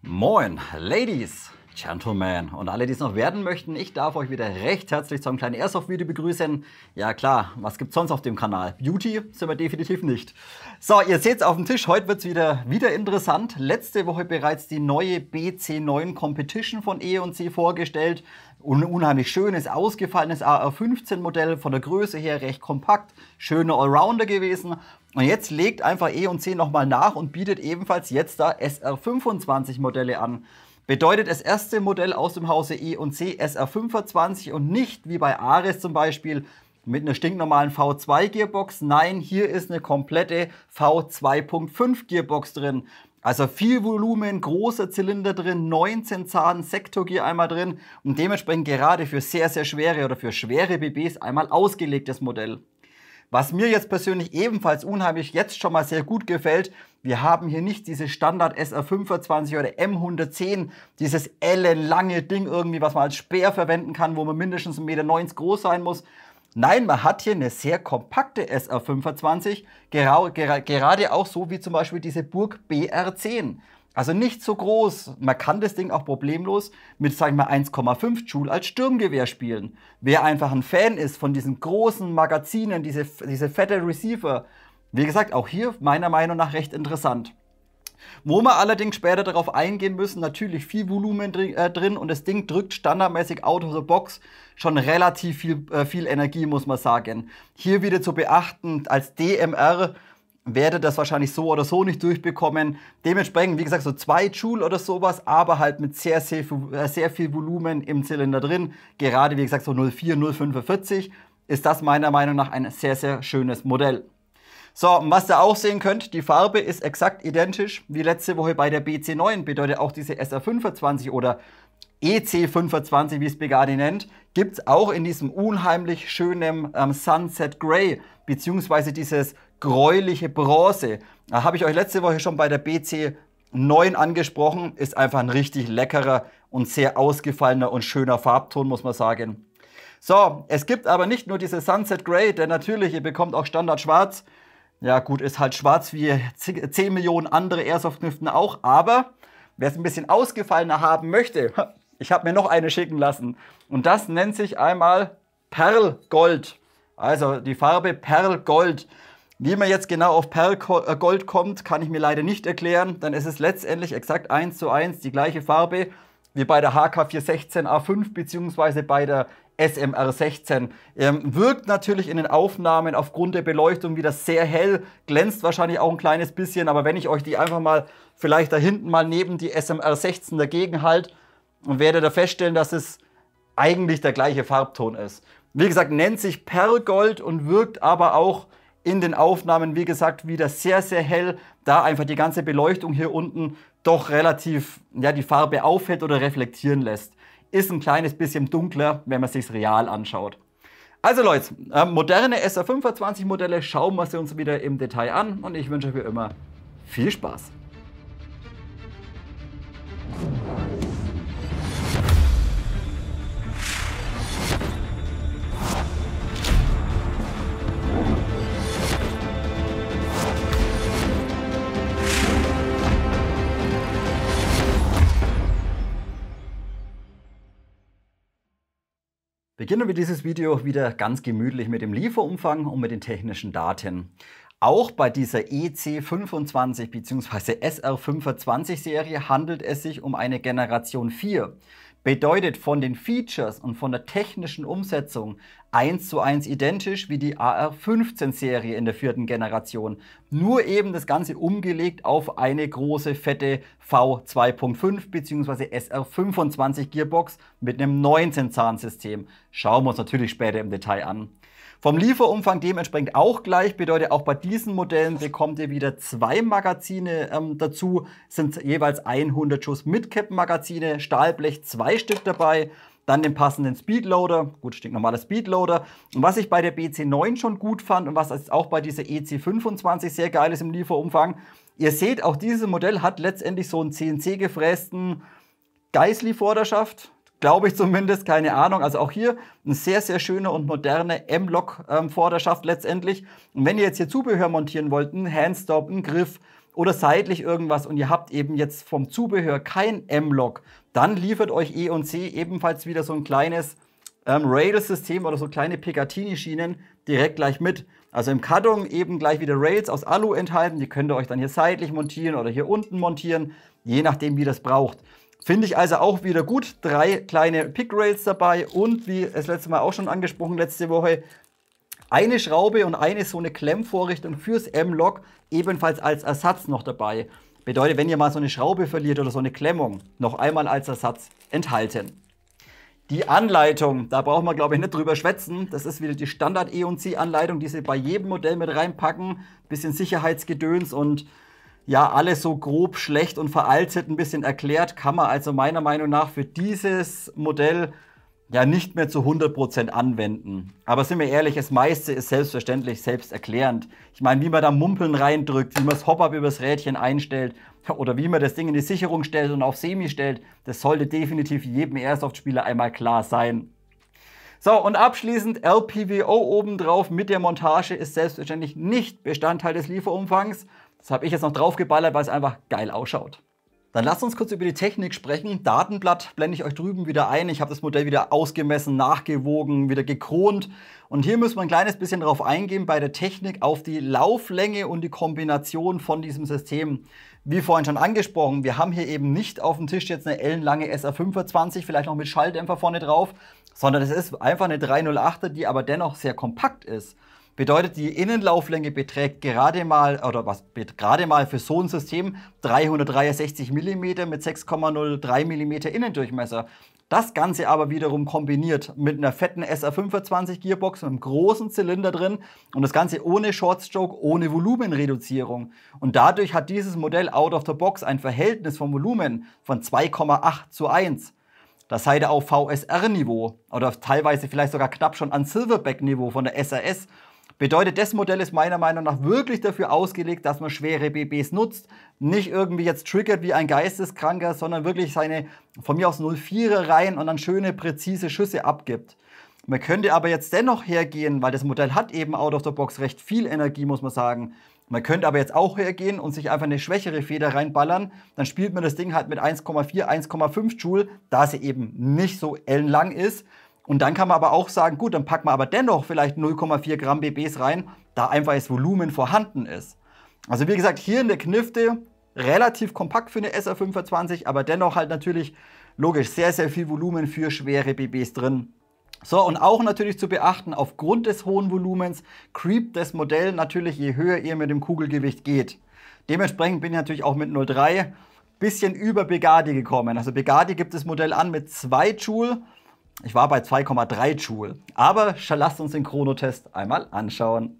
Moin, Ladies, Gentlemen und alle, die es noch werden möchten. Ich darf euch wieder recht herzlich zu einem kleinen Airsoft-Video begrüßen. Ja klar, was gibt's sonst auf dem Kanal? Beauty sind wir definitiv nicht. So, ihr seht es auf dem Tisch, heute wird es wieder interessant. Letzte Woche bereits die neue BC9 Competition von E&C vorgestellt. Ein unheimlich schönes, ausgefallenes AR-15 Modell, von der Größe her recht kompakt, schöner Allrounder gewesen. Und jetzt legt einfach E&C nochmal nach und bietet ebenfalls jetzt da SR25 Modelle an. Bedeutet das erste Modell aus dem Hause E&C SR25 und nicht wie bei Ares zum Beispiel mit einer stinknormalen V2 Gearbox. Nein, hier ist eine komplette V2.5 Gearbox drin. Also viel Volumen, großer Zylinder drin, 19 Zahn, Sektorgear einmal drin und dementsprechend gerade für sehr, sehr schwere oder für schwere BBs einmal ausgelegtes Modell. Was mir jetzt persönlich ebenfalls unheimlich jetzt schon mal sehr gut gefällt, wir haben hier nicht diese Standard SR25 oder M110, dieses ellenlange Ding irgendwie, was man als Speer verwenden kann, wo man mindestens 1,90 Meter groß sein muss. Nein, man hat hier eine sehr kompakte SR25, gerade auch so wie zum Beispiel diese Burg BR10. Also nicht so groß, man kann das Ding auch problemlos mit, sagen wir mal, 1,5 Joule als Sturmgewehr spielen. Wer einfach ein Fan ist von diesen großen Magazinen, diese fette Receiver, wie gesagt, auch hier meiner Meinung nach recht interessant. Wo wir allerdings später darauf eingehen müssen, natürlich viel Volumen drin und das Ding drückt standardmäßig out of the box schon relativ viel Energie, muss man sagen. Hier wieder zu beachten, als DMR werdet das wahrscheinlich so oder so nicht durchbekommen. Dementsprechend, wie gesagt, so 2 Joule oder sowas, aber halt mit sehr viel Volumen im Zylinder drin. Gerade, wie gesagt, so 0,4, 0,45 ist das meiner Meinung nach ein sehr, sehr schönes Modell. So, und was ihr auch sehen könnt, die Farbe ist exakt identisch wie letzte Woche bei der BC9. Bedeutet auch diese SR25 oder EC25, wie es Begani nennt, gibt es auch in diesem unheimlich schönen Sunset Grey, beziehungsweise dieses gräuliche Bronze. Da habe ich euch letzte Woche schon bei der BC9 angesprochen. Ist einfach ein richtig leckerer und sehr ausgefallener und schöner Farbton, muss man sagen. So, es gibt aber nicht nur diese Sunset Grey, denn natürlich, ihr bekommt auch Standard Schwarz. Ja gut, ist halt schwarz wie 10 Millionen andere Airsoft-Kniften auch, aber wer es ein bisschen ausgefallener haben möchte, ich habe mir noch eine schicken lassen und das nennt sich einmal Perlgold. Also die Farbe Perlgold. Wie man jetzt genau auf Perlgold kommt, kann ich mir leider nicht erklären, dann ist es letztendlich exakt 1:1 die gleiche Farbe wie bei der HK416A5 bzw. bei der SMR16. Wirkt natürlich in den Aufnahmen aufgrund der Beleuchtung wieder sehr hell, glänzt wahrscheinlich auch ein kleines bisschen, aber wenn ich euch die einfach mal vielleicht da hinten mal neben die SMR16 dagegen halte, werdet ihr feststellen, dass es eigentlich der gleiche Farbton ist. Wie gesagt, nennt sich Perlgold und wirkt aber auch in den Aufnahmen, wie gesagt, wieder sehr, sehr hell, da einfach die ganze Beleuchtung hier unten doch relativ, ja, die Farbe aufhält oder reflektieren lässt. Ist ein kleines bisschen dunkler, wenn man es sich real anschaut. Also Leute, moderne SR25 Modelle schauen wir sie uns wieder im Detail an und ich wünsche euch wie immer viel Spaß. Beginnen wir dieses Video wieder ganz gemütlich mit dem Lieferumfang und mit den technischen Daten. Auch bei dieser EC25 bzw. SR25 Serie handelt es sich um eine Generation 4. Bedeutet von den Features und von der technischen Umsetzung 1:1 identisch wie die AR15 Serie in der 4. Generation. Nur eben das Ganze umgelegt auf eine große fette V2.5 bzw. SR25 Gearbox mit einem 19-Zahn-System. Schauen wir uns natürlich später im Detail an. Vom Lieferumfang dementsprechend auch gleich, bedeutet auch bei diesen Modellen bekommt ihr wieder 2 Magazine dazu, sind jeweils 100 Schuss Mid-Cap-Magazine, Stahlblech 2 Stück dabei, dann den passenden Speedloader, gut, stinknormaler Speedloader. Und was ich bei der BC9 schon gut fand und was jetzt auch bei dieser EC25 sehr geil ist im Lieferumfang, ihr seht, auch dieses Modell hat letztendlich so einen CNC gefrästen Geissli-Vorderschaft. Glaube ich zumindest, keine Ahnung. Also auch hier ein sehr, sehr schöner und moderne M-Lock Vorderschaft letztendlich. Und wenn ihr jetzt hier Zubehör montieren wollt, einen Handstop, einen Griff oder seitlich irgendwas und ihr habt eben jetzt vom Zubehör kein M-Lock, dann liefert euch E&C ebenfalls wieder so ein kleines Rail-System oder so kleine Picatinny-Schienen direkt gleich mit. Also im Karton eben gleich wieder Rails aus Alu enthalten, die könnt ihr euch dann hier seitlich montieren oder hier unten montieren, je nachdem wie das braucht. Finde ich also auch wieder gut, 3 kleine Pick-Rails dabei und wie das letzte Mal auch schon angesprochen, letzte Woche, eine Schraube und eine so eine Klemmvorrichtung fürs M-Lock ebenfalls als Ersatz noch dabei. Bedeutet, wenn ihr mal so eine Schraube verliert oder so eine Klemmung, noch einmal als Ersatz enthalten. Die Anleitung, da brauchen wir glaube ich nicht drüber schwätzen. Das ist wieder die Standard E&C-Anleitung, die sie bei jedem Modell mit reinpacken. Bisschen Sicherheitsgedöns und ja, alles so grob, schlecht und veraltet ein bisschen erklärt. Kann man also meiner Meinung nach für dieses Modell ja nicht mehr zu 100% anwenden. Aber sind wir ehrlich, das meiste ist selbstverständlich selbsterklärend. Ich meine, wie man da Mumpeln reindrückt, wie man das Hop-Up übers Rädchen einstellt oder wie man das Ding in die Sicherung stellt und auf Semi stellt, das sollte definitiv jedem Airsoft-Spieler einmal klar sein. So, und abschließend LPVO obendrauf mit der Montage ist selbstverständlich nicht Bestandteil des Lieferumfangs. Das habe ich jetzt noch draufgeballert, weil es einfach geil ausschaut. Dann lasst uns kurz über die Technik sprechen. Datenblatt blende ich euch drüben wieder ein. Ich habe das Modell wieder ausgemessen, nachgewogen, wieder gekront. Und hier müssen wir ein kleines bisschen drauf eingehen bei der Technik auf die Lauflänge und die Kombination von diesem System. Wie vorhin schon angesprochen, wir haben hier eben nicht auf dem Tisch jetzt eine ellenlange SR25, vielleicht noch mit Schalldämpfer vorne drauf, sondern es ist einfach eine 308er, die aber dennoch sehr kompakt ist. Bedeutet, die Innenlauflänge beträgt gerade mal für so ein System 363 mm mit 6,03 mm Innendurchmesser. Das Ganze aber wiederum kombiniert mit einer fetten SR25 Gearbox mit einem großen Zylinder drin und das Ganze ohne Shortstroke, ohne Volumenreduzierung. Und dadurch hat dieses Modell out of the box ein Verhältnis vom Volumen von 2,8:1. Das seid ihr auf VSR-Niveau oder teilweise vielleicht sogar knapp schon an Silverback-Niveau von der SRS. Bedeutet, das Modell ist meiner Meinung nach wirklich dafür ausgelegt, dass man schwere BBs nutzt. Nicht irgendwie jetzt triggert wie ein Geisteskranker, sondern wirklich seine von mir aus 0,4er rein und dann schöne, präzise Schüsse abgibt. Man könnte aber jetzt dennoch hergehen, weil das Modell hat eben out of the box recht viel Energie, muss man sagen. Man könnte aber jetzt auch hergehen und sich einfach eine schwächere Feder reinballern. Dann spielt man das Ding halt mit 1,4, 1,5 Joule, da sie eben nicht so ellenlang ist. Und dann kann man aber auch sagen, gut, dann packt man aber dennoch vielleicht 0,4 Gramm BBs rein, da einfach das Volumen vorhanden ist. Also wie gesagt, hier in der Knifte relativ kompakt für eine SR25, aber dennoch halt natürlich logisch sehr, sehr viel Volumen für schwere BBs drin. So, und auch natürlich zu beachten, aufgrund des hohen Volumens creept das Modell natürlich, je höher ihr mit dem Kugelgewicht geht. Dementsprechend bin ich natürlich auch mit 0,3 bisschen über Begadi gekommen. Also Begadi gibt das Modell an mit 2 Joule. Ich war bei 2,3 Joule. Aber lasst uns den Chronotest einmal anschauen.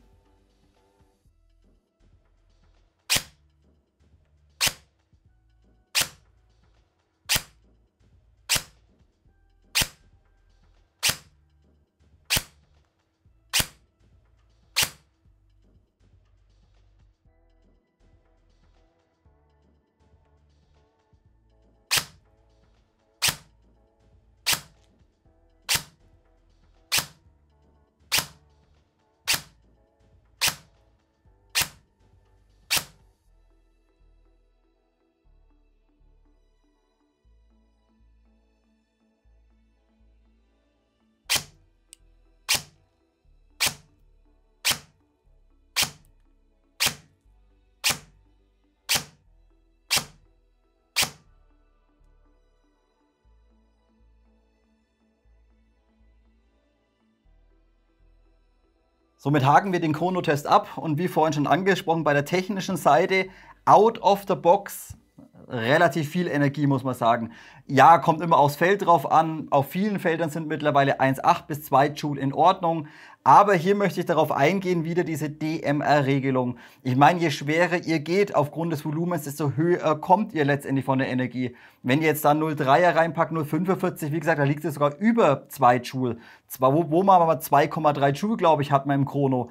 Somit haken wir den Chronotest ab und wie vorhin schon angesprochen, bei der technischen Seite out of the box relativ viel Energie, muss man sagen. Ja, kommt immer aufs Feld drauf an. Auf vielen Feldern sind mittlerweile 1,8 bis 2 Joule in Ordnung. Aber hier möchte ich darauf eingehen, wieder diese DMR-Regelung. Ich meine, je schwerer ihr geht aufgrund des Volumens, desto höher kommt ihr letztendlich von der Energie. Wenn ihr jetzt da 0,3er reinpackt, 0,45, wie gesagt, da liegt es sogar über 2 Joule. Wo man aber 2,3 Joule, glaube ich, hat man im Chrono.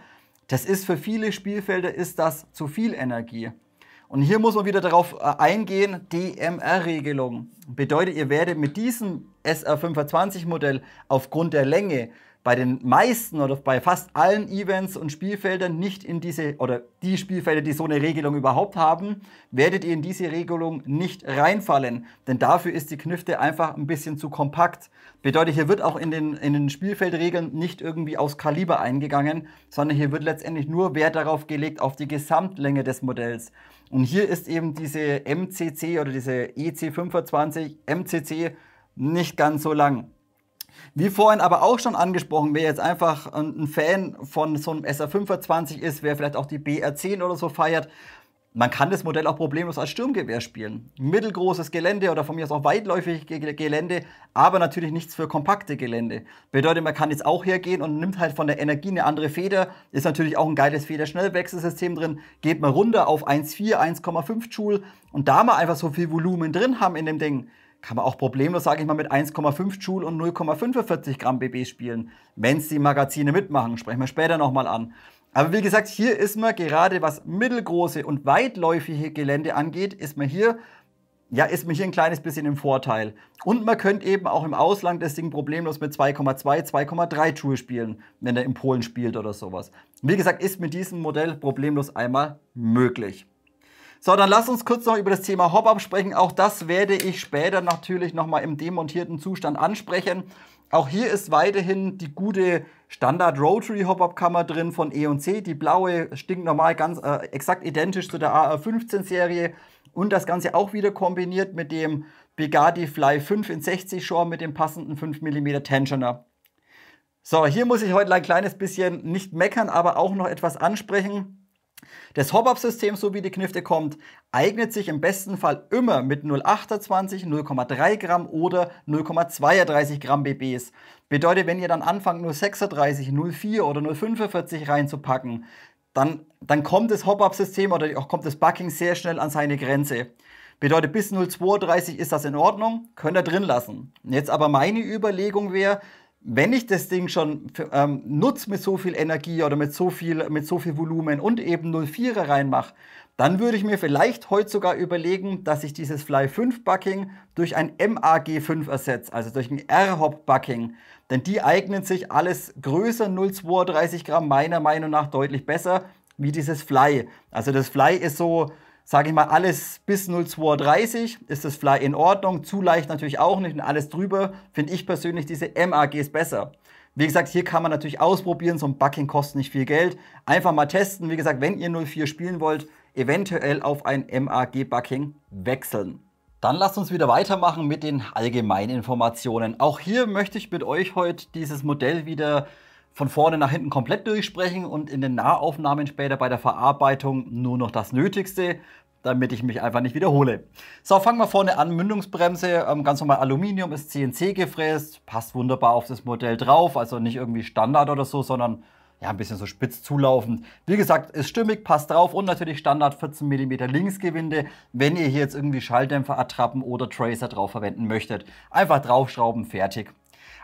Das ist für viele Spielfelder ist das zu viel Energie. Und hier muss man wieder darauf eingehen, DMR-Regelung. Bedeutet, ihr werdet mit diesem SR25-Modell aufgrund der Länge bei den meisten oder bei fast allen Events und Spielfeldern nicht in diese, oder die Spielfelder, die so eine Regelung überhaupt haben, werdet ihr in diese Regelung nicht reinfallen. Denn dafür ist die Knifte einfach ein bisschen zu kompakt. Bedeutet, hier wird auch in den Spielfeldregeln nicht irgendwie aufs Kaliber eingegangen, sondern hier wird letztendlich nur Wert darauf gelegt, auf die Gesamtlänge des Modells. Und hier ist eben diese MCC oder diese EC25 MCC nicht ganz so lang. Wie vorhin aber auch schon angesprochen, wer jetzt einfach ein Fan von so einem SR25 ist, wer vielleicht auch die BR10 oder so feiert, man kann das Modell auch problemlos als Sturmgewehr spielen. Mittelgroßes Gelände oder von mir aus auch weitläufig Gelände, aber natürlich nichts für kompakte Gelände. Bedeutet, man kann jetzt auch hergehen und nimmt halt von der Energie eine andere Feder. Ist natürlich auch ein geiles Federschnellwechselsystem drin. Geht mal runter auf 1,4, 1,5 Joule. Und da wir einfach so viel Volumen drin haben in dem Ding, kann man auch problemlos, sage ich mal, mit 1,5 Joule und 0,45 Gramm BB spielen. Wenn es die Magazine mitmachen, sprechen wir später nochmal an. Aber wie gesagt, hier ist man gerade, was mittelgroße und weitläufige Gelände angeht, ist man hier ein kleines bisschen im Vorteil. Und man könnte eben auch im Ausland das Ding problemlos mit 2,2, 2,3 Joule spielen, wenn er in Polen spielt oder sowas. Wie gesagt, ist mit diesem Modell problemlos einmal möglich. So, dann lasst uns kurz noch über das Thema Hop-Up sprechen. Auch das werde ich später natürlich nochmal im demontierten Zustand ansprechen. Auch hier ist weiterhin die gute Standard Rotary Hop-Up-Kammer drin von E&C. Die blaue stinknormal, ganz exakt identisch zu der AR15-Serie. Und das Ganze auch wieder kombiniert mit dem Bugatti Fly 5 in 60 Shore mit dem passenden 5 mm Tensioner. So, hier muss ich heute ein kleines bisschen nicht meckern, aber auch noch etwas ansprechen. Das Hop-Up-System, so wie die Knifte kommt, eignet sich im besten Fall immer mit 0,28, 0,3 Gramm oder 0,32 Gramm BBs. Bedeutet, wenn ihr dann anfangt 0,36, 0,4 oder 0,45 reinzupacken, dann kommt das Hop-Up-System oder auch kommt das Bucking sehr schnell an seine Grenze. Bedeutet, bis 0,32 ist das in Ordnung, könnt ihr drin lassen. Jetzt aber meine Überlegung wäre, wenn ich das Ding schon nutze mit so viel Energie oder mit so viel Volumen und eben 0,4er reinmache, dann würde ich mir vielleicht heute sogar überlegen, dass ich dieses Fly 5 Bucking durch ein MAG5 ersetze, also durch ein R-Hop Bucking. Denn die eignen sich alles größer 0,32 Gramm meiner Meinung nach deutlich besser wie dieses Fly. Also das Fly ist so, sage ich mal, alles bis 0,32 ist das Fly in Ordnung. Zu leicht natürlich auch nicht und alles drüber finde ich persönlich diese MAGs besser. Wie gesagt, hier kann man natürlich ausprobieren, so ein Bucking kostet nicht viel Geld. Einfach mal testen, wie gesagt, wenn ihr 0,4 spielen wollt, eventuell auf ein MAG-Bucking wechseln. Dann lasst uns wieder weitermachen mit den allgemeinen Informationen. Auch hier möchte ich mit euch heute dieses Modell wieder von vorne nach hinten komplett durchsprechen und in den Nahaufnahmen später bei der Verarbeitung nur noch das Nötigste, damit ich mich einfach nicht wiederhole. So, fangen wir vorne an. Mündungsbremse, ganz normal Aluminium, ist CNC gefräst, passt wunderbar auf das Modell drauf, also nicht irgendwie Standard oder so, sondern ja, ein bisschen so spitz zulaufend. Wie gesagt, ist stimmig, passt drauf und natürlich Standard 14 mm Linksgewinde, wenn ihr hier jetzt irgendwie Schalldämpfer, Attrappen oder Tracer drauf verwenden möchtet. Einfach draufschrauben, fertig.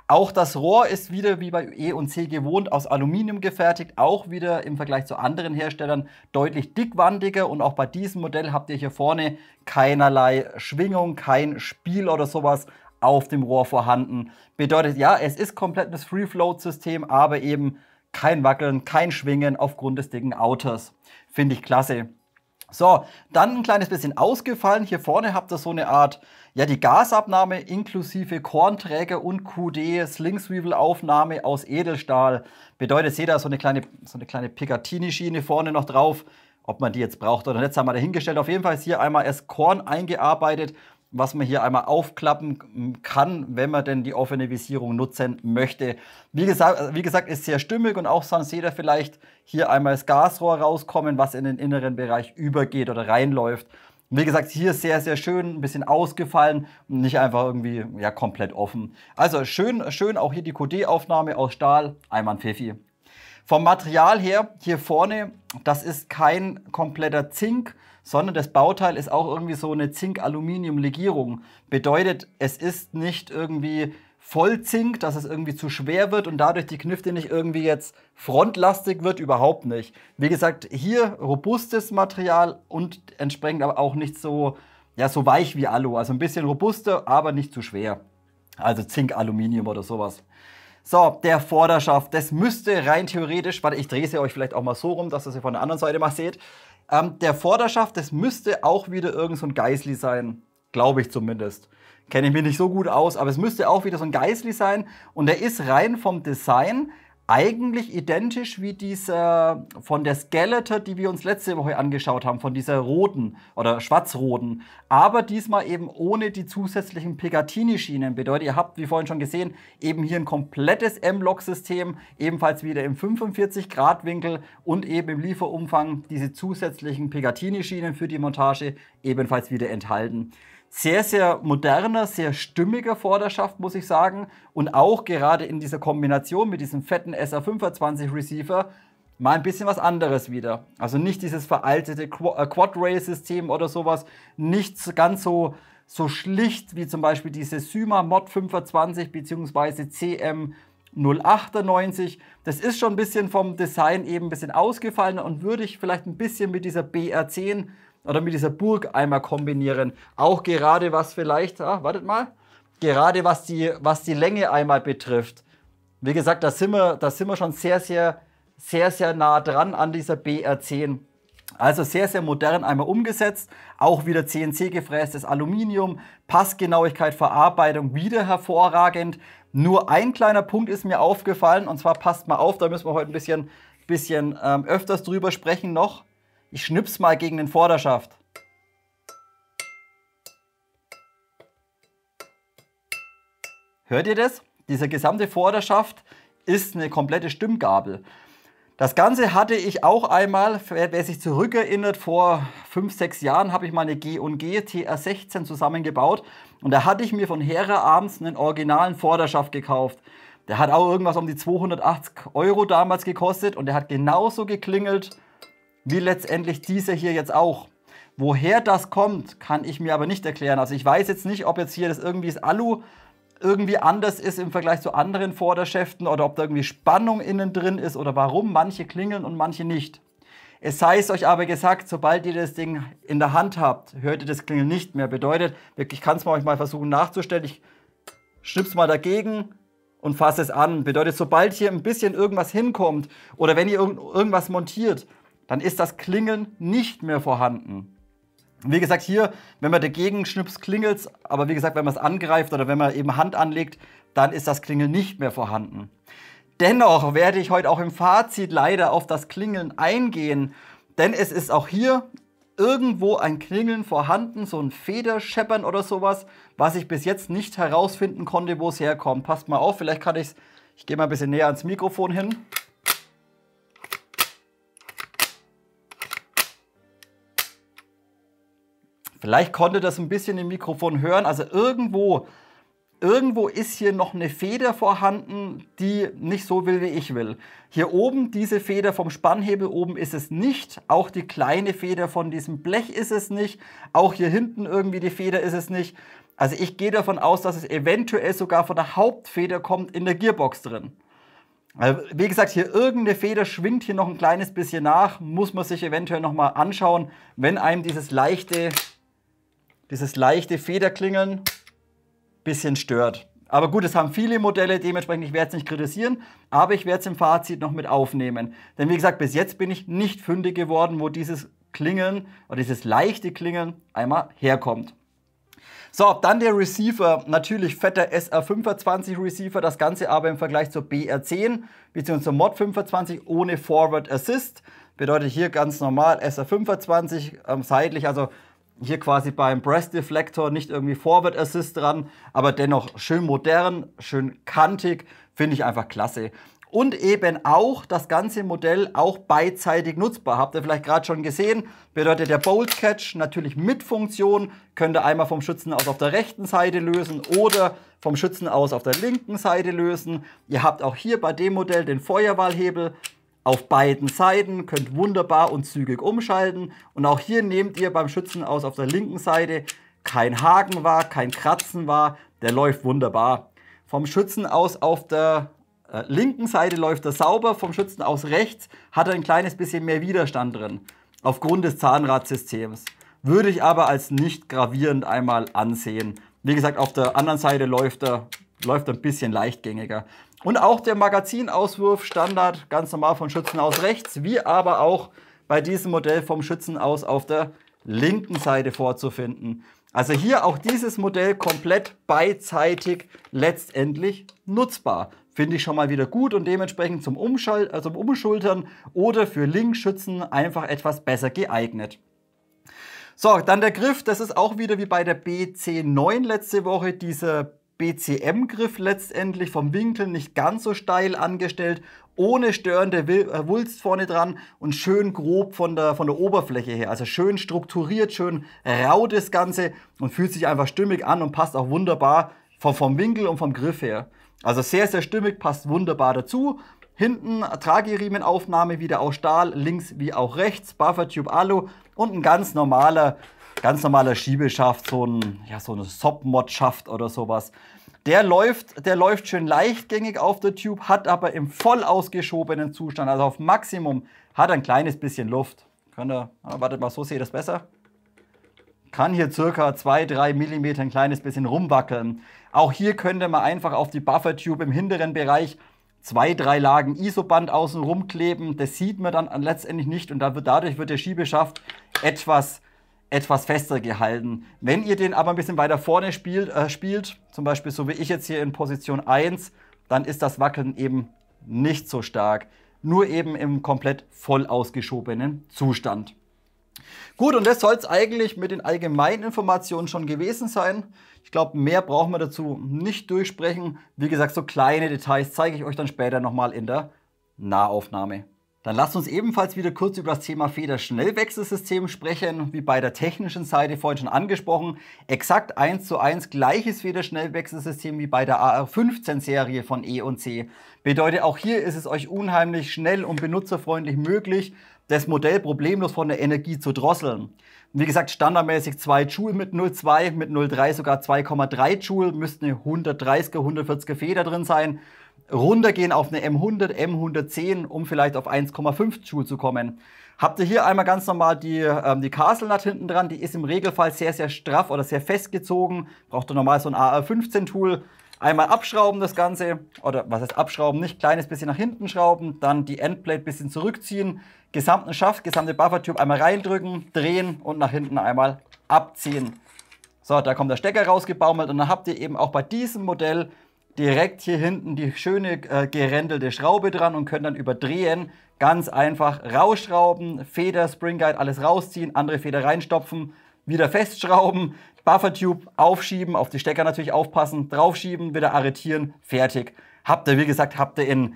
Auch das Rohr ist wieder wie bei E&C gewohnt aus Aluminium gefertigt, auch wieder im Vergleich zu anderen Herstellern deutlich dickwandiger und auch bei diesem Modell habt ihr hier vorne keinerlei Schwingung, kein Spiel oder sowas auf dem Rohr vorhanden. Bedeutet, ja, es ist komplett das Free-Float-System, aber eben kein Wackeln, kein Schwingen aufgrund des dicken Outers. Finde ich klasse. So, dann ein kleines bisschen ausgefallen. Hier vorne habt ihr so eine Art, ja, die Gasabnahme inklusive Kornträger und QD Sling-Swivel-Aufnahme aus Edelstahl. Bedeutet, seht ihr so eine kleine Picatinny-Schiene vorne noch drauf. Ob man die jetzt braucht oder nicht, haben wir dahingestellt. Auf jeden Fall ist hier einmal erst Korn eingearbeitet, was man hier einmal aufklappen kann, wenn man denn die offene Visierung nutzen möchte. Wie gesagt, ist sehr stimmig und auch sonst seht ihr vielleicht hier einmal das Gasrohr rauskommen, was in den inneren Bereich übergeht oder reinläuft. Wie gesagt, hier sehr, sehr schön, ein bisschen ausgefallen und nicht einfach irgendwie ja, komplett offen. Also schön auch hier die QD-Aufnahme aus Stahl, einmal ein Pfiffi. Vom Material her, hier vorne, das ist kein kompletter Zink, sondern das Bauteil ist auch irgendwie so eine Zink-Aluminium-Legierung. Bedeutet, es ist nicht irgendwie Vollzink, dass es irgendwie zu schwer wird und dadurch die Knifte nicht irgendwie jetzt frontlastig wird, überhaupt nicht. Wie gesagt, hier robustes Material und entsprechend aber auch nicht so, ja, so weich wie Alu. Also ein bisschen robuster, aber nicht zu schwer. Also Zink-Aluminium oder sowas. So, der Vorderschaft, das müsste rein theoretisch, warte, ich drehe sie euch vielleicht auch mal so rum, dass ihr sie von der anderen Seite mal seht. Der Vorderschaft, das müsste auch wieder irgend so ein Geissli sein, glaube ich zumindest. Kenne ich mich nicht so gut aus, aber es müsste auch wieder so ein Geissli sein. Und der ist rein vom Design eigentlich identisch wie dieser von der Skeletor, die wir uns letzte Woche angeschaut haben, von dieser roten oder schwarz-roten. Aber diesmal eben ohne die zusätzlichen Picatinny-Schienen. Bedeutet, ihr habt, wie vorhin schon gesehen, eben hier ein komplettes M-Lock-System, ebenfalls wieder im 45-Grad-Winkel und eben im Lieferumfang diese zusätzlichen Picatinny-Schienen für die Montage ebenfalls wieder enthalten. Sehr, sehr moderner, sehr stimmiger Vorderschaft, muss ich sagen. Und auch gerade in dieser Kombination mit diesem fetten SR25 Receiver mal ein bisschen was anderes wieder. Also nicht dieses veraltete Quad-Rail-System oder sowas. Nicht ganz so schlicht wie zum Beispiel diese Syma Mod 25 bzw. CM 098. Das ist schon ein bisschen vom Design eben ein bisschen ausgefallen und würde ich vielleicht ein bisschen mit dieser BR10 oder mit dieser Burg einmal kombinieren. Auch gerade was vielleicht, wartet mal, gerade was die Länge einmal betrifft. Wie gesagt, da sind wir schon sehr nah dran an dieser BR10. Also sehr, sehr modern einmal umgesetzt. Auch wieder CNC gefrästes Aluminium, Passgenauigkeit, Verarbeitung wieder hervorragend. Nur ein kleiner Punkt ist mir aufgefallen und zwar passt mal auf, da müssen wir heute ein bisschen öfters drüber sprechen noch. Ich schnips mal gegen den Vorderschaft. Hört ihr das? Dieser gesamte Vorderschaft ist eine komplette Stimmgabel. Das Ganze hatte ich auch einmal, wer sich zurückerinnert, vor 5, 6 Jahren habe ich mal eine G&G TR16 zusammengebaut. Und da hatte ich mir von Hera abends einen originalen Vorderschaft gekauft. Der hat auch irgendwas um die 280 € damals gekostet und der hat genauso geklingelt wie letztendlich dieser hier jetzt auch. Woher das kommt, kann ich mir aber nicht erklären. Also ich weiß jetzt nicht, ob jetzt hier das irgendwie das Alu irgendwie anders ist im Vergleich zu anderen Vorderschäften oder ob da irgendwie Spannung innen drin ist oder warum manche klingeln und manche nicht. Es sei es euch aber gesagt, sobald ihr das Ding in der Hand habt, hört ihr das Klingeln nicht mehr. Bedeutet, ich kann es euch mal versuchen nachzustellen. Ich schnipp's mal dagegen und fasse es an. Bedeutet, sobald hier ein bisschen irgendwas hinkommt oder wenn ihr irgendwas montiert, dann ist das Klingeln nicht mehr vorhanden. Wie gesagt, hier, wenn man dagegen schnippst, klingelt es. Aber wie gesagt, wenn man es angreift oder wenn man eben Hand anlegt, dann ist das Klingeln nicht mehr vorhanden. Dennoch werde ich heute auch im Fazit leider auf das Klingeln eingehen. Denn es ist auch hier irgendwo ein Klingeln vorhanden, so ein Federscheppern oder sowas, was ich bis jetzt nicht herausfinden konnte, wo es herkommt. Passt mal auf, vielleicht kann ich gehe mal ein bisschen näher ans Mikrofon hin. Vielleicht konnte das ein bisschen im Mikrofon hören. Also irgendwo ist hier noch eine Feder vorhanden, die nicht so will, wie ich will. Hier oben, diese Feder vom Spannhebel oben ist es nicht. Auch die kleine Feder von diesem Blech ist es nicht. Auch hier hinten irgendwie die Feder ist es nicht. Also ich gehe davon aus, dass es eventuell sogar von der Hauptfeder kommt in der Gearbox drin. Also wie gesagt, hier irgendeine Feder schwingt hier noch ein kleines bisschen nach. Muss man sich eventuell nochmal anschauen, wenn einem dieses leichte Federklingeln ein bisschen stört. Aber gut, es haben viele Modelle, dementsprechend ich werde es nicht kritisieren, aber ich werde es im Fazit noch mit aufnehmen. Denn wie gesagt, bis jetzt bin ich nicht fündig geworden, wo dieses Klingeln oder dieses leichte Klingeln einmal herkommt. So, dann der Receiver, natürlich fetter SR25 Receiver, das Ganze aber im Vergleich zur BR10 bzw. zur Mod 25 ohne Forward Assist. Bedeutet hier ganz normal SR25 seitlich, also hier quasi beim Breast Deflector nicht irgendwie Forward Assist dran, aber dennoch schön modern, schön kantig, finde ich einfach klasse. Und eben auch das ganze Modell auch beidseitig nutzbar. Habt ihr vielleicht gerade schon gesehen, bedeutet der Bolt Catch natürlich mit Funktion, könnt ihr einmal vom Schützen aus auf der rechten Seite lösen oder vom Schützen aus auf der linken Seite lösen. Ihr habt auch hier bei dem Modell den Feuerwahlhebel auf beiden Seiten, könnt wunderbar und zügig umschalten. Und auch hier nehmt ihr beim Schützen aus auf der linken Seite kein Haken wahr, kein Kratzen wahr, der läuft wunderbar. Vom Schützen aus auf der linken Seite läuft er sauber, vom Schützen aus rechts hat er ein kleines bisschen mehr Widerstand drin, aufgrund des Zahnradsystems. Würde ich aber als nicht gravierend einmal ansehen. Wie gesagt, auf der anderen Seite läuft er ein bisschen leichtgängiger. Und auch der Magazinauswurf Standard, ganz normal von Schützen aus rechts, wie aber auch bei diesem Modell vom Schützen aus auf der linken Seite vorzufinden. Also hier auch dieses Modell komplett beidseitig letztendlich nutzbar. Finde ich schon mal wieder gut und dementsprechend zum Umschultern oder für Linkschützen einfach etwas besser geeignet. So, dann der Griff, das ist auch wieder wie bei der BC9 letzte Woche, dieser BCM-Griff letztendlich vom Winkel nicht ganz so steil angestellt, ohne störende Wulst vorne dran und schön grob von der Oberfläche her. Also schön strukturiert, schön rau das Ganze und fühlt sich einfach stimmig an und passt auch wunderbar vom Winkel und vom Griff her. Also sehr, sehr stimmig, passt wunderbar dazu. Hinten Trageriemenaufnahme wieder aus Stahl, links wie auch rechts, Buffertube Alu und ein ganz normaler Schiebeschaft, so ein Sop-Mod-Schaft oder sowas. Der läuft schön leichtgängig auf der Tube, hat aber im voll ausgeschobenen Zustand, also auf Maximum, hat ein kleines bisschen Luft. Wartet mal, so seht ihr das besser. Kann hier circa 2-3 mm ein kleines bisschen rumwackeln. Auch hier könnte man einfach auf die Buffertube im hinteren Bereich 2-3 Lagen Isoband außen rumkleben. Das sieht man dann letztendlich nicht und dadurch wird der Schiebeschaft etwas fester gehalten. Wenn ihr den aber ein bisschen weiter vorne spielt, zum Beispiel so wie ich jetzt hier in Position 1, dann ist das Wackeln eben nicht so stark. Nur eben im komplett voll ausgeschobenen Zustand. Gut, und das soll es eigentlich mit den allgemeinen Informationen schon gewesen sein. Ich glaube, mehr brauchen wir dazu nicht durchsprechen. Wie gesagt, so kleine Details zeige ich euch dann später nochmal in der Nahaufnahme. Dann lasst uns ebenfalls wieder kurz über das Thema Federschnellwechselsystem sprechen, wie bei der technischen Seite vorhin schon angesprochen. Exakt 1:1 gleiches Federschnellwechselsystem wie bei der AR15-Serie von E&C. Bedeutet, auch hier ist es euch unheimlich schnell und benutzerfreundlich möglich, das Modell problemlos von der Energie zu drosseln. Wie gesagt, standardmäßig 2 Joule mit 0,2, mit 0,3 sogar 2,3 Joule, müsste eine 130er, 140er Feder drin sein. Runtergehen auf eine M100, M110, um vielleicht auf 1,5 Joule zu kommen. Habt ihr hier einmal ganz normal die Castle-Nut hinten dran, die ist im Regelfall sehr, sehr straff oder sehr festgezogen. Braucht ihr normal so ein AR15-Tool. Einmal abschrauben das Ganze, oder was heißt abschrauben, nicht, kleines bisschen nach hinten schrauben, dann die Endplate ein bisschen zurückziehen, gesamten Schaft, gesamte Buffertube einmal reindrücken, drehen und nach hinten einmal abziehen. So, da kommt der Stecker rausgebaumelt und dann habt ihr eben auch bei diesem Modell direkt hier hinten die schöne gerändelte Schraube dran und könnt dann über Drehen ganz einfach rausschrauben, Feder, Spring Guide, alles rausziehen, andere Feder reinstopfen, wieder festschrauben, Buffertube aufschieben, auf die Stecker natürlich aufpassen, draufschieben, wieder arretieren, fertig. Habt ihr, wie gesagt, in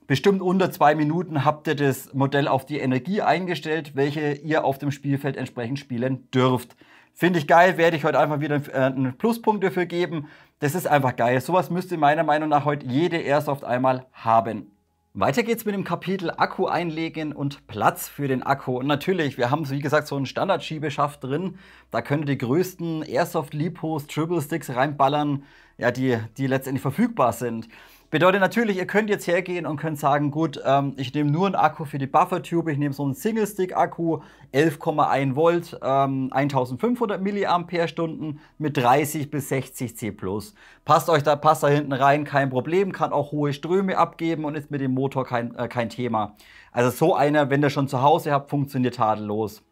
bestimmt unter 2 Minuten habt ihr das Modell auf die Energie eingestellt, welche ihr auf dem Spielfeld entsprechend spielen dürft. Finde ich geil, werde ich heute einfach wieder einen Pluspunkt dafür geben. Das ist einfach geil. Sowas müsste meiner Meinung nach heute jede Airsoft einmal haben. Weiter geht's mit dem Kapitel Akku einlegen und Platz für den Akku. Und natürlich, wir haben, wie gesagt, so einen Standardschiebeschaft drin. Da könnt ihr die größten Airsoft-Lipos, Triple Sticks reinballern, ja, die letztendlich verfügbar sind. Bedeutet natürlich, ihr könnt jetzt hergehen und könnt sagen, gut, ich nehme nur einen Akku für die Buffertube, ich nehme so einen Single-Stick-Akku, 11,1 Volt, 1500 mAh mit 30 bis 60 C+. Passt da hinten rein, kein Problem, kann auch hohe Ströme abgeben und ist mit dem Motor kein Thema. Also so einer, wenn ihr schon zu Hause habt, funktioniert tadellos.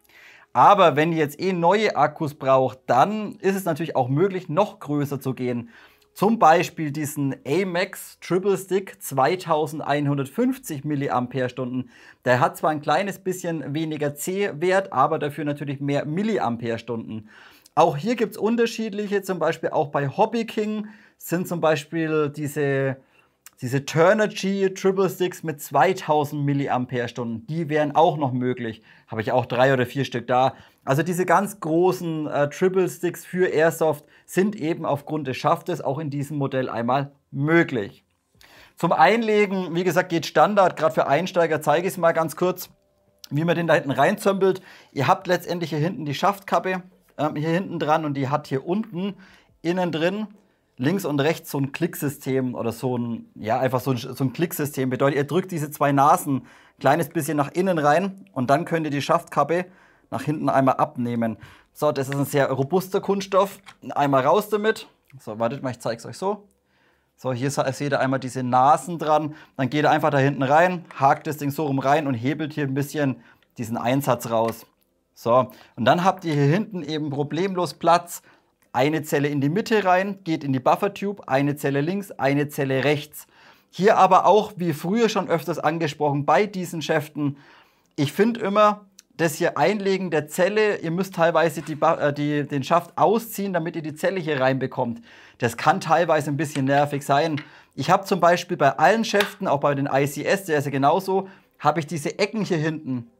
Aber wenn ihr jetzt neue Akkus braucht, dann ist es natürlich auch möglich, noch größer zu gehen. Zum Beispiel diesen AMAX Triple Stick 2150 mAh. Der hat zwar ein kleines bisschen weniger C-Wert, aber dafür natürlich mehr Milliampere-Stunden. Auch hier gibt es unterschiedliche, zum Beispiel auch bei Hobby King sind zum Beispiel diese Turnigy Triple Sticks mit 2000 mAh. Die wären auch noch möglich. Habe ich auch 3 oder 4 Stück da. Also diese ganz großen Triple Sticks für Airsoft sind eben aufgrund des Schaftes auch in diesem Modell einmal möglich. Zum Einlegen, wie gesagt, geht Standard. Gerade für Einsteiger zeige ich es mal ganz kurz, wie man den da hinten reinzömpelt. Ihr habt letztendlich hier hinten die Schaftkappe hier hinten dran und die hat hier unten innen drin links und rechts so ein Klicksystem oder so ein Klicksystem. Bedeutet, ihr drückt diese 2 Nasen ein kleines bisschen nach innen rein und dann könnt ihr die Schaftkappe nach hinten einmal abnehmen. So, das ist ein sehr robuster Kunststoff. Einmal raus damit. So, wartet mal, ich zeige es euch so. So, hier seht ihr einmal diese Nasen dran. Dann geht ihr einfach da hinten rein, hakt das Ding so rum rein und hebelt hier ein bisschen diesen Einsatz raus. So, und dann habt ihr hier hinten eben problemlos Platz. Eine Zelle in die Mitte rein, geht in die Buffer-Tube, eine Zelle links, eine Zelle rechts. Hier aber auch, wie früher schon öfters angesprochen, bei diesen Schäften, ich finde immer, das hier Einlegen der Zelle, ihr müsst teilweise den Schaft ausziehen, damit ihr die Zelle hier reinbekommt. Das kann teilweise ein bisschen nervig sein. Ich habe zum Beispiel bei allen Schäften, auch bei den ICS, der ist ja genauso, habe ich diese Ecken hier hinten.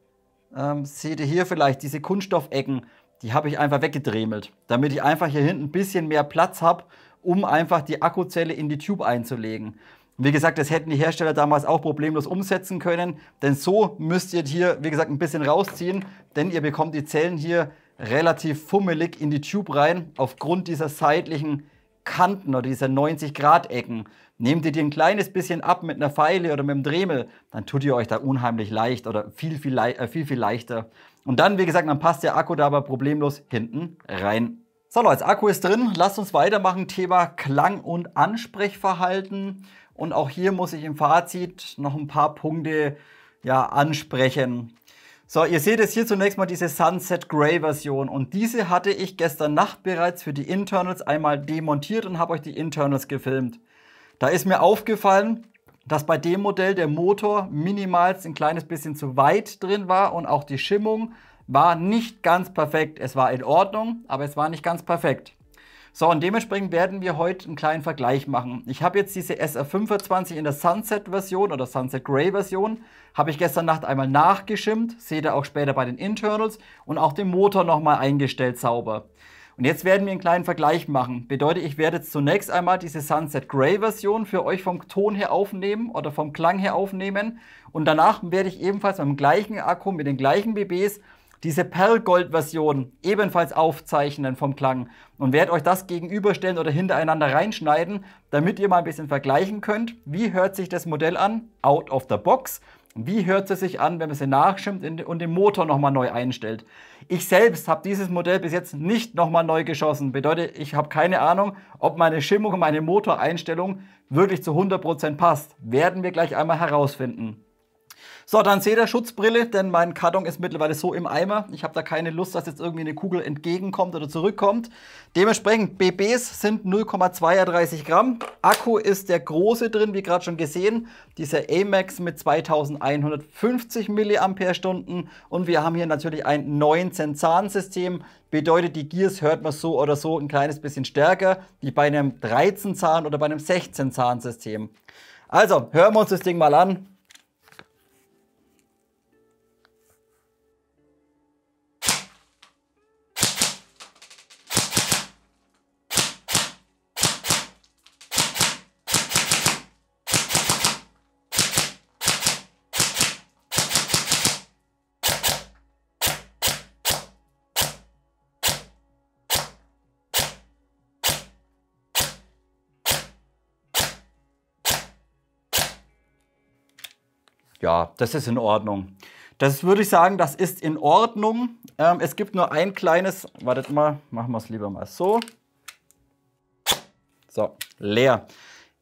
Seht ihr hier vielleicht, diese Kunststoffecken, die habe ich einfach weggedremelt, damit ich einfach hier hinten ein bisschen mehr Platz habe, um einfach die Akkuzelle in die Tube einzulegen. Wie gesagt, das hätten die Hersteller damals auch problemlos umsetzen können, denn so müsst ihr hier, wie gesagt, ein bisschen rausziehen, denn ihr bekommt die Zellen hier relativ fummelig in die Tube rein, aufgrund dieser seitlichen Kanten oder dieser 90-Grad-Ecken. Nehmt ihr die ein kleines bisschen ab mit einer Feile oder mit einem Dremel, dann tut ihr euch da unheimlich leicht oder viel leichter. Und dann, wie gesagt, dann passt der Akku da aber problemlos hinten rein. So Leute, Akku ist drin, lasst uns weitermachen, Thema Klang- und Ansprechverhalten. Und auch hier muss ich im Fazit noch ein paar Punkte ansprechen. So, ihr seht jetzt hier zunächst mal diese Sunset Grey Version. Und diese hatte ich gestern Nacht bereits für die Internals einmal demontiert und habe euch die Internals gefilmt. Da ist mir aufgefallen, dass bei dem Modell der Motor minimals ein kleines bisschen zu weit drin war und auch die Schimmung war nicht ganz perfekt. Es war in Ordnung, aber es war nicht ganz perfekt. So, und dementsprechend werden wir heute einen kleinen Vergleich machen. Ich habe jetzt diese SR25 in der Sunset-Version oder Sunset Grey-Version, habe ich gestern Nacht einmal nachgeschimmt, seht ihr auch später bei den Internals und auch den Motor nochmal eingestellt sauber. Und jetzt werden wir einen kleinen Vergleich machen. Bedeutet, ich werde jetzt zunächst einmal diese Sunset Grey-Version für euch vom Ton her aufnehmen oder vom Klang her aufnehmen und danach werde ich ebenfalls mit dem gleichen Akku, mit den gleichen BBs, diese Perlgold-Version ebenfalls aufzeichnen vom Klang und werde euch das gegenüberstellen oder hintereinander reinschneiden, damit ihr mal ein bisschen vergleichen könnt, wie hört sich das Modell an, out of the box, wie hört es sich an, wenn man sie nachschimmt und den Motor nochmal neu einstellt. Ich selbst habe dieses Modell bis jetzt nicht nochmal neu geschossen, bedeutet, ich habe keine Ahnung, ob meine Schimmung und meine Motoreinstellung wirklich zu 100% passt. Werden wir gleich einmal herausfinden. So, dann seht ihr Schutzbrille, denn mein Karton ist mittlerweile so im Eimer. Ich habe da keine Lust, dass jetzt irgendwie eine Kugel entgegenkommt oder zurückkommt. Dementsprechend BBs sind 0,32 Gramm. Akku ist der große drin, wie gerade schon gesehen. Dieser AMAX mit 2150 mAh. Und wir haben hier natürlich ein 19-Zahn-System. Bedeutet, die Gears hört man so oder so ein kleines bisschen stärker, wie bei einem 13-Zahn- oder bei einem 16-Zahn-System. Also, hören wir uns das Ding mal an. Ja, das ist in Ordnung. Das würde ich sagen, das ist in Ordnung. Es gibt nur ein kleines, wartet mal, machen wir es lieber mal so. So, leer.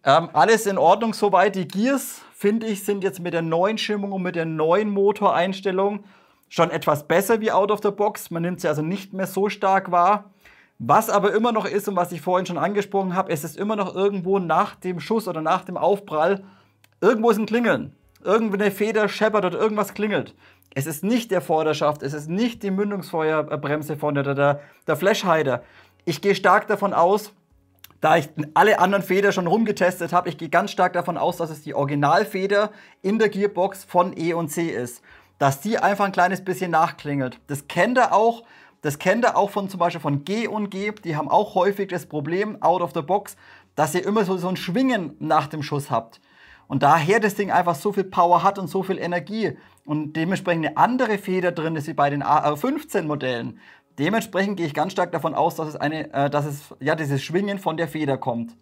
Alles in Ordnung soweit. Die Gears, finde ich, sind jetzt mit der neuen Schimmung und mit der neuen Motoreinstellung schon etwas besser wie out of the box. Man nimmt sie also nicht mehr so stark wahr. Was aber immer noch ist und was ich vorhin schon angesprochen habe, es ist immer noch irgendwo nach dem Schuss oder nach dem Aufprall, irgendwo ist ein Klingeln. Irgendeine Feder scheppert oder irgendwas klingelt. Es ist nicht der Vorderschaft, es ist nicht die Mündungsfeuerbremse vorne oder der Flashhider. Ich gehe stark davon aus, da ich alle anderen Feder schon rumgetestet habe, ich gehe ganz stark davon aus, dass es die Originalfeder in der Gearbox von E&C ist. Dass die einfach ein kleines bisschen nachklingelt. Das kennt ihr auch von zum Beispiel von G&G. Die haben auch häufig das Problem, out of the box, dass ihr immer so ein Schwingen nach dem Schuss habt. Und daher das Ding einfach so viel Power hat und so viel Energie und dementsprechend eine andere Feder drin ist wie bei den AR15-Modellen. Dementsprechend gehe ich ganz stark davon aus, dass dieses Schwingen von der Feder kommt.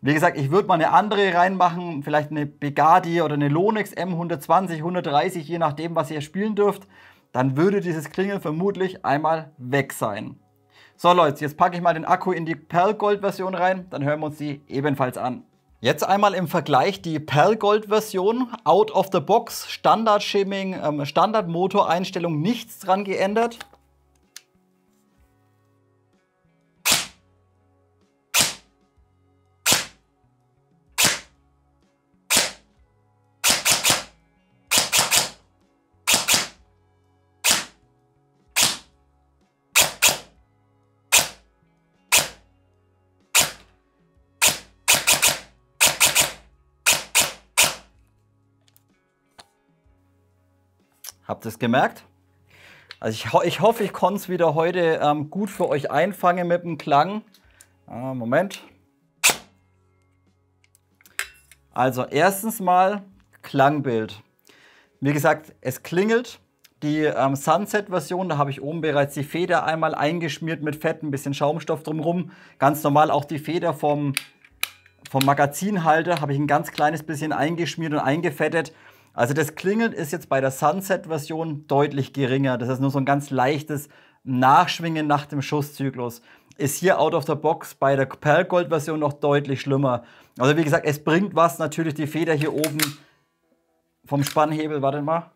Wie gesagt, ich würde mal eine andere reinmachen, vielleicht eine Begadi oder eine Lonex M120, 130, je nachdem, was ihr spielen dürft. Dann würde dieses Klingeln vermutlich einmal weg sein. So Leute, jetzt packe ich mal den Akku in die Perlgold-Version rein, dann hören wir uns die ebenfalls an. Jetzt einmal im Vergleich die Perlgold-Version, out of the box, Standard-Shimming, Standard-Motoreinstellung, nichts dran geändert. Habt ihr es gemerkt? Also ich hoffe, ich konnte es wieder heute gut für euch einfangen mit dem Klang. Moment. Also erstens mal Klangbild. Wie gesagt, es klingelt. Die Sunset-Version, da habe ich oben bereits die Feder einmal eingeschmiert mit Fett, ein bisschen Schaumstoff drumherum. Ganz normal auch die Feder vom Magazinhalter habe ich ein ganz kleines bisschen eingeschmiert und eingefettet. Also das Klingeln ist jetzt bei der Sunset-Version deutlich geringer. Das ist nur so ein ganz leichtes Nachschwingen nach dem Schusszyklus. Ist hier out of the box bei der Perlgold-Version noch deutlich schlimmer. Also wie gesagt, es bringt was, natürlich die Feder hier oben vom Spannhebel, warte mal.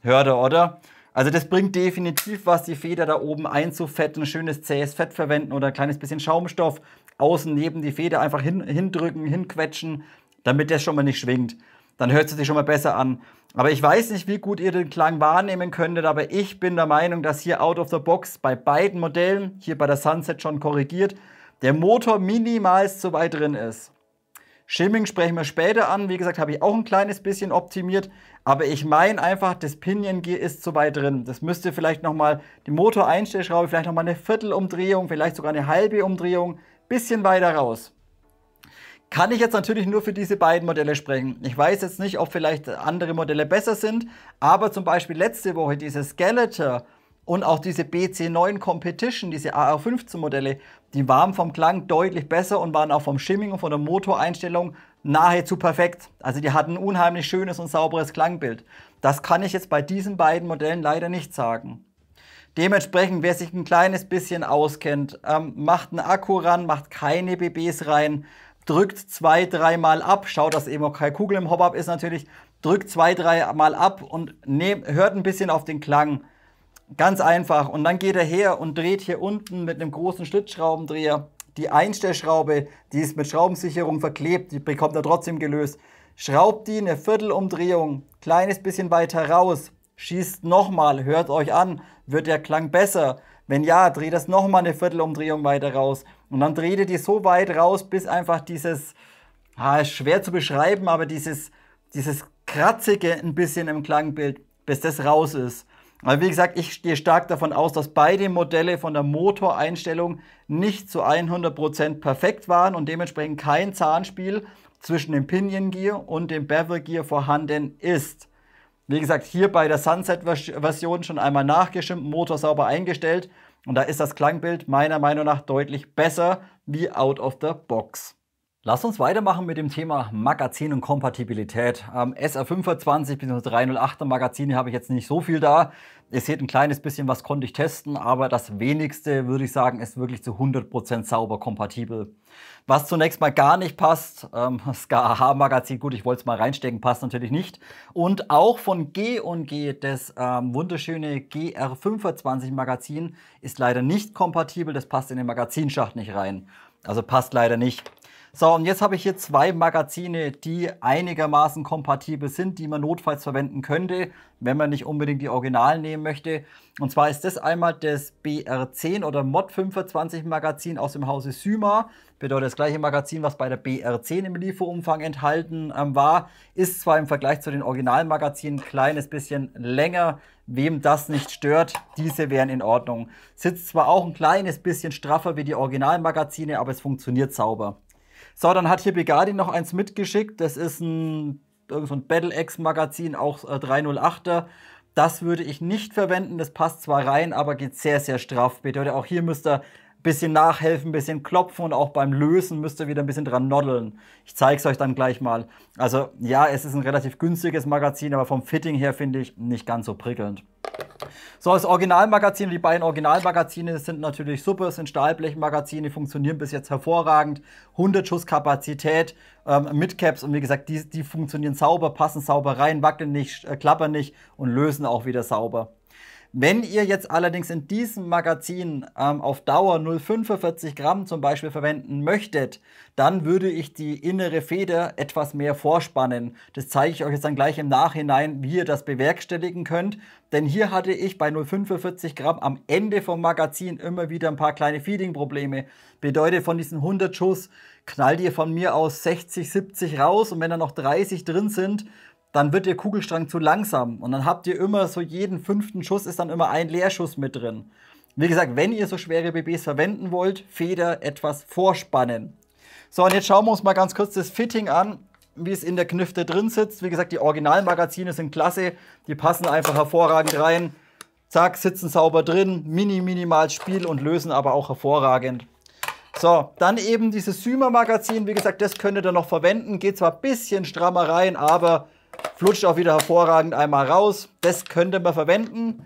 Hört ihr, oder? Also das bringt definitiv was, die Feder da oben einzufetten, schönes zähes Fett verwenden oder ein kleines bisschen Schaumstoff außen neben die Feder einfach hindrücken, hinquetschen, damit der schon mal nicht schwingt. Dann hört es sich schon mal besser an. Aber ich weiß nicht, wie gut ihr den Klang wahrnehmen könntet, aber ich bin der Meinung, dass hier out of the box bei beiden Modellen, hier bei der Sunset schon korrigiert, der Motor minimal zu weit drin ist. Shimming sprechen wir später an. Wie gesagt, habe ich auch ein kleines bisschen optimiert. Aber ich meine einfach, das Pinion Gear ist zu weit drin. Das müsste vielleicht nochmal die Motoreinstellschraube, vielleicht nochmal eine Viertelumdrehung, vielleicht sogar eine halbe Umdrehung, bisschen weiter raus. Kann ich jetzt natürlich nur für diese beiden Modelle sprechen. Ich weiß jetzt nicht, ob vielleicht andere Modelle besser sind, aber zum Beispiel letzte Woche diese Skeletor und auch diese BC9 Competition, diese AR15 Modelle, die waren vom Klang deutlich besser und waren auch vom Shimming und von der Motoreinstellung nahezu perfekt. Also die hatten ein unheimlich schönes und sauberes Klangbild. Das kann ich jetzt bei diesen beiden Modellen leider nicht sagen. Dementsprechend, wer sich ein kleines bisschen auskennt, macht einen Akku ran, macht keine BBs rein, drückt 2-3 Mal ab, schaut, dass eben auch keine Kugel im Hop-Up ist natürlich, drückt 2-3 Mal ab und hört ein bisschen auf den Klang. Ganz einfach. Und dann geht er her und dreht hier unten mit einem großen Schlitzschraubendreher die Einstellschraube, die ist mit Schraubensicherung verklebt, die bekommt er trotzdem gelöst. Schraubt die eine Viertelumdrehung, kleines bisschen weiter raus, schießt nochmal, hört euch an, wird der Klang besser? Wenn ja, dreht das nochmal eine Viertelumdrehung weiter raus. Und dann dreht ihr die so weit raus, bis einfach dieses, ist schwer zu beschreiben, aber dieses Kratzige ein bisschen im Klangbild, bis das raus ist. Aber wie gesagt, ich gehe stark davon aus, dass beide Modelle von der Motoreinstellung nicht zu 100% perfekt waren und dementsprechend kein Zahnspiel zwischen dem Pinion Gear und dem Bevel Gear vorhanden ist. Wie gesagt, hier bei der Sunset-Version schon einmal nachgeschimmt, Motor sauber eingestellt und da ist das Klangbild meiner Meinung nach deutlich besser wie out of the box. Lasst uns weitermachen mit dem Thema Magazin und Kompatibilität. SR25 bzw. 308er Magazine habe ich jetzt nicht so viel da. Ihr seht, ein kleines bisschen was konnte ich testen, aber das wenigste, würde ich sagen, ist wirklich zu 100% sauber kompatibel. Was zunächst mal gar nicht passt, das SKAH Magazin, gut, ich wollte es mal reinstecken, passt natürlich nicht. Und auch von G&G, das wunderschöne GR25 Magazin, ist leider nicht kompatibel, das passt in den Magazinschacht nicht rein. Also passt leider nicht. So, und jetzt habe ich hier zwei Magazine, die einigermaßen kompatibel sind, die man notfalls verwenden könnte, wenn man nicht unbedingt die Originalen nehmen möchte. Und zwar ist das einmal das BR10 oder Mod 25 Magazin aus dem Hause Syma. Bedeutet das gleiche Magazin, was bei der BR10 im Lieferumfang enthalten war. Ist zwar im Vergleich zu den Originalmagazinen ein kleines bisschen länger. Wem das nicht stört, diese wären in Ordnung. Sitzt zwar auch ein kleines bisschen straffer wie die Originalmagazine, aber es funktioniert sauber. So, dann hat hier Begadi noch eins mitgeschickt. Das ist irgend so ein Battle-X-Magazin, auch 308er. Das würde ich nicht verwenden. Das passt zwar rein, aber geht sehr, sehr straff. Bedeutet, auch hier müsst ihr ein bisschen nachhelfen, ein bisschen klopfen und auch beim Lösen müsst ihr wieder ein bisschen dran noddeln. Ich zeige es euch dann gleich mal. Also ja, es ist ein relativ günstiges Magazin, aber vom Fitting her finde ich nicht ganz so prickelnd. So, das Originalmagazin, die beiden Originalmagazine sind natürlich super, es sind Stahlblechmagazine, funktionieren bis jetzt hervorragend. 100 Schuss Kapazität mit Caps und wie gesagt, die funktionieren sauber, passen sauber rein, wackeln nicht, klappern nicht und lösen auch wieder sauber. Wenn ihr jetzt allerdings in diesem Magazin auf Dauer 0,45 Gramm zum Beispiel verwenden möchtet, dann würde ich die innere Feder etwas mehr vorspannen. Das zeige ich euch jetzt dann gleich im Nachhinein, wie ihr das bewerkstelligen könnt. Denn hier hatte ich bei 0,45 Gramm am Ende vom Magazin immer wieder ein paar kleine Feeding-Probleme. Bedeutet, von diesen 100 Schuss knallt ihr von mir aus 60, 70 raus und wenn da noch 30 drin sind, dann wird der Kugelstrang zu langsam und dann habt ihr immer so jeden 5. Schuss ist dann immer ein Leerschuss mit drin. Wie gesagt, wenn ihr so schwere BBs verwenden wollt, Feder etwas vorspannen. So, und jetzt schauen wir uns mal ganz kurz das Fitting an, wie es in der Knifte drin sitzt. Wie gesagt, die Originalmagazine sind klasse, die passen einfach hervorragend rein. Zack, sitzen sauber drin, minimal Spiel und lösen aber auch hervorragend. So, dann eben dieses Syma-Magazin, wie gesagt, das könnt ihr dann noch verwenden. Geht zwar ein bisschen strammer rein, aber flutscht auch wieder hervorragend einmal raus. Das könnt ihr mal verwenden.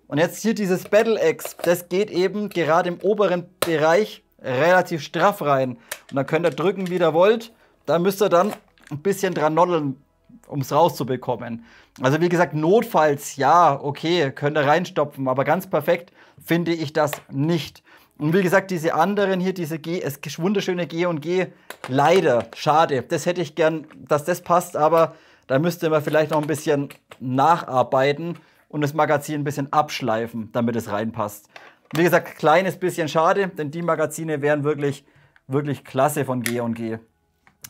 Und jetzt hier dieses Battle Axe, das geht eben gerade im oberen Bereich relativ straff rein. Und dann könnt ihr drücken, wie ihr wollt. Da müsst ihr dann ein bisschen dran noddeln, um es rauszubekommen. Also wie gesagt, notfalls, ja, okay, könnt ihr reinstopfen. Aber ganz perfekt finde ich das nicht. Und wie gesagt, diese anderen hier, diese wunderschöne G&G, leider, schade. Das hätte ich gern, dass das passt, aber da müsste man vielleicht noch ein bisschen nacharbeiten und das Magazin ein bisschen abschleifen, damit es reinpasst. Wie gesagt, kleines bisschen schade, denn die Magazine wären wirklich klasse von G&G.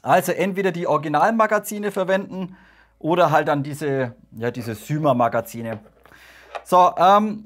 Also entweder die Originalmagazine verwenden oder halt dann diese Syma-Magazine. So,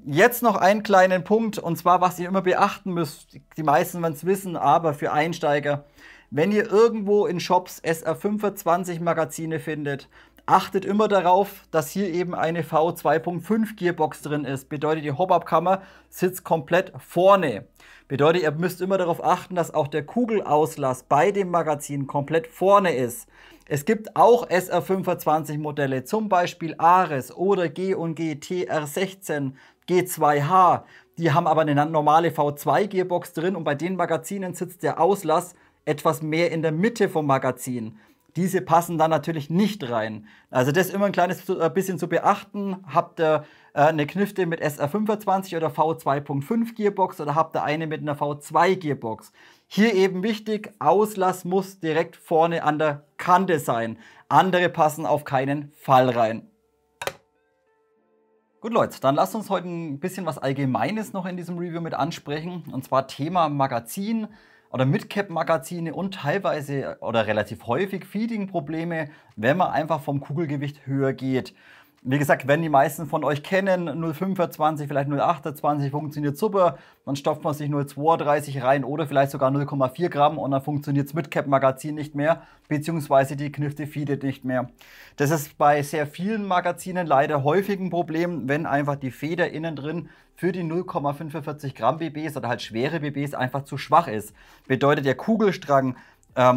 jetzt noch einen kleinen Punkt, und zwar, was ihr immer beachten müsst. Die meisten werden es wissen, aber für Einsteiger: Wenn ihr irgendwo in Shops SR25 Magazine findet, achtet immer darauf, dass hier eben eine V2.5 Gearbox drin ist. Bedeutet, die Hop-Up-Kammer sitzt komplett vorne. Bedeutet, ihr müsst immer darauf achten, dass auch der Kugelauslass bei dem Magazin komplett vorne ist. Es gibt auch SR25 Modelle, zum Beispiel Ares oder G&G TR16, G2H. Die haben aber eine normale V2 Gearbox drin und bei den Magazinen sitzt der Auslass etwas mehr in der Mitte vom Magazin. Diese passen dann natürlich nicht rein. Also das immer ein kleines bisschen zu beachten. Habt ihr eine Knifte mit SR25 oder V2.5 Gearbox oder habt ihr eine mit einer V2 Gearbox? Hier eben wichtig, Auslass muss direkt vorne an der Kante sein. Andere passen auf keinen Fall rein. Gut Leute, dann lasst uns heute ein bisschen was Allgemeines noch in diesem Review mit ansprechen. Und zwar Thema Magazin oder Mid-Cap-Magazine und teilweise oder relativ häufig Feeding-Probleme, wenn man einfach vom Kugelgewicht höher geht. Wie gesagt, wenn die meisten von euch kennen, 0,25, vielleicht 0,28 funktioniert super, dann stopft man sich 0,32 rein oder vielleicht sogar 0,4 Gramm und dann funktioniert das Mid-Cap-Magazin nicht mehr, beziehungsweise die Knifte feedet nicht mehr. Das ist bei sehr vielen Magazinen leider häufig ein Problem, wenn einfach die Feder innen drin für die 0,45 Gramm BBs oder halt schwere BBs einfach zu schwach ist. Bedeutet, der Kugelstrang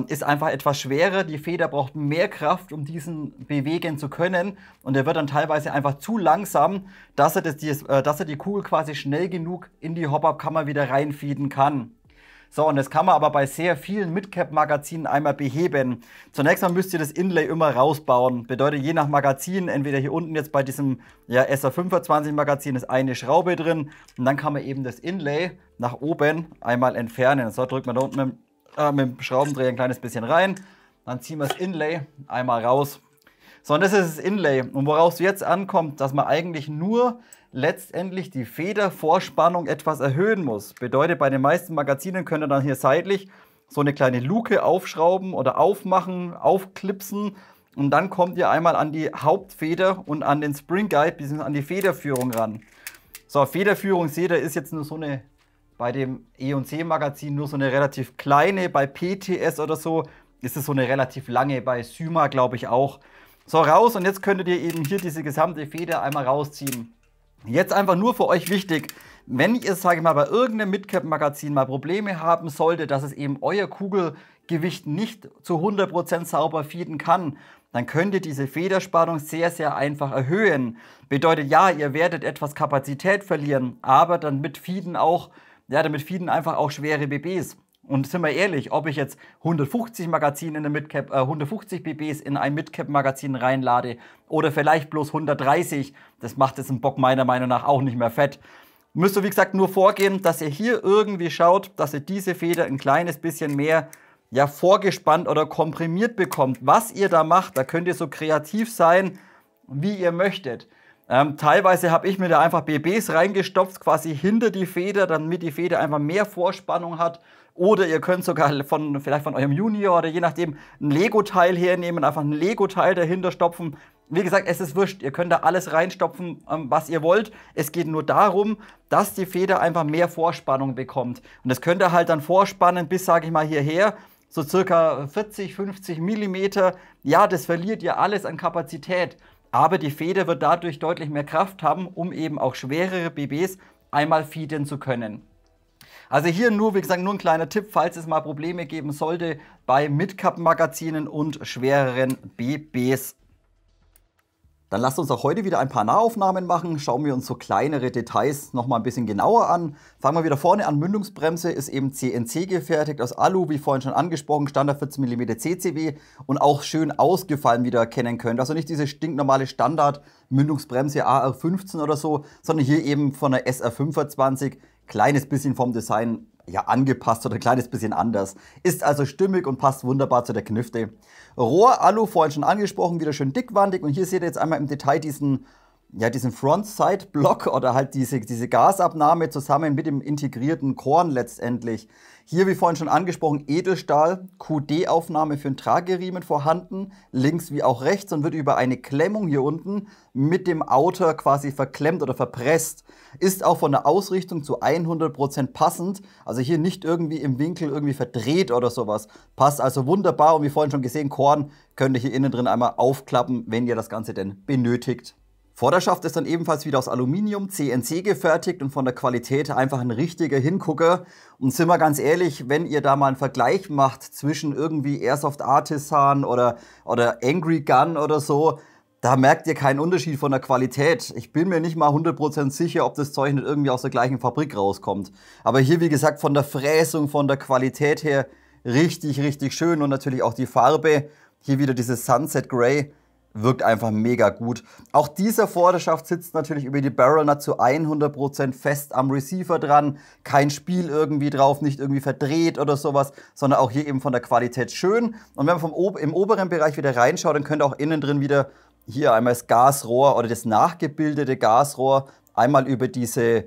ist einfach etwas schwerer, die Feder braucht mehr Kraft, um diesen bewegen zu können und er wird dann teilweise einfach zu langsam, dass er die Kugel quasi schnell genug in die Hop-Up-Kammer wieder reinfeeden kann. So, und das kann man aber bei sehr vielen Mid-Cap-Magazinen einmal beheben. Zunächst mal müsst ihr das Inlay immer rausbauen. Bedeutet, je nach Magazin, entweder hier unten jetzt bei diesem SR25 Magazin ist eine Schraube drin und dann kann man eben das Inlay nach oben einmal entfernen. So, drückt man da unten mit dem Schraubendreher ein kleines bisschen rein, dann ziehen wir das Inlay einmal raus. So, und das ist das Inlay. Und worauf es jetzt ankommt, dass man eigentlich nur letztendlich die Federvorspannung etwas erhöhen muss. Bedeutet, bei den meisten Magazinen könnt ihr dann hier seitlich so eine kleine Luke aufschrauben oder aufmachen, aufklipsen und dann kommt ihr einmal an die Hauptfeder und an den Spring Guide bzw. an die Federführung ran. So, Federführung seht ihr, ist jetzt nur so eine, bei dem E&C Magazin nur so eine relativ kleine, bei PTS oder so ist es so eine relativ lange, bei Syma glaube ich auch. So, raus, und jetzt könntet ihr eben hier diese gesamte Feder einmal rausziehen. Jetzt einfach nur für euch wichtig, wenn ihr, sage ich mal, bei irgendeinem Mid-Cap-Magazin mal Probleme haben solltet, dass es eben euer Gewicht nicht zu 100% sauber feeden kann, dann könnt ihr diese Federspannung sehr, sehr einfach erhöhen. Bedeutet, ja, ihr werdet etwas Kapazität verlieren, aber damit feeden einfach auch schwere BBs. Und sind wir ehrlich, ob ich jetzt 150 Magazine in eine Midcap, 150 BBs in ein Midcap-Magazin reinlade oder vielleicht bloß 130, das macht jetzt einen Bock meiner Meinung nach auch nicht mehr fett. Müsst ihr, wie gesagt, nur vorgehen, dass ihr hier irgendwie schaut, dass ihr diese Feder ein kleines bisschen mehr vorgespannt oder komprimiert bekommt. Was ihr da macht, da könnt ihr so kreativ sein, wie ihr möchtet. Teilweise habe ich mir da einfach BBs reingestopft, quasi hinter die Feder, damit die Feder einfach mehr Vorspannung hat. Oder ihr könnt sogar vielleicht von eurem Junior oder je nachdem ein Lego-Teil hernehmen, einfach ein Lego-Teil dahinter stopfen. Wie gesagt, es ist wurscht, ihr könnt da alles reinstopfen, was ihr wollt. Es geht nur darum, dass die Feder einfach mehr Vorspannung bekommt. Und das könnt ihr halt dann vorspannen bis, sage ich mal, hierher, so circa 40, 50 Millimeter. Ja, das verliert ihr alles an Kapazität. Aber die Feder wird dadurch deutlich mehr Kraft haben, um eben auch schwerere BBs einmal feeden zu können. Also hier nur, wie gesagt, nur ein kleiner Tipp, falls es mal Probleme geben sollte bei Midcap-Magazinen und schwereren BBs. Dann lasst uns auch heute wieder ein paar Nahaufnahmen machen. Schauen wir uns so kleinere Details noch mal ein bisschen genauer an. Fangen wir wieder vorne an. Mündungsbremse ist eben CNC gefertigt aus Alu, wie vorhin schon angesprochen, Standard 14 mm CCW und auch schön ausgefallen, wie ihr erkennen könnt. Also nicht diese stinknormale Standard-Mündungsbremse AR15 oder so, sondern hier eben von der SR25. Kleines bisschen vom Design angepasst oder ein kleines bisschen anders. Ist also stimmig und passt wunderbar zu der Knifte. Rohr, Alu, vorhin schon angesprochen, wieder schön dickwandig. Und hier seht ihr jetzt einmal im Detail diesen Front-Side-Block oder halt diese Gasabnahme zusammen mit dem integrierten Korn letztendlich. Hier, wie vorhin schon angesprochen, Edelstahl, QD-Aufnahme für den Trageriemen vorhanden, links wie auch rechts, und wird über eine Klemmung hier unten mit dem Outer quasi verklemmt oder verpresst. Ist auch von der Ausrichtung zu 100% passend, also hier nicht irgendwie im Winkel irgendwie verdreht oder sowas. Passt also wunderbar, und wie vorhin schon gesehen, Korn könnt ihr hier innen drin einmal aufklappen, wenn ihr das Ganze denn benötigt. Vorderschaft ist dann ebenfalls wieder aus Aluminium, CNC gefertigt und von der Qualität einfach ein richtiger Hingucker. Und sind wir ganz ehrlich, wenn ihr da mal einen Vergleich macht zwischen irgendwie Airsoft Artisan oder Angry Gun oder so, da merkt ihr keinen Unterschied von der Qualität. Ich bin mir nicht mal 100% sicher, ob das Zeug nicht irgendwie aus der gleichen Fabrik rauskommt. Aber hier, wie gesagt, von der Fräsung, von der Qualität her richtig, richtig schön. Und natürlich auch die Farbe. Hier wieder dieses Sunset Grey. Wirkt einfach mega gut. Auch dieser Vorderschaft sitzt natürlich über die Barrel Nut zu 100% fest am Receiver dran. Kein Spiel irgendwie drauf, nicht irgendwie verdreht oder sowas, sondern auch hier eben von der Qualität schön. Und wenn man im oberen Bereich wieder reinschaut, dann könnt ihr auch innen drin wieder hier einmal das Gasrohr oder das nachgebildete Gasrohr einmal über diese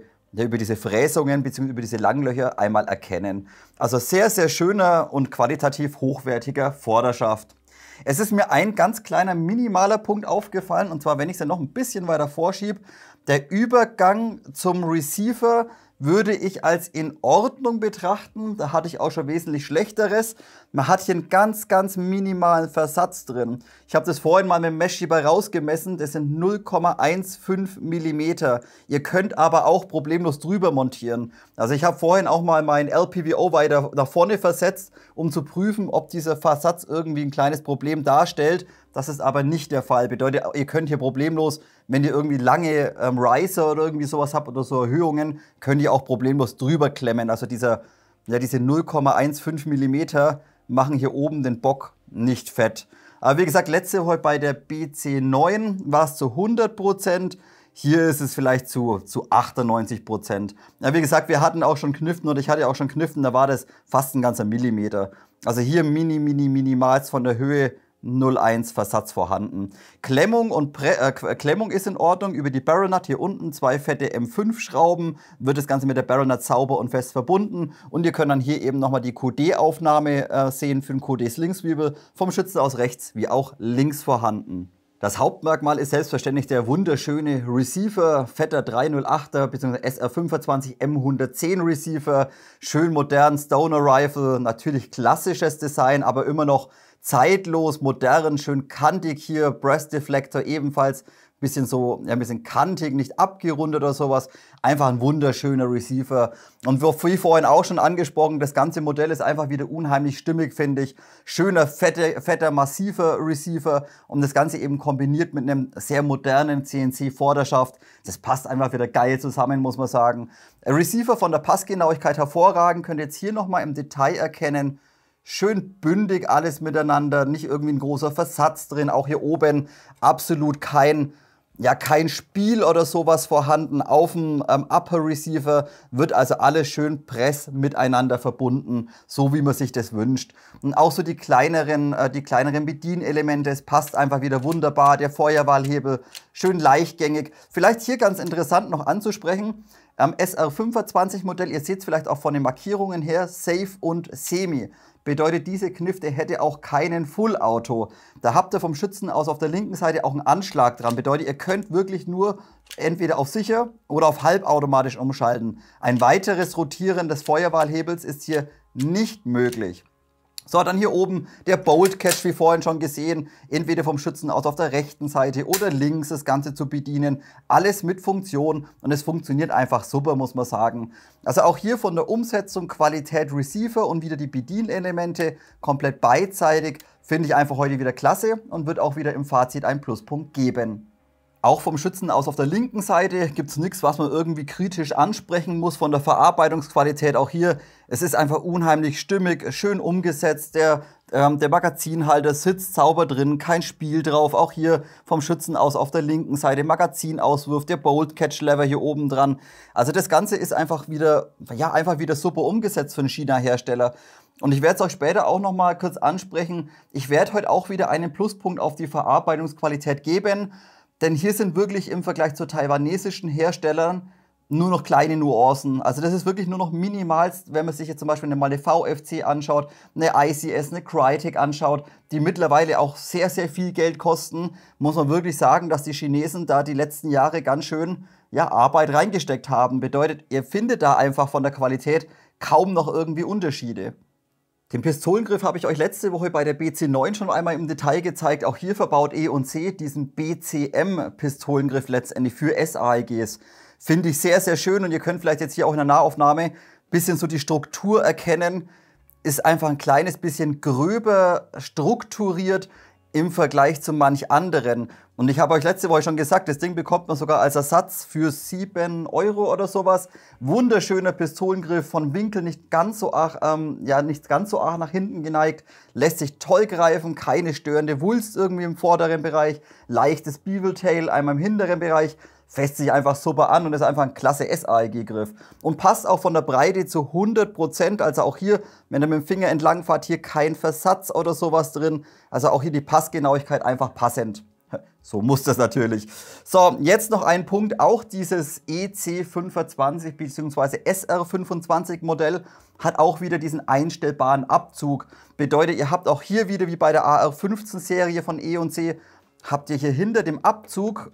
Fräsungen bzw. über diese Langlöcher einmal erkennen. Also sehr, sehr schöner und qualitativ hochwertiger Vorderschaft. Es ist mir ein ganz kleiner minimaler Punkt aufgefallen, und zwar, wenn ich es dann noch ein bisschen weiter vorschiebe, der Übergang zum Receiver würde ich als in Ordnung betrachten. Da hatte ich auch schon wesentlich Schlechteres. Man hat hier einen ganz, ganz minimalen Versatz drin. Ich habe das vorhin mal mit dem Meshschieber rausgemessen. Das sind 0,15 mm. Ihr könnt aber auch problemlos drüber montieren. Also ich habe vorhin auch mal meinen LPVO weiter nach vorne versetzt, um zu prüfen, ob dieser Versatz irgendwie ein kleines Problem darstellt. Das ist aber nicht der Fall. Bedeutet, ihr könnt hier problemlos, wenn ihr irgendwie lange Riser oder irgendwie sowas habt oder so Erhöhungen, könnt ihr auch problemlos drüber klemmen. Also diese 0,15 mm machen hier oben den Bock nicht fett. Aber wie gesagt, letzte Woche bei der BC9 war es zu 100%. Hier ist es vielleicht zu 98%. Ja, wie gesagt, wir hatten auch schon Kniften, oder ich hatte auch schon Kniften, da war das fast ein ganzer Millimeter. Also hier minimalst von der Höhe 0,1 Versatz vorhanden. Klemmung ist in Ordnung über die Barrel Nut. Hier unten 2 fette M5 Schrauben. Wird das Ganze mit der Barrel Nut sauber und fest verbunden. Und ihr könnt dann hier eben nochmal die QD-Aufnahme sehen für den QD-Slingswiebel. Vom Schützen aus rechts wie auch links vorhanden. Das Hauptmerkmal ist selbstverständlich der wunderschöne Receiver, fetter 308er bzw. SR25 M110 Receiver. Schön modern, Stoner Rifle, natürlich klassisches Design, aber immer noch zeitlos, modern, schön kantig hier, Brass Deflector ebenfalls, bisschen so, ja, ein bisschen kantig, nicht abgerundet oder sowas. Einfach ein wunderschöner Receiver. Und wie vorhin auch schon angesprochen, das ganze Modell ist einfach wieder unheimlich stimmig, finde ich. Schöner, fetter, massiver Receiver und das Ganze eben kombiniert mit einem sehr modernen CNC-Vorderschaft. Das passt einfach wieder geil zusammen, muss man sagen. Receiver von der Passgenauigkeit hervorragend, könnt ihr jetzt hier nochmal im Detail erkennen. Schön bündig alles miteinander, nicht irgendwie ein großer Versatz drin. Auch hier oben absolut kein Spiel oder sowas vorhanden. Auf dem Upper Receiver wird also alles schön press miteinander verbunden, so wie man sich das wünscht. Und auch so die kleineren Bedienelemente, es passt einfach wieder wunderbar. Der Feuerwahlhebel, schön leichtgängig. Vielleicht hier ganz interessant noch anzusprechen. SR25 Modell, ihr seht es vielleicht auch von den Markierungen her, Safe und Semi. Bedeutet, diese Knifte hätte auch keinen Full Auto. Da habt ihr vom Schützen aus auf der linken Seite auch einen Anschlag dran. Bedeutet, ihr könnt wirklich nur entweder auf sicher oder auf halbautomatisch umschalten. Ein weiteres Rotieren des Feuerwahlhebels ist hier nicht möglich. So, dann hier oben der Bolt Catch, wie vorhin schon gesehen, entweder vom Schützen aus auf der rechten Seite oder links das Ganze zu bedienen. Alles mit Funktion und es funktioniert einfach super, muss man sagen. Also auch hier von der Umsetzung, Qualität Receiver und wieder die Bedienelemente komplett beidseitig, finde ich einfach heute wieder klasse und wird auch wieder im Fazit einen Pluspunkt geben. Auch vom Schützen aus auf der linken Seite gibt es nichts, was man irgendwie kritisch ansprechen muss von der Verarbeitungsqualität. Auch hier, es ist einfach unheimlich stimmig, schön umgesetzt. Der Magazinhalter sitzt sauber drin, kein Spiel drauf. Auch hier vom Schützen aus auf der linken Seite Magazinauswurf, der Bolt Catch Lever hier oben dran. Also das Ganze ist einfach wieder super umgesetzt für einen China-Hersteller. Und ich werde es euch später auch noch mal kurz ansprechen. Ich werde heute auch wieder einen Pluspunkt auf die Verarbeitungsqualität geben. Denn hier sind wirklich im Vergleich zu taiwanesischen Herstellern nur noch kleine Nuancen. Also das ist wirklich nur noch minimalst, wenn man sich jetzt zum Beispiel mal eine VFC anschaut, eine ICS, eine Crytek anschaut, die mittlerweile auch sehr, sehr viel Geld kosten, muss man wirklich sagen, dass die Chinesen da die letzten Jahre ganz schön Arbeit reingesteckt haben. Bedeutet, ihr findet da einfach von der Qualität kaum noch irgendwie Unterschiede. Den Pistolengriff habe ich euch letzte Woche bei der BC9 schon einmal im Detail gezeigt. Auch hier verbaut E&C diesen BCM-Pistolengriff letztendlich für SAEGs. Finde ich sehr, sehr schön und ihr könnt vielleicht jetzt hier auch in der Nahaufnahme ein bisschen so die Struktur erkennen. Ist einfach ein kleines bisschen gröber strukturiert im Vergleich zu manch anderen. Und ich habe euch letzte Woche schon gesagt, das Ding bekommt man sogar als Ersatz für 7 € oder sowas. Wunderschöner Pistolengriff, von Winkel nicht ganz so arg nach hinten geneigt. Lässt sich toll greifen, keine störende Wulst irgendwie im vorderen Bereich. Leichtes Beagle-Tail einmal im hinteren Bereich. Fässt sich einfach super an und ist einfach ein klasse SAEG-Griff. Und passt auch von der Breite zu 100%. Also auch hier, wenn ihr mit dem Finger entlang fahrt, hier kein Versatz oder sowas drin. Also auch hier die Passgenauigkeit einfach passend. So muss das natürlich. So, jetzt noch ein Punkt. Auch dieses EC25 bzw. SR25 Modell hat auch wieder diesen einstellbaren Abzug. Bedeutet, ihr habt auch hier wieder wie bei der AR15-Serie von E&C, habt ihr hier hinter dem Abzug,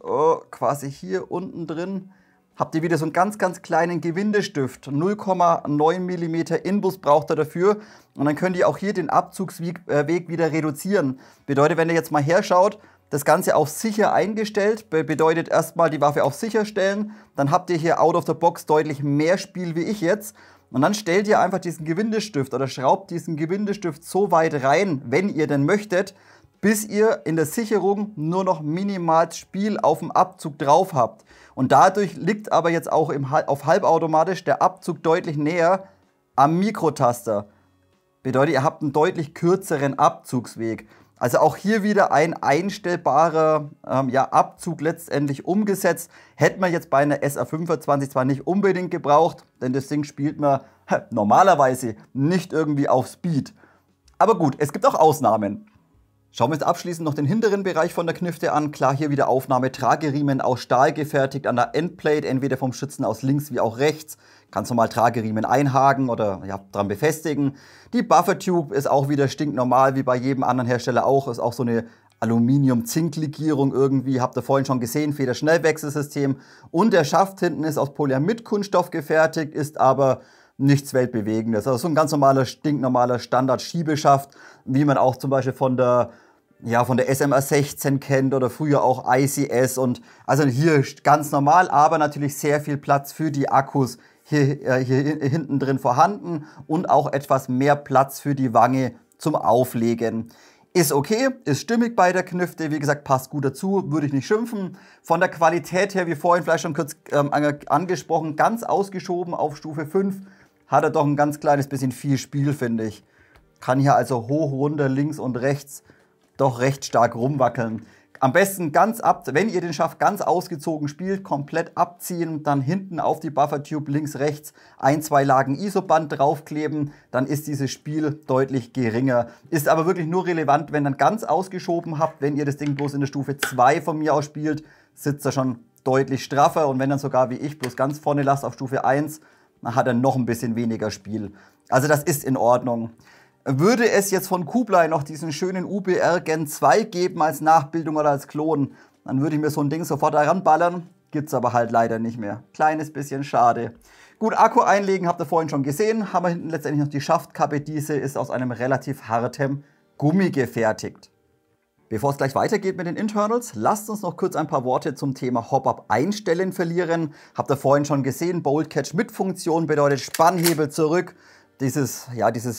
quasi hier unten drin, habt ihr wieder so einen ganz, ganz kleinen Gewindestift. 0,9 mm Inbus braucht er dafür. Und dann könnt ihr auch hier den Abzugsweg wieder reduzieren. Bedeutet, wenn ihr jetzt mal herschaut, das Ganze auf sicher eingestellt, bedeutet erstmal die Waffe auf sicher stellen. Dann habt ihr hier out of the box deutlich mehr Spiel wie ich jetzt. Und dann stellt ihr einfach diesen Gewindestift oder schraubt diesen Gewindestift so weit rein, wenn ihr denn möchtet, bis ihr in der Sicherung nur noch minimal Spiel auf dem Abzug drauf habt. Und dadurch liegt aber jetzt auch auf halbautomatisch der Abzug deutlich näher am Mikrotaster. Bedeutet, ihr habt einen deutlich kürzeren Abzugsweg. Also auch hier wieder ein einstellbarer Abzug letztendlich umgesetzt. Hätte man jetzt bei einer SR25 zwar nicht unbedingt gebraucht, denn das Ding spielt man normalerweise nicht irgendwie auf Speed. Aber gut, es gibt auch Ausnahmen. Schauen wir jetzt abschließend noch den hinteren Bereich von der Knifte an. Klar, hier wieder Aufnahme, Trageriemen aus Stahl gefertigt an der Endplate, entweder vom Schützen aus links wie auch rechts. Kannst normal Trageriemen einhaken oder dran befestigen. Die Buffer-Tube ist auch wieder stinknormal, wie bei jedem anderen Hersteller auch. Ist auch so eine Aluminium-Zink-Legierung irgendwie. Habt ihr vorhin schon gesehen, Federschnellwechselsystem. Und der Schaft hinten ist aus Polyamid-Kunststoff gefertigt, ist aber nichts Weltbewegendes. Also so ein ganz normaler, stinknormaler Standard-Schiebeschaft, wie man auch zum Beispiel von der ja, von der SMR 16 kennt oder früher auch ICS. Und also hier ganz normal, aber natürlich sehr viel Platz für die Akkus hier hinten drin vorhanden und auch etwas mehr Platz für die Wange zum Auflegen. Ist okay, ist stimmig bei der Knifte, wie gesagt, passt gut dazu, würde ich nicht schimpfen. Von der Qualität her, wie vorhin vielleicht schon kurz angesprochen, ganz ausgeschoben auf Stufe 5, hat er doch ein ganz kleines bisschen viel Spiel, finde ich. Kann hier also hoch, runter, links und rechts doch recht stark rumwackeln. Am besten ganz wenn ihr den Schaft ganz ausgezogen spielt, komplett abziehen, dann hinten auf die Buffertube links, rechts 1, 2 Lagen ISO-Band draufkleben, dann ist dieses Spiel deutlich geringer. Ist aber wirklich nur relevant, wenn ihr dann ganz ausgeschoben habt. Wenn ihr das Ding bloß in der Stufe 2 von mir aus spielt, sitzt er schon deutlich straffer, und wenn dann sogar wie ich bloß ganz vorne lasst auf Stufe 1, dann hat er noch ein bisschen weniger Spiel. Also das ist in Ordnung. Würde es jetzt von Kublai noch diesen schönen UBR Gen 2 geben als Nachbildung oder als Klon, dann würde ich mir so ein Ding sofort heranballern. Gibt's aber halt leider nicht mehr. Kleines bisschen schade. Gut, Akku einlegen habt ihr vorhin schon gesehen. Haben wir hinten letztendlich noch die Schaftkappe. Diese ist aus einem relativ hartem Gummi gefertigt. Bevor es gleich weitergeht mit den Internals, lasst uns noch kurz ein paar Worte zum Thema Hop-Up einstellen verlieren. Habt ihr vorhin schon gesehen, Bolt Catch mit Funktion bedeutet Spannhebel zurück. Dieses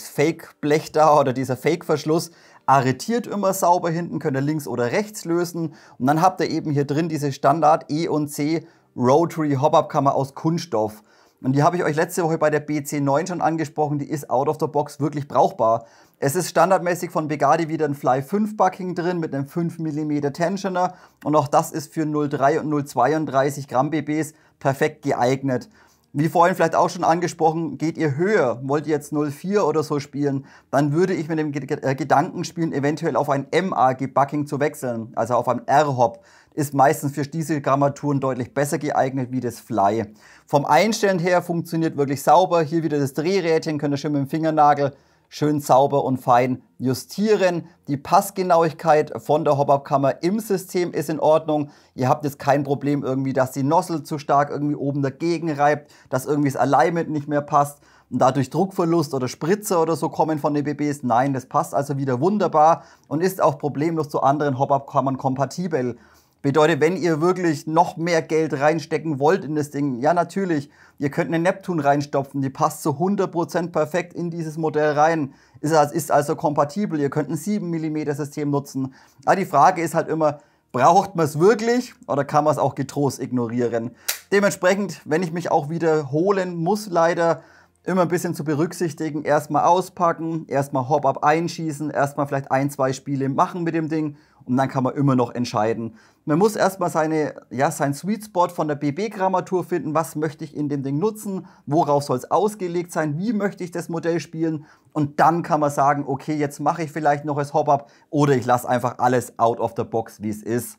Fake-Blech da oder dieser Fake-Verschluss arretiert immer sauber hinten, könnt ihr links oder rechts lösen. Und dann habt ihr eben hier drin diese Standard E und C Rotary Hop-Up-Kammer aus Kunststoff. Und die habe ich euch letzte Woche bei der BC9 schon angesprochen, die ist out of the box wirklich brauchbar. Es ist standardmäßig von Begadi wieder ein Fly 5 Bucking drin mit einem 5 mm Tensioner. Und auch das ist für 0,3 und 0,32 Gramm BBs perfekt geeignet. Wie vorhin vielleicht auch schon angesprochen, geht ihr höher, wollt ihr jetzt 0,4 oder so spielen, dann würde ich mit dem Gedanken spielen, eventuell auf ein MAG-Bucking zu wechseln, also auf ein R-Hop. Ist meistens für diese Grammaturen deutlich besser geeignet wie das Fly. Vom Einstellen her funktioniert wirklich sauber. Hier wieder das Drehrädchen, könnt ihr schön mit dem Fingernagel schön sauber und fein justieren. Die Passgenauigkeit von der Hop-Up-Kammer im System ist in Ordnung. Ihr habt jetzt kein Problem irgendwie, dass die Nozzle zu stark irgendwie oben dagegen reibt, dass irgendwie das Alignment nicht mehr passt und dadurch Druckverlust oder Spritzer oder so kommen von den BBs. Nein, das passt also wieder wunderbar und ist auch problemlos zu anderen Hop-Up-Kammern kompatibel. Bedeutet, wenn ihr wirklich noch mehr Geld reinstecken wollt in das Ding, ja natürlich, ihr könnt eine Neptune reinstopfen, die passt zu 100% perfekt in dieses Modell rein, ist also kompatibel, ihr könnt ein 7 mm System nutzen. Aber die Frage ist halt immer, braucht man es wirklich oder kann man es auch getrost ignorieren? Dementsprechend, wenn ich mich auch wiederholen muss leider, immer ein bisschen zu berücksichtigen, erstmal auspacken, erstmal Hop-Up einschießen, erstmal vielleicht 1, 2 Spiele machen mit dem Ding und dann kann man immer noch entscheiden. Man muss erstmal seinen Sweet Spot von der BB-Grammatur finden, was möchte ich in dem Ding nutzen, worauf soll es ausgelegt sein, wie möchte ich das Modell spielen und dann kann man sagen, okay, jetzt mache ich vielleicht noch das Hop-Up oder ich lasse einfach alles out of the box, wie es ist.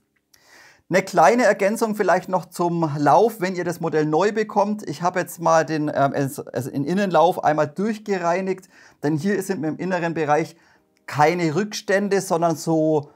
Eine kleine Ergänzung vielleicht noch zum Lauf, wenn ihr das Modell neu bekommt. Ich habe jetzt mal den Innenlauf einmal durchgereinigt, denn hier sind mir im inneren Bereich keine Rückstände, sondern so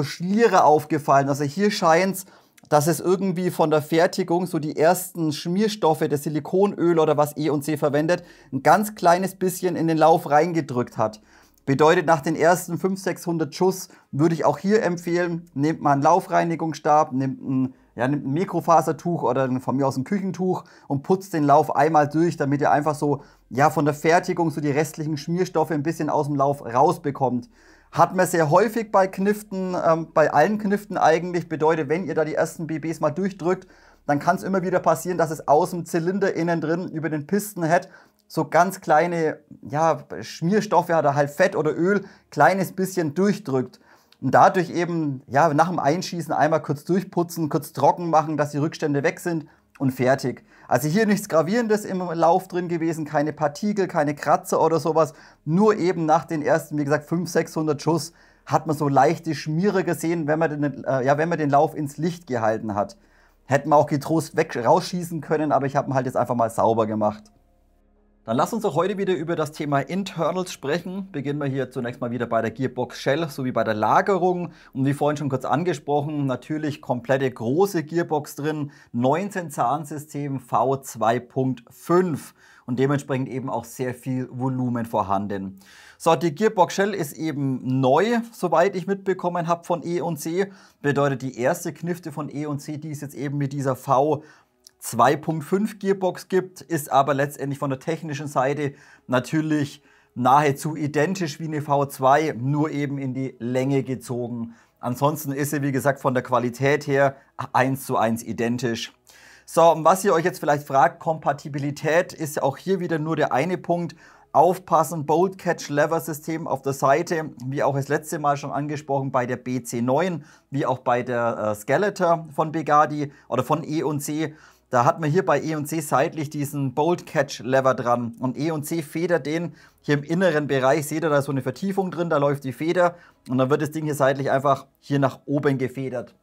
Schliere aufgefallen. Also hier scheint es, dass es irgendwie von der Fertigung so die ersten Schmierstoffe, das Silikonöl oder was E und C verwendet, ein ganz kleines bisschen in den Lauf reingedrückt hat. Bedeutet, nach den ersten 500, 600 Schuss würde ich auch hier empfehlen, nehmt mal einen Laufreinigungsstab, nehmt ein Mikrofasertuch oder von mir aus ein Küchentuch und putzt den Lauf einmal durch, damit ihr einfach so von der Fertigung so die restlichen Schmierstoffe ein bisschen aus dem Lauf rausbekommt. Hat man sehr häufig bei Kniften, bei allen Kniften eigentlich. Bedeutet, wenn ihr da die ersten BBs mal durchdrückt, dann kann es immer wieder passieren, dass es aus dem Zylinder innen drin über den Pistonhead so ganz kleine Schmierstoffe oder halt Fett oder Öl, kleines bisschen durchdrückt. Und dadurch eben nach dem Einschießen einmal kurz durchputzen, kurz trocken machen, dass die Rückstände weg sind und fertig. Also hier nichts Gravierendes im Lauf drin gewesen, keine Partikel, keine Kratzer oder sowas. Nur eben nach den ersten, wie gesagt, 500, 600 Schuss hat man so leichte Schmiere gesehen, wenn man den Lauf ins Licht gehalten hat. Hätten wir auch getrost rausschießen können, aber ich habe ihn halt jetzt einfach mal sauber gemacht. Dann lasst uns auch heute wieder über das Thema Internals sprechen. Beginnen wir hier zunächst mal wieder bei der Gearbox Shell sowie bei der Lagerung. Und wie vorhin schon kurz angesprochen, natürlich komplette große Gearbox drin, 19 Zahnsystem V2.5 und dementsprechend eben auch sehr viel Volumen vorhanden. So, die Gearbox Shell ist eben neu, soweit ich mitbekommen habe von E&C. Bedeutet die erste Knifte von E&C, die es jetzt eben mit dieser V2.5 Gearbox gibt, ist aber letztendlich von der technischen Seite natürlich nahezu identisch wie eine V2, nur eben in die Länge gezogen. Ansonsten ist sie, wie gesagt, von der Qualität her 1:1 identisch. So, und was ihr euch jetzt vielleicht fragt, Kompatibilität ist auch hier wieder nur der eine Punkt. Aufpassen, Bolt Catch Lever System auf der Seite, wie auch das letzte Mal schon angesprochen bei der BC9, wie auch bei der Skeletor von Begadi oder von E&C. Da hat man hier bei E&C seitlich diesen Bolt Catch Lever dran und E&C federt den hier im inneren Bereich, seht ihr da so eine Vertiefung drin, da läuft die Feder und dann wird das Ding hier seitlich einfach hier nach oben gefedert.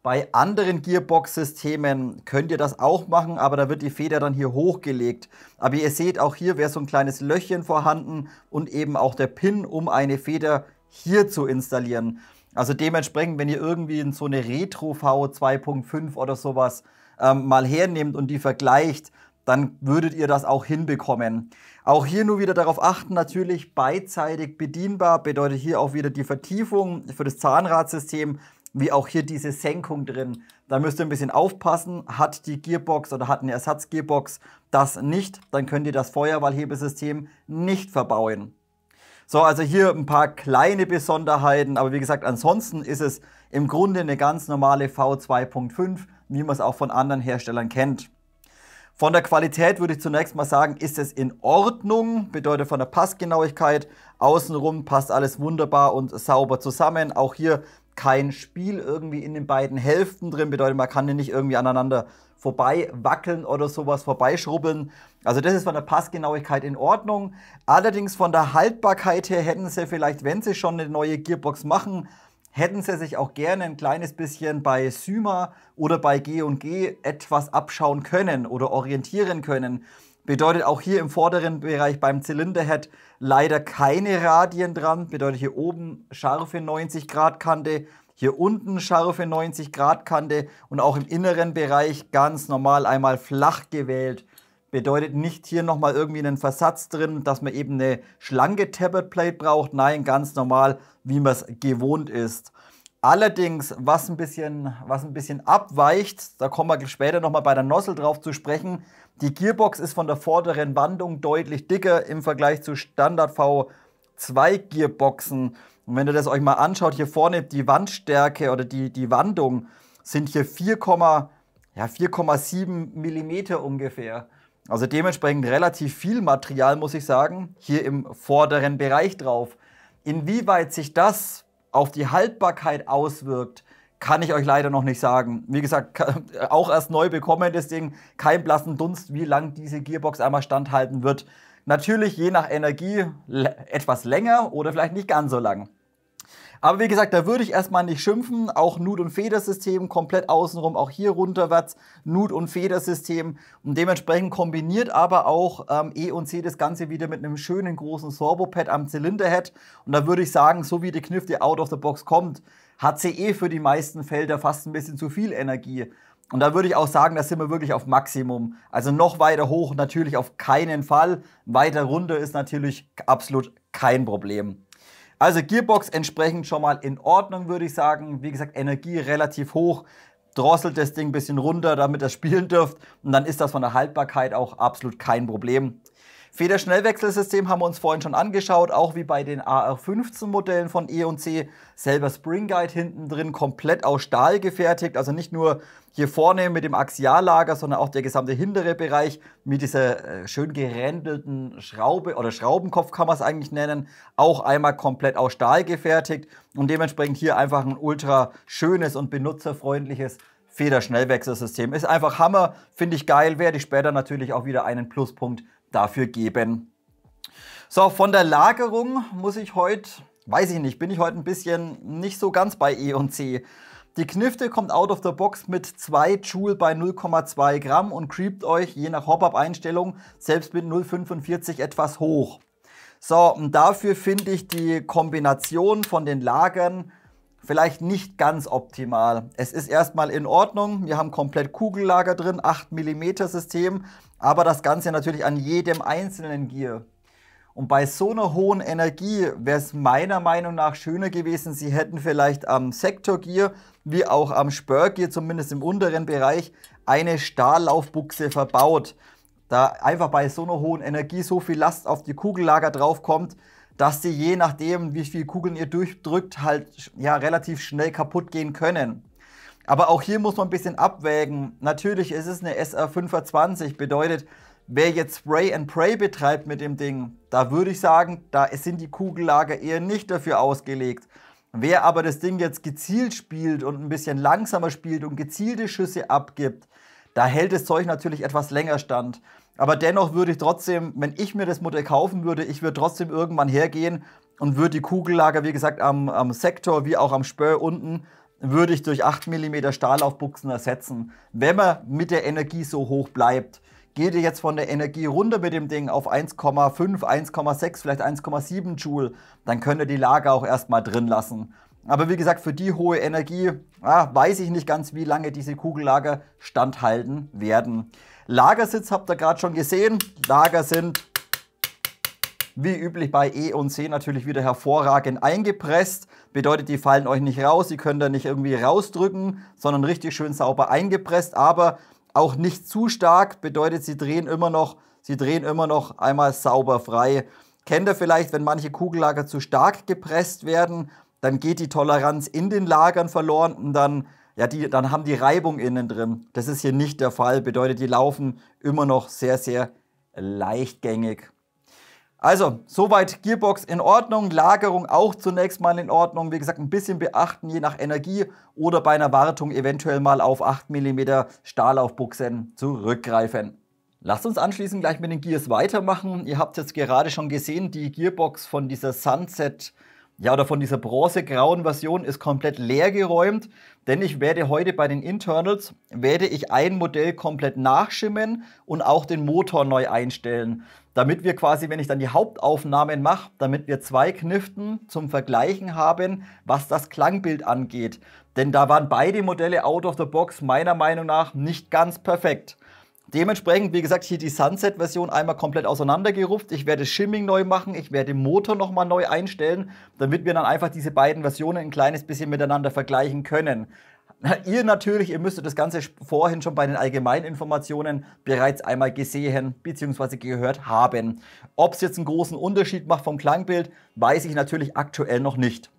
Bei anderen Gearbox-Systemen könnt ihr das auch machen, aber da wird die Feder dann hier hochgelegt. Aber ihr seht, auch hier wäre so ein kleines Löchchen vorhanden und eben auch der Pin, um eine Feder hier zu installieren. Also dementsprechend, wenn ihr irgendwie so eine Retro V2.5 oder sowas mal hernehmt und die vergleicht, dann würdet ihr das auch hinbekommen. Auch hier nur wieder darauf achten, natürlich beidseitig bedienbar, bedeutet hier auch wieder die Vertiefung für das Zahnradsystem, wie auch hier diese Senkung drin. Da müsst ihr ein bisschen aufpassen. Hat die Gearbox oder hat eine Ersatzgearbox das nicht, dann könnt ihr das Feuerwahlhebesystem nicht verbauen. So, also hier ein paar kleine Besonderheiten, aber wie gesagt, ansonsten ist es im Grunde eine ganz normale V2.5, wie man es auch von anderen Herstellern kennt. Von der Qualität würde ich zunächst mal sagen, ist es in Ordnung, bedeutet von der Passgenauigkeit, außenrum passt alles wunderbar und sauber zusammen. Auch hier kein Spiel irgendwie in den beiden Hälften drin, bedeutet man kann nicht irgendwie aneinander vorbei wackeln oder sowas, vorbeischrubbeln. Also das ist von der Passgenauigkeit in Ordnung. Allerdings von der Haltbarkeit her hätten sie vielleicht, wenn sie schon eine neue Gearbox machen, hätten sie sich auch gerne ein kleines bisschen bei Syma oder bei G&G etwas abschauen können oder orientieren können. Bedeutet auch hier im vorderen Bereich beim Zylinderhead leider keine Radien dran. Bedeutet hier oben scharfe 90 Grad Kante, hier unten scharfe 90 Grad Kante und auch im inneren Bereich ganz normal einmal flach gewählt. Bedeutet nicht hier nochmal irgendwie einen Versatz drin, dass man eben eine schlanke Tappet Plate braucht. Nein, ganz normal, wie man es gewohnt ist. Allerdings, was ein bisschen abweicht, da kommen wir später nochmal bei der Nozzle drauf zu sprechen. Die Gearbox ist von der vorderen Wandung deutlich dicker im Vergleich zu Standard V2 Gearboxen. Und wenn ihr das euch mal anschaut, hier vorne die Wandstärke oder die Wandung sind hier 4,7 mm ungefähr. Also dementsprechend relativ viel Material, muss ich sagen, hier im vorderen Bereich drauf. Inwieweit sich das auf die Haltbarkeit auswirkt, kann ich euch leider noch nicht sagen. Wie gesagt, auch erst neu bekommen das Ding, kein blassen Dunst, wie lang diese Gearbox einmal standhalten wird. Natürlich je nach Energie etwas länger oder vielleicht nicht ganz so lang. Aber wie gesagt, da würde ich erstmal nicht schimpfen. Auch Nut- und Federsystem komplett außenrum, auch hier runterwärts Nut- und Federsystem. Und dementsprechend kombiniert aber auch E&C das Ganze wieder mit einem schönen großen Sorbopad am Zylinderhead. Und da würde ich sagen, so wie die Knifte out of the box kommt, hat sie für die meisten Felder fast ein bisschen zu viel Energie. Und da würde ich auch sagen, da sind wir wirklich auf Maximum. Also noch weiter hoch natürlich auf keinen Fall. Weiter runter ist natürlich absolut kein Problem. Also Gearbox entsprechend schon mal in Ordnung, würde ich sagen. Wie gesagt, Energie relativ hoch. Drosselt das Ding ein bisschen runter, damit ihr spielen dürft. Und dann ist das von der Haltbarkeit auch absolut kein Problem. Federschnellwechselsystem haben wir uns vorhin schon angeschaut, auch wie bei den AR15 Modellen von E&C. Selber Spring Guide hinten drin, komplett aus Stahl gefertigt. Also nicht nur hier vorne mit dem Axiallager, sondern auch der gesamte hintere Bereich mit dieser schön gerändelten Schraube oder Schraubenkopf kann man es eigentlich nennen. Auch einmal komplett aus Stahl gefertigt und dementsprechend hier einfach ein ultra schönes und benutzerfreundliches Federschnellwechselsystem. Ist einfach Hammer, finde ich geil, werde ich später natürlich auch wieder einen Pluspunkt dafür geben. So, von der Lagerung muss ich heute, weiß ich nicht, bin ich heute ein bisschen nicht so ganz bei E&C. Die Knifte kommt out of the box mit 2 Joule bei 0,2 Gramm und creept euch je nach Hop-Up-Einstellung selbst mit 0,45 etwas hoch. So, und dafür finde ich die Kombination von den Lagern vielleicht nicht ganz optimal. Es ist erstmal in Ordnung, wir haben komplett Kugellager drin, 8 mm System, aber das Ganze natürlich an jedem einzelnen Gear. Und bei so einer hohen Energie wäre es meiner Meinung nach schöner gewesen, sie hätten vielleicht am Sector Gear wie auch am Spur Gear, zumindest im unteren Bereich, eine Stahllaufbuchse verbaut. Da einfach bei so einer hohen Energie so viel Last auf die Kugellager drauf kommt, dass die je nachdem, wie viele Kugeln ihr durchdrückt, halt ja relativ schnell kaputt gehen können. Aber auch hier muss man ein bisschen abwägen. Natürlich ist es eine SR25, bedeutet, wer jetzt Spray and Pray betreibt mit dem Ding, da würde ich sagen, da sind die Kugellager eher nicht dafür ausgelegt. Wer aber das Ding jetzt gezielt spielt und ein bisschen langsamer spielt und gezielte Schüsse abgibt, da hält das Zeug natürlich etwas länger stand. Aber dennoch würde ich trotzdem, wenn ich mir das Modell kaufen würde, ich würde trotzdem irgendwann hergehen und würde die Kugellager, wie gesagt, am Sektor wie auch am Spur unten, würde ich durch 8 mm Stahllaufbuchsen ersetzen, wenn man mit der Energie so hoch bleibt. Geht ihr jetzt von der Energie runter mit dem Ding auf 1,5, 1,6, vielleicht 1,7 Joule, dann könnt ihr die Lager auch erstmal drin lassen. Aber wie gesagt, für die hohe Energie weiß ich nicht ganz, wie lange diese Kugellager standhalten werden. Lagersitz habt ihr gerade schon gesehen. Lager sind wie üblich bei E und C natürlich wieder hervorragend eingepresst. Bedeutet, die fallen euch nicht raus. Sie könnt da nicht irgendwie rausdrücken, sondern richtig schön sauber eingepresst. Aber auch nicht zu stark. Bedeutet, sie drehen immer noch einmal sauber frei. Kennt ihr vielleicht, wenn manche Kugellager zu stark gepresst werden, dann geht die Toleranz in den Lagern verloren und dann haben die Reibung innen drin. Das ist hier nicht der Fall. Bedeutet, die laufen immer noch sehr, sehr leichtgängig. Also, soweit Gearbox in Ordnung, Lagerung auch zunächst mal in Ordnung. Wie gesagt, ein bisschen beachten, je nach Energie oder bei einer Wartung eventuell mal auf 8 mm Stahllaufbuchsen zurückgreifen. Lasst uns anschließend gleich mit den Gears weitermachen. Ihr habt jetzt gerade schon gesehen, die Gearbox von dieser Sunset, oder von dieser bronzegrauen Version ist komplett leer geräumt, denn ich werde heute bei den Internals, ein Modell komplett nachschimmen und auch den Motor neu einstellen, damit wir quasi, wenn ich dann die Hauptaufnahmen mache, damit wir 2 Kniften zum Vergleichen haben, was das Klangbild angeht. Denn da waren beide Modelle out of the box meiner Meinung nach nicht ganz perfekt. Dementsprechend, wie gesagt, hier die Sunset-Version einmal komplett auseinandergerupft. Ich werde Shimming neu machen, ich werde den Motor nochmal neu einstellen, damit wir dann einfach diese beiden Versionen ein kleines bisschen miteinander vergleichen können. Ihr müsstet das Ganze vorhin schon bei den Allgemeininformationen bereits einmal gesehen bzw. gehört haben. Ob es jetzt einen großen Unterschied macht vom Klangbild, weiß ich natürlich aktuell noch nicht.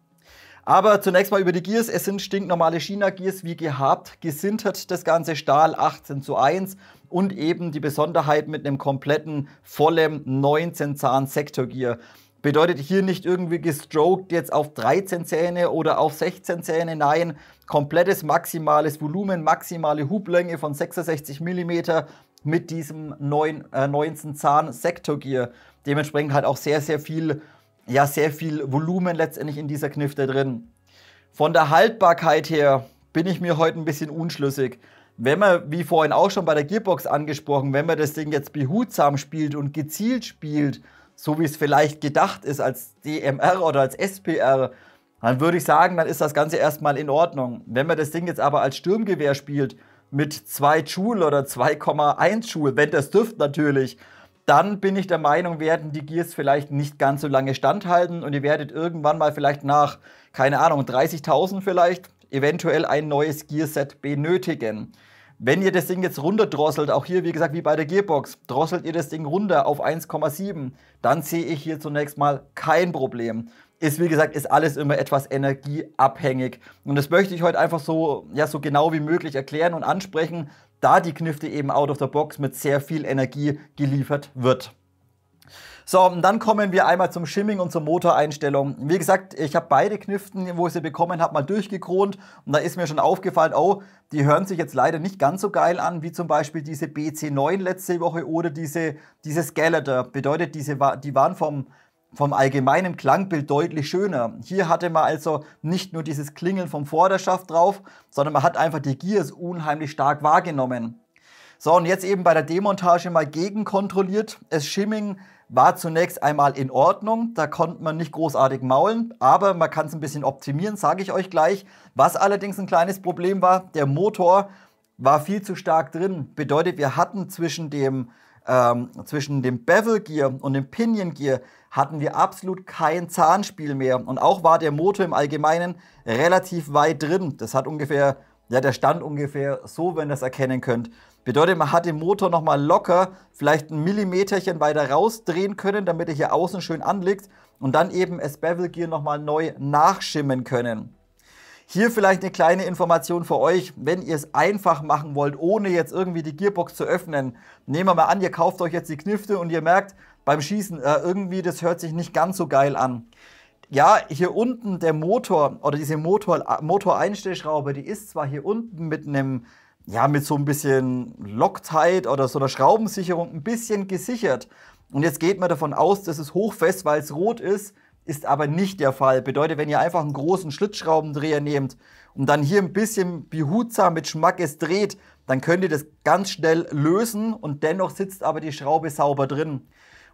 Aber zunächst mal über die Gears. Es sind stinknormale China-Gears wie gehabt, gesintert das ganze Stahl 18:1 und eben die Besonderheit mit einem kompletten, vollen 19 Zahn Sektor-Gear. Bedeutet hier nicht irgendwie gestroked jetzt auf 13 Zähne oder auf 16 Zähne, nein, komplettes maximales Volumen, maximale Hublänge von 66 mm mit diesem 19 Zahn Sektor Gear. Dementsprechend halt auch sehr viel Volumen letztendlich in dieser Knifte drin. Von der Haltbarkeit her bin ich mir heute ein bisschen unschlüssig. Wenn man, wie vorhin auch schon bei der Gearbox angesprochen, wenn man das Ding jetzt behutsam spielt und gezielt spielt, so wie es vielleicht gedacht ist als DMR oder als SPR, dann würde ich sagen, dann ist das Ganze erstmal in Ordnung. Wenn man das Ding jetzt aber als Sturmgewehr spielt, mit 2 Joule oder 2,1 Joule, wenn das dürft natürlich, dann bin ich der Meinung, werden die Gears vielleicht nicht ganz so lange standhalten und ihr werdet irgendwann mal vielleicht nach, keine Ahnung, 30.000 vielleicht, eventuell ein neues Gearset benötigen. Wenn ihr das Ding jetzt runterdrosselt, auch hier wie gesagt wie bei der Gearbox, drosselt ihr das Ding runter auf 1,7, dann sehe ich hier zunächst mal kein Problem. Ist wie gesagt, ist alles immer etwas energieabhängig und das möchte ich heute einfach so genau wie möglich erklären und ansprechen, da die Knifte eben out of the box mit sehr viel Energie geliefert wird. So, und dann kommen wir einmal zum Shimming und zur Motoreinstellung. Wie gesagt, ich habe beide Kniften, wo ich sie bekommen habe, mal durchgekront und da ist mir schon aufgefallen, oh, die hören sich jetzt leider nicht ganz so geil an, wie zum Beispiel diese BC9 letzte Woche oder diese Skeletor. Bedeutet, die waren vom vom allgemeinen Klangbild deutlich schöner. Hier hatte man also nicht nur dieses Klingeln vom Vorderschaft drauf, sondern man hat einfach die Gears unheimlich stark wahrgenommen. So, und jetzt eben bei der Demontage mal gegenkontrolliert. Das Shimming war zunächst einmal in Ordnung, da konnte man nicht großartig maulen, aber man kann es ein bisschen optimieren, sage ich euch gleich. Was allerdings ein kleines Problem war, der Motor war viel zu stark drin. Bedeutet, wir hatten zwischen dem Bevel Gear und dem Pinion Gear hatten wir absolut kein Zahnspiel mehr. Und auch war der Motor im Allgemeinen relativ weit drin. Das hat ungefähr, ja, der stand ungefähr so, wenn ihr das erkennen könnt. Bedeutet, man hat den Motor nochmal locker, vielleicht ein Millimeterchen weiter rausdrehen können, damit er hier außen schön anliegt und dann eben das Bevel Gear nochmal neu nachschimmen können. Hier vielleicht eine kleine Information für euch, wenn ihr es einfach machen wollt, ohne jetzt irgendwie die Gearbox zu öffnen. Nehmen wir mal an, ihr kauft euch jetzt die Knifte und ihr merkt beim Schießen, irgendwie das hört sich nicht ganz so geil an. Ja, hier unten der Motor oder diese Motoreinstellschraube, die ist zwar hier unten mit einem, ja, mit so ein bisschen Loctite oder so einer Schraubensicherung ein bisschen gesichert. Und jetzt geht man davon aus, dass es hochfest, weil es rot ist aber nicht der Fall. Bedeutet, wenn ihr einfach einen großen Schlitzschraubendreher nehmt und dann hier ein bisschen behutsam mit Schmackes dreht, dann könnt ihr das ganz schnell lösen und dennoch sitzt aber die Schraube sauber drin.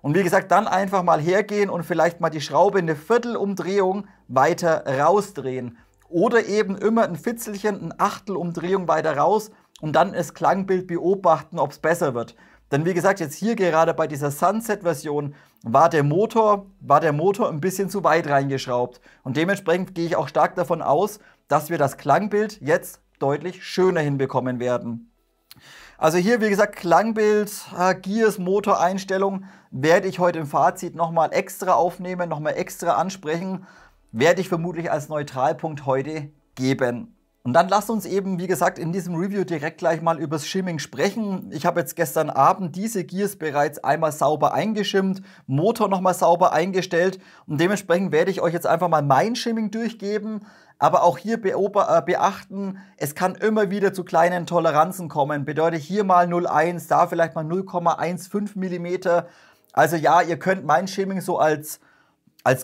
Und wie gesagt, dann einfach mal hergehen und vielleicht mal die Schraube eine Viertelumdrehung weiter rausdrehen. Oder eben immer ein Fitzelchen, ein Achtelumdrehung weiter raus und dann das Klangbild beobachten, ob es besser wird. Denn wie gesagt, jetzt hier gerade bei dieser Sunset-Version war der Motor ein bisschen zu weit reingeschraubt. Und dementsprechend gehe ich auch stark davon aus, dass wir das Klangbild jetzt deutlich schöner hinbekommen werden. Also hier, wie gesagt, Klangbild, Gears, Motoreinstellung werde ich heute im Fazit nochmal extra aufnehmen, nochmal extra ansprechen. Werde ich vermutlich als Neutralpunkt heute geben. Und dann lasst uns eben, wie gesagt, in diesem Review direkt gleich mal übers Shimming sprechen. Ich habe jetzt gestern Abend diese Gears bereits einmal sauber eingeschimmt, Motor nochmal sauber eingestellt und dementsprechend werde ich euch jetzt einfach mal mein Shimming durchgeben. Aber auch hier beachten, es kann immer wieder zu kleinen Toleranzen kommen. Bedeutet hier mal 0,1, da vielleicht mal 0,15 mm. Also ja, ihr könnt mein Shimming so als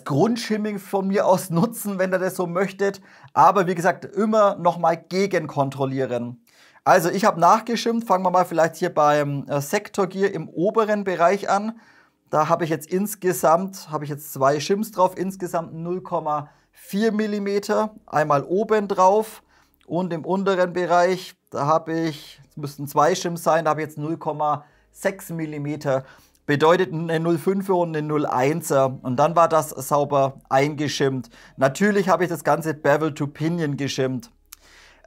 Grundshimming von mir aus nutzen, wenn ihr das so möchtet. Aber wie gesagt, immer nochmal gegenkontrollieren. Also ich habe nachgeschimmt, fangen wir mal vielleicht hier beim Sector Gear im oberen Bereich an. Da habe ich jetzt insgesamt, zwei Shims drauf, insgesamt 0,4 mm. Einmal oben drauf und im unteren Bereich, da habe ich, es müssten 2 Shims sein, da habe ich jetzt 0,6 mm. Bedeutet eine 0,5er und eine 0,1er. Und dann war das sauber eingeschimmt. Natürlich habe ich das ganze Bevel to Pinion geschimmt.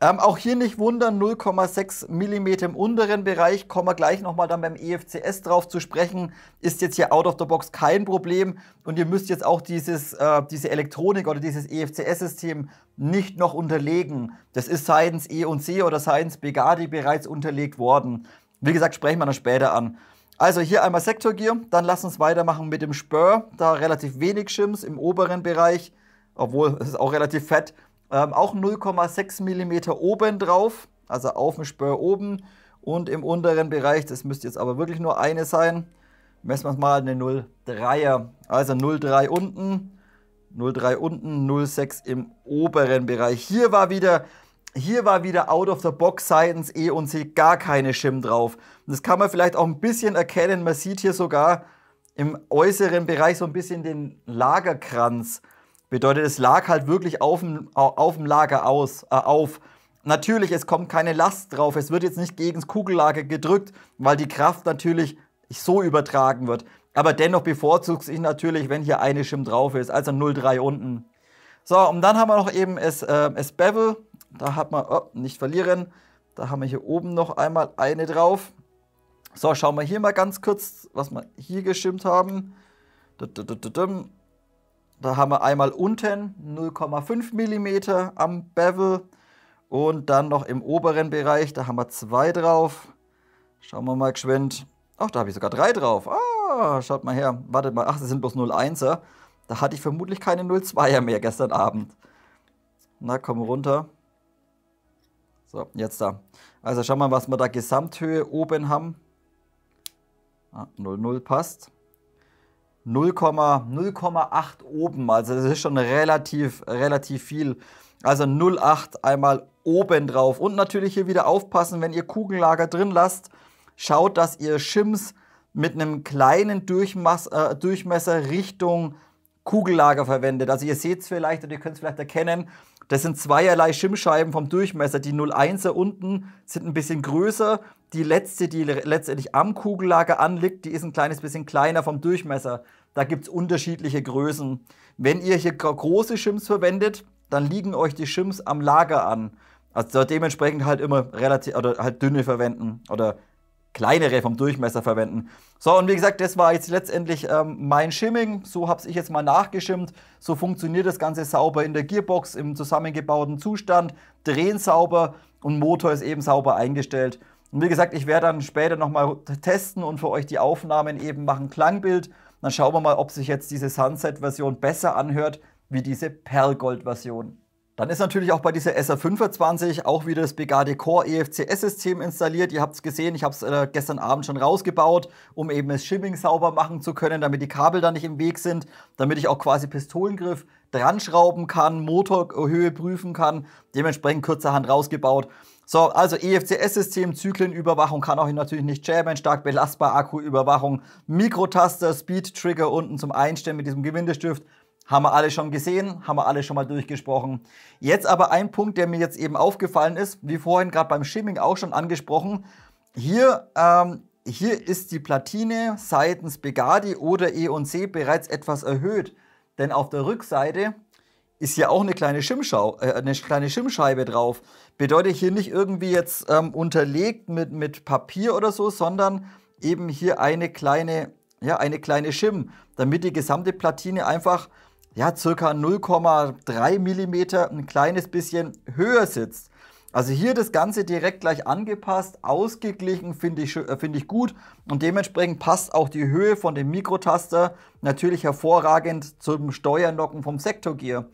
Auch hier nicht wundern, 0,6 mm im unteren Bereich, kommen wir gleich nochmal dann beim EFCS drauf zu sprechen, ist jetzt hier out of the box kein Problem. Und ihr müsst jetzt auch diese Elektronik oder dieses EFCS-System nicht noch unterlegen. Das ist seitens E&C oder seitens Begadi bereits unterlegt worden. Wie gesagt, sprechen wir noch später an. Also hier einmal Sector Gear, dann lasst uns weitermachen mit dem Spur. Da relativ wenig Shims im oberen Bereich, obwohl es ist auch relativ fett. Auch 0,6 mm oben drauf, also auf dem Spur oben. Und im unteren Bereich, das müsste jetzt aber wirklich nur eine sein, messen wir es mal, eine 0,3er. Also 0,3 unten, 0,6 im oberen Bereich. Hier war wieder out of the box seitens E&C gar keine Shim drauf. Und das kann man vielleicht auch ein bisschen erkennen. Man sieht hier sogar im äußeren Bereich so ein bisschen den Lagerkranz. Bedeutet, es lag halt wirklich auf dem Lager auf. Natürlich, es kommt keine Last drauf. Es wird jetzt nicht gegen das Kugellager gedrückt, weil die Kraft natürlich so übertragen wird. Aber dennoch bevorzugt sich natürlich, wenn hier eine Shim drauf ist. Also 0,3 unten. So, und dann haben wir noch eben das Bevel. Da hat man, nicht verlieren, da haben wir hier oben noch einmal eine drauf. So, schauen wir hier mal ganz kurz, was wir hier geschimmt haben. Da haben wir einmal unten 0,5 mm am Bevel und dann noch im oberen Bereich, da haben wir 2 drauf. Schauen wir mal geschwind. Ach, da habe ich sogar 3 drauf. Ah, schaut mal her. Wartet mal, ach, das sind bloß 0,1er. Da hatte ich vermutlich keine 0,2er mehr gestern Abend. Na, komm runter. So, jetzt da. Also schauen wir mal, was wir da Gesamthöhe oben haben. 0,0 passt. 0,8 oben. Also das ist schon relativ viel. Also 0,8 einmal oben drauf. Und natürlich hier wieder aufpassen, wenn ihr Kugellager drin lasst, schaut, dass ihr Shims mit einem kleinen Durchmesser Richtung Kugellager verwendet. Also ihr seht es vielleicht oder ihr könnt es vielleicht erkennen, das sind zweierlei Shimscheiben vom Durchmesser. Die 0,1er unten sind ein bisschen größer. Die letzte, die letztendlich am Kugellager anliegt, die ist ein kleines bisschen kleiner vom Durchmesser. Da gibt es unterschiedliche Größen. Wenn ihr hier große Shims verwendet, dann liegen euch die Shims am Lager an. Also dementsprechend halt immer relativ oder halt dünne verwenden oder kleinere vom Durchmesser verwenden. So, und wie gesagt, das war jetzt letztendlich mein Shimming. So habe ich jetzt mal nachgeschimmt. So funktioniert das Ganze sauber in der Gearbox im zusammengebauten Zustand. Drehen sauber und Motor ist eben sauber eingestellt. Und wie gesagt, ich werde dann später nochmal testen und für euch die Aufnahmen eben machen, Klangbild. Dann schauen wir mal, ob sich jetzt diese Sunset-Version besser anhört wie diese Perlgold-Version. Dann ist natürlich auch bei dieser SR25 auch wieder das Begate Core EFCS-System installiert. Ihr habt es gesehen, ich habe es gestern Abend schon rausgebaut, um eben das Shimming sauber machen zu können, damit die Kabel da nicht im Weg sind, damit ich auch quasi Pistolengriff dran schrauben kann, Motorhöhe prüfen kann, dementsprechend kurzerhand rausgebaut. So, also EFCS-System, Zyklenüberwachung, kann auch natürlich nicht jammen, stark belastbar, Akkuüberwachung, Mikrotaster, Speed-Trigger unten zum Einstellen mit diesem Gewindestift. Haben wir alle schon gesehen, haben wir alle schon mal durchgesprochen. Jetzt aber ein Punkt, der mir jetzt eben aufgefallen ist, wie vorhin gerade beim Shimming auch schon angesprochen. Hier ist die Platine seitens Begati oder E&C bereits etwas erhöht. Denn auf der Rückseite ist hier auch eine kleine Schimmscheibe drauf. Bedeutet hier nicht irgendwie jetzt unterlegt mit Papier oder so, sondern eben hier eine kleine Schim, damit die gesamte Platine einfach circa 0,3 mm ein kleines bisschen höher sitzt. Also hier das Ganze direkt gleich angepasst, ausgeglichen, finde ich gut. Und dementsprechend passt auch die Höhe von dem Mikrotaster natürlich hervorragend zum Steuernocken vom Sektorgear.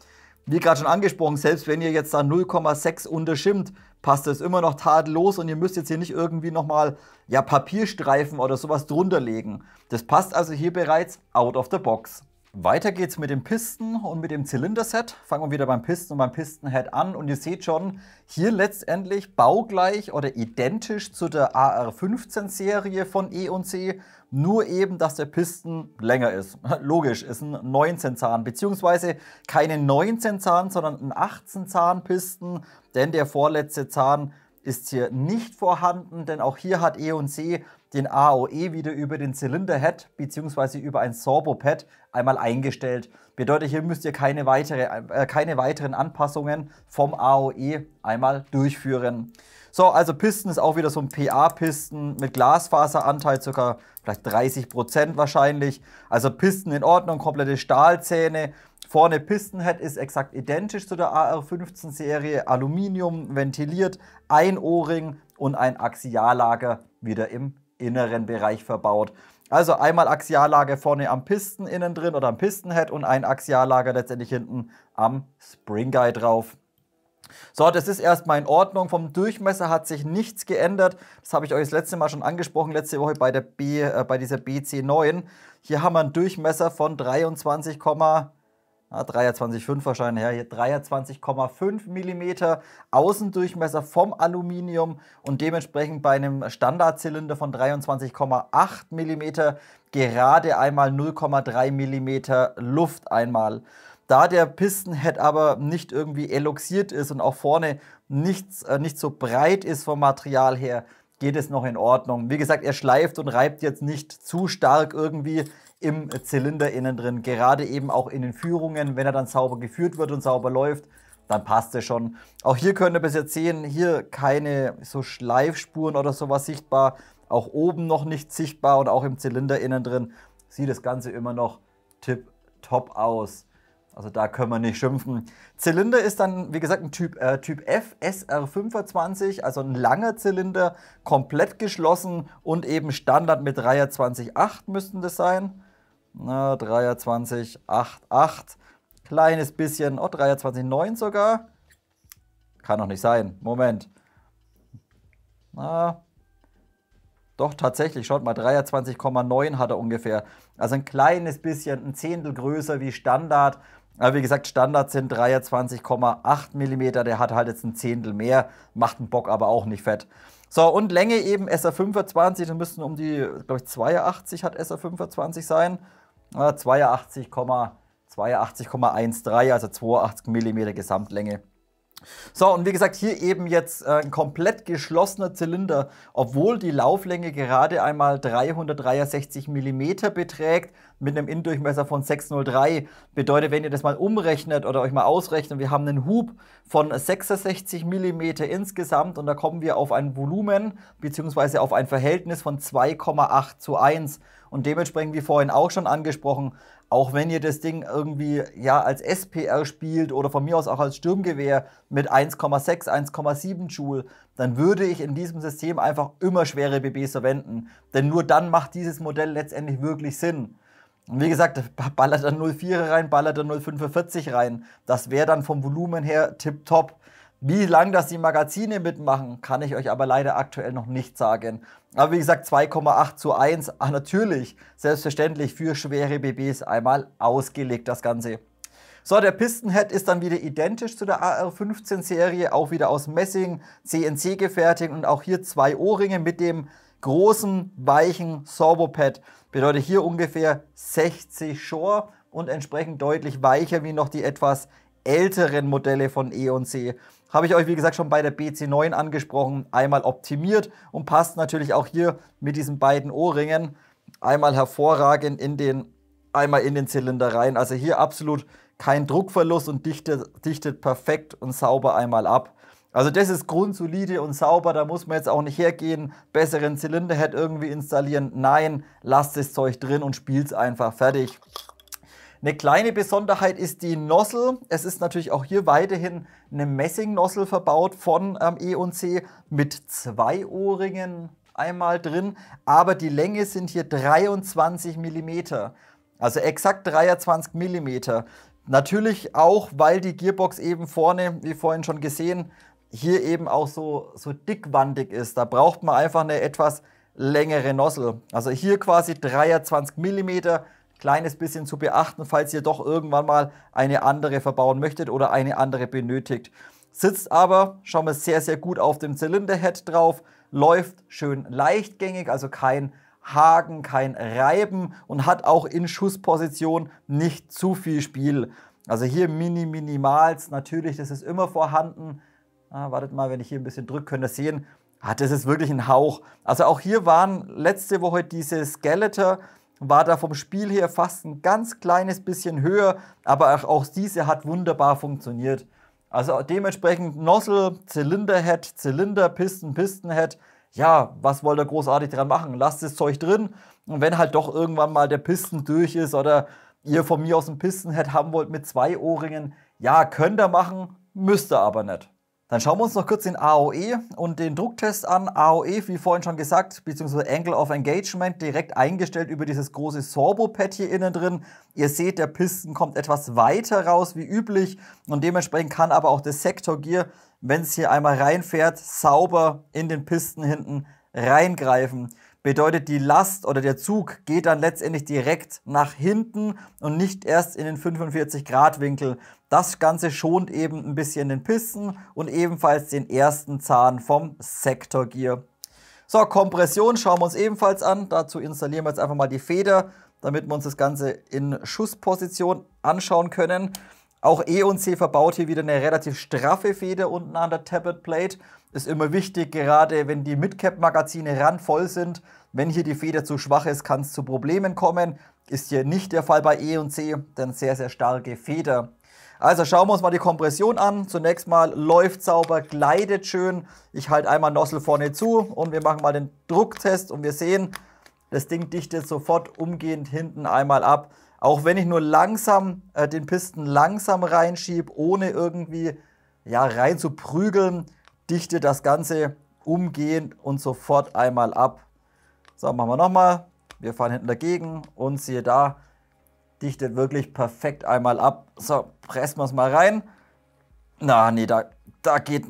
Wie gerade schon angesprochen, selbst wenn ihr jetzt da 0,6 unterschimmt, passt es immer noch tadellos und ihr müsst jetzt hier nicht irgendwie nochmal Papierstreifen oder sowas drunter legen. Das passt also hier bereits out of the box. Weiter geht's mit dem Pisten und mit dem Zylinderset. Fangen wir wieder beim Pisten und beim Pistenhead an. Und ihr seht schon, hier letztendlich baugleich oder identisch zu der AR15-Serie von E&C. Nur eben, dass der Pisten länger ist. Logisch, ist ein 19 Zahn, beziehungsweise keine 19 Zahn, sondern ein 18 Zahn Pisten. Denn der vorletzte Zahn ist hier nicht vorhanden, denn auch hier hat E&C den AOE wieder über den Zylinderhead bzw. über ein Sorbopad einmal eingestellt. Bedeutet, hier müsst ihr keine weiteren Anpassungen vom AOE einmal durchführen. So, also Pisten ist auch wieder so ein PA-Pisten mit Glasfaseranteil, ca. vielleicht 30% wahrscheinlich. Also Pisten in Ordnung, komplette Stahlzähne. Vorne Pistenhead ist exakt identisch zu der AR15-Serie, Aluminium, ventiliert, ein O-Ring und ein Axiallager wieder im inneren Bereich verbaut. Also einmal Axiallager vorne am Pisten innen drin oder am Pistenhead und ein Axiallager letztendlich hinten am Spring Guide drauf. So, das ist erstmal in Ordnung. Vom Durchmesser hat sich nichts geändert. Das habe ich euch das letzte Mal schon angesprochen, letzte Woche bei dieser BC9. Hier haben wir einen Durchmesser von 23,5 wahrscheinlich, ja, hier 23,5 mm Außendurchmesser vom Aluminium und dementsprechend bei einem Standardzylinder von 23,8 mm gerade einmal 0,3 mm Luft einmal. Da der Pistenhead aber nicht irgendwie eloxiert ist und auch vorne nicht so breit ist vom Material her, geht es noch in Ordnung. Wie gesagt, er schleift und reibt jetzt nicht zu stark irgendwie im Zylinder innen drin. Gerade eben auch in den Führungen, wenn er dann sauber geführt wird und sauber läuft, dann passt es schon. Auch hier könnt ihr bis jetzt sehen, hier keine so Schleifspuren oder sowas sichtbar. Auch oben noch nicht sichtbar und auch im Zylinder innen drin sieht das Ganze immer noch tipptopp aus. Also da können wir nicht schimpfen. Zylinder ist dann, wie gesagt, ein Typ F SR25, also ein langer Zylinder, komplett geschlossen und eben Standard mit 23,8 müssten das sein. 23,88. Kleines bisschen, 23,9 sogar. Kann doch nicht sein. Moment. Doch, tatsächlich, schaut mal, 23,9 hat er ungefähr. Also ein kleines bisschen, ein Zehntel größer wie Standard. Aber wie gesagt, Standard sind 23,8 mm, der hat halt jetzt ein Zehntel mehr, macht den Bock aber auch nicht fett. So, und Länge eben SR25, das müssten um die, glaube ich, 82 hat SR25 sein. 82,13, also 82 mm Gesamtlänge. So, und wie gesagt, hier eben jetzt ein komplett geschlossener Zylinder, obwohl die Lauflänge gerade einmal 363 mm beträgt, mit einem Innendurchmesser von 603. Bedeutet, wenn ihr das mal umrechnet oder euch mal ausrechnet, wir haben einen Hub von 66 mm insgesamt und da kommen wir auf ein Volumen bzw. auf ein Verhältnis von 2,8:1. Und dementsprechend, wie vorhin auch schon angesprochen, auch wenn ihr das Ding irgendwie ja als SPR spielt oder von mir aus auch als Sturmgewehr mit 1,6, 1,7 Joule, dann würde ich in diesem System einfach immer schwere BBs verwenden. Denn nur dann macht dieses Modell letztendlich wirklich Sinn. Und wie gesagt, ballert er 0,4er rein, ballert er 0,45 rein. Das wäre dann vom Volumen her tipptopp. Wie lang das die Magazine mitmachen, kann ich euch aber leider aktuell noch nicht sagen. Aber wie gesagt, 2,8:1, natürlich, selbstverständlich für schwere BBs einmal ausgelegt das Ganze. So, der Pistonhead ist dann wieder identisch zu der AR-15-Serie, auch wieder aus Messing, CNC gefertigt und auch hier 2 Ohrringe mit dem großen, weichen Sorbopad. Bedeutet hier ungefähr 60 Shore und entsprechend deutlich weicher wie noch die etwas älteren Modelle von E&C. Habe ich euch, wie gesagt, schon bei der BC9 angesprochen, einmal optimiert und passt natürlich auch hier mit diesen beiden Ohrringen einmal hervorragend einmal in den Zylinder rein. Also hier absolut kein Druckverlust und dichtet perfekt und sauber einmal ab. Also das ist grundsolide und sauber, da muss man jetzt auch nicht hergehen, besseren Zylinderhead irgendwie installieren. Nein, lasst das Zeug drin und spielt es einfach fertig. Eine kleine Besonderheit ist die Nozzle. Es ist natürlich auch hier weiterhin eine Messing-Nozzle verbaut von E&C mit 2 Ohrringen einmal drin, aber die Länge sind hier 23 mm, also exakt 23 mm. Natürlich auch, weil die Gearbox eben vorne, wie vorhin schon gesehen, hier eben auch so dickwandig ist. Da braucht man einfach eine etwas längere Nozzle. Also hier quasi 23 mm. Kleines bisschen zu beachten, falls ihr doch irgendwann mal eine andere verbauen möchtet oder eine andere benötigt. Sitzt aber, schauen wir, sehr, sehr gut auf dem Zylinderhead drauf, läuft schön leichtgängig, also kein Haken, kein Reiben und hat auch in Schussposition nicht zu viel Spiel. Also hier minimals, natürlich, das ist immer vorhanden. Wartet mal, wenn ich hier ein bisschen drücke, könnt ihr sehen, das ist wirklich ein Hauch. Also auch hier waren letzte Woche diese Skeletor, war da vom Spiel her fast ein ganz kleines bisschen höher, aber auch diese hat wunderbar funktioniert. Also dementsprechend Nozzle, Zylinderhead, Zylinder, Pistonhead. Ja, was wollt ihr großartig dran machen? Lasst das Zeug drin und wenn halt doch irgendwann mal der Piston durch ist oder ihr von mir aus ein Pistonhead haben wollt mit 2 Ohrringen, ja, könnt ihr machen, müsst ihr aber nicht. Dann schauen wir uns noch kurz den AOE und den Drucktest an. AOE, wie vorhin schon gesagt, beziehungsweise Angle of Engagement, direkt eingestellt über dieses große Sorbopad hier innen drin. Ihr seht, der Piston kommt etwas weiter raus wie üblich und dementsprechend kann aber auch das Sektorgear, wenn es hier einmal reinfährt, sauber in den Piston hinten reingreifen. Bedeutet, die Last oder der Zug geht dann letztendlich direkt nach hinten und nicht erst in den 45-Grad-Winkel. Das Ganze schont eben ein bisschen den Piston und ebenfalls den ersten Zahn vom Sektorgear. So, Kompression schauen wir uns ebenfalls an. Dazu installieren wir jetzt einfach mal die Feder, damit wir uns das Ganze in Schussposition anschauen können. Auch E&C verbaut hier wieder eine relativ straffe Feder unten an der Tappet Plate. Ist immer wichtig, gerade wenn die Midcap-Magazine randvoll sind. Wenn hier die Feder zu schwach ist, kann es zu Problemen kommen. Ist hier nicht der Fall bei E&C, denn sehr, sehr starke Feder. Also schauen wir uns mal die Kompression an. Zunächst mal läuft sauber, gleitet schön. Ich halte einmal Nozzle vorne zu und wir machen mal den Drucktest und wir sehen, das Ding dichtet sofort umgehend hinten einmal ab. Auch wenn ich nur langsam den Piston langsam reinschiebe, ohne irgendwie rein zu prügeln, dichtet das Ganze umgehend und sofort einmal ab. So, machen wir nochmal. Wir fahren hinten dagegen und siehe da, dichtet wirklich perfekt einmal ab. So, pressen wir es mal rein. Na, nee, da geht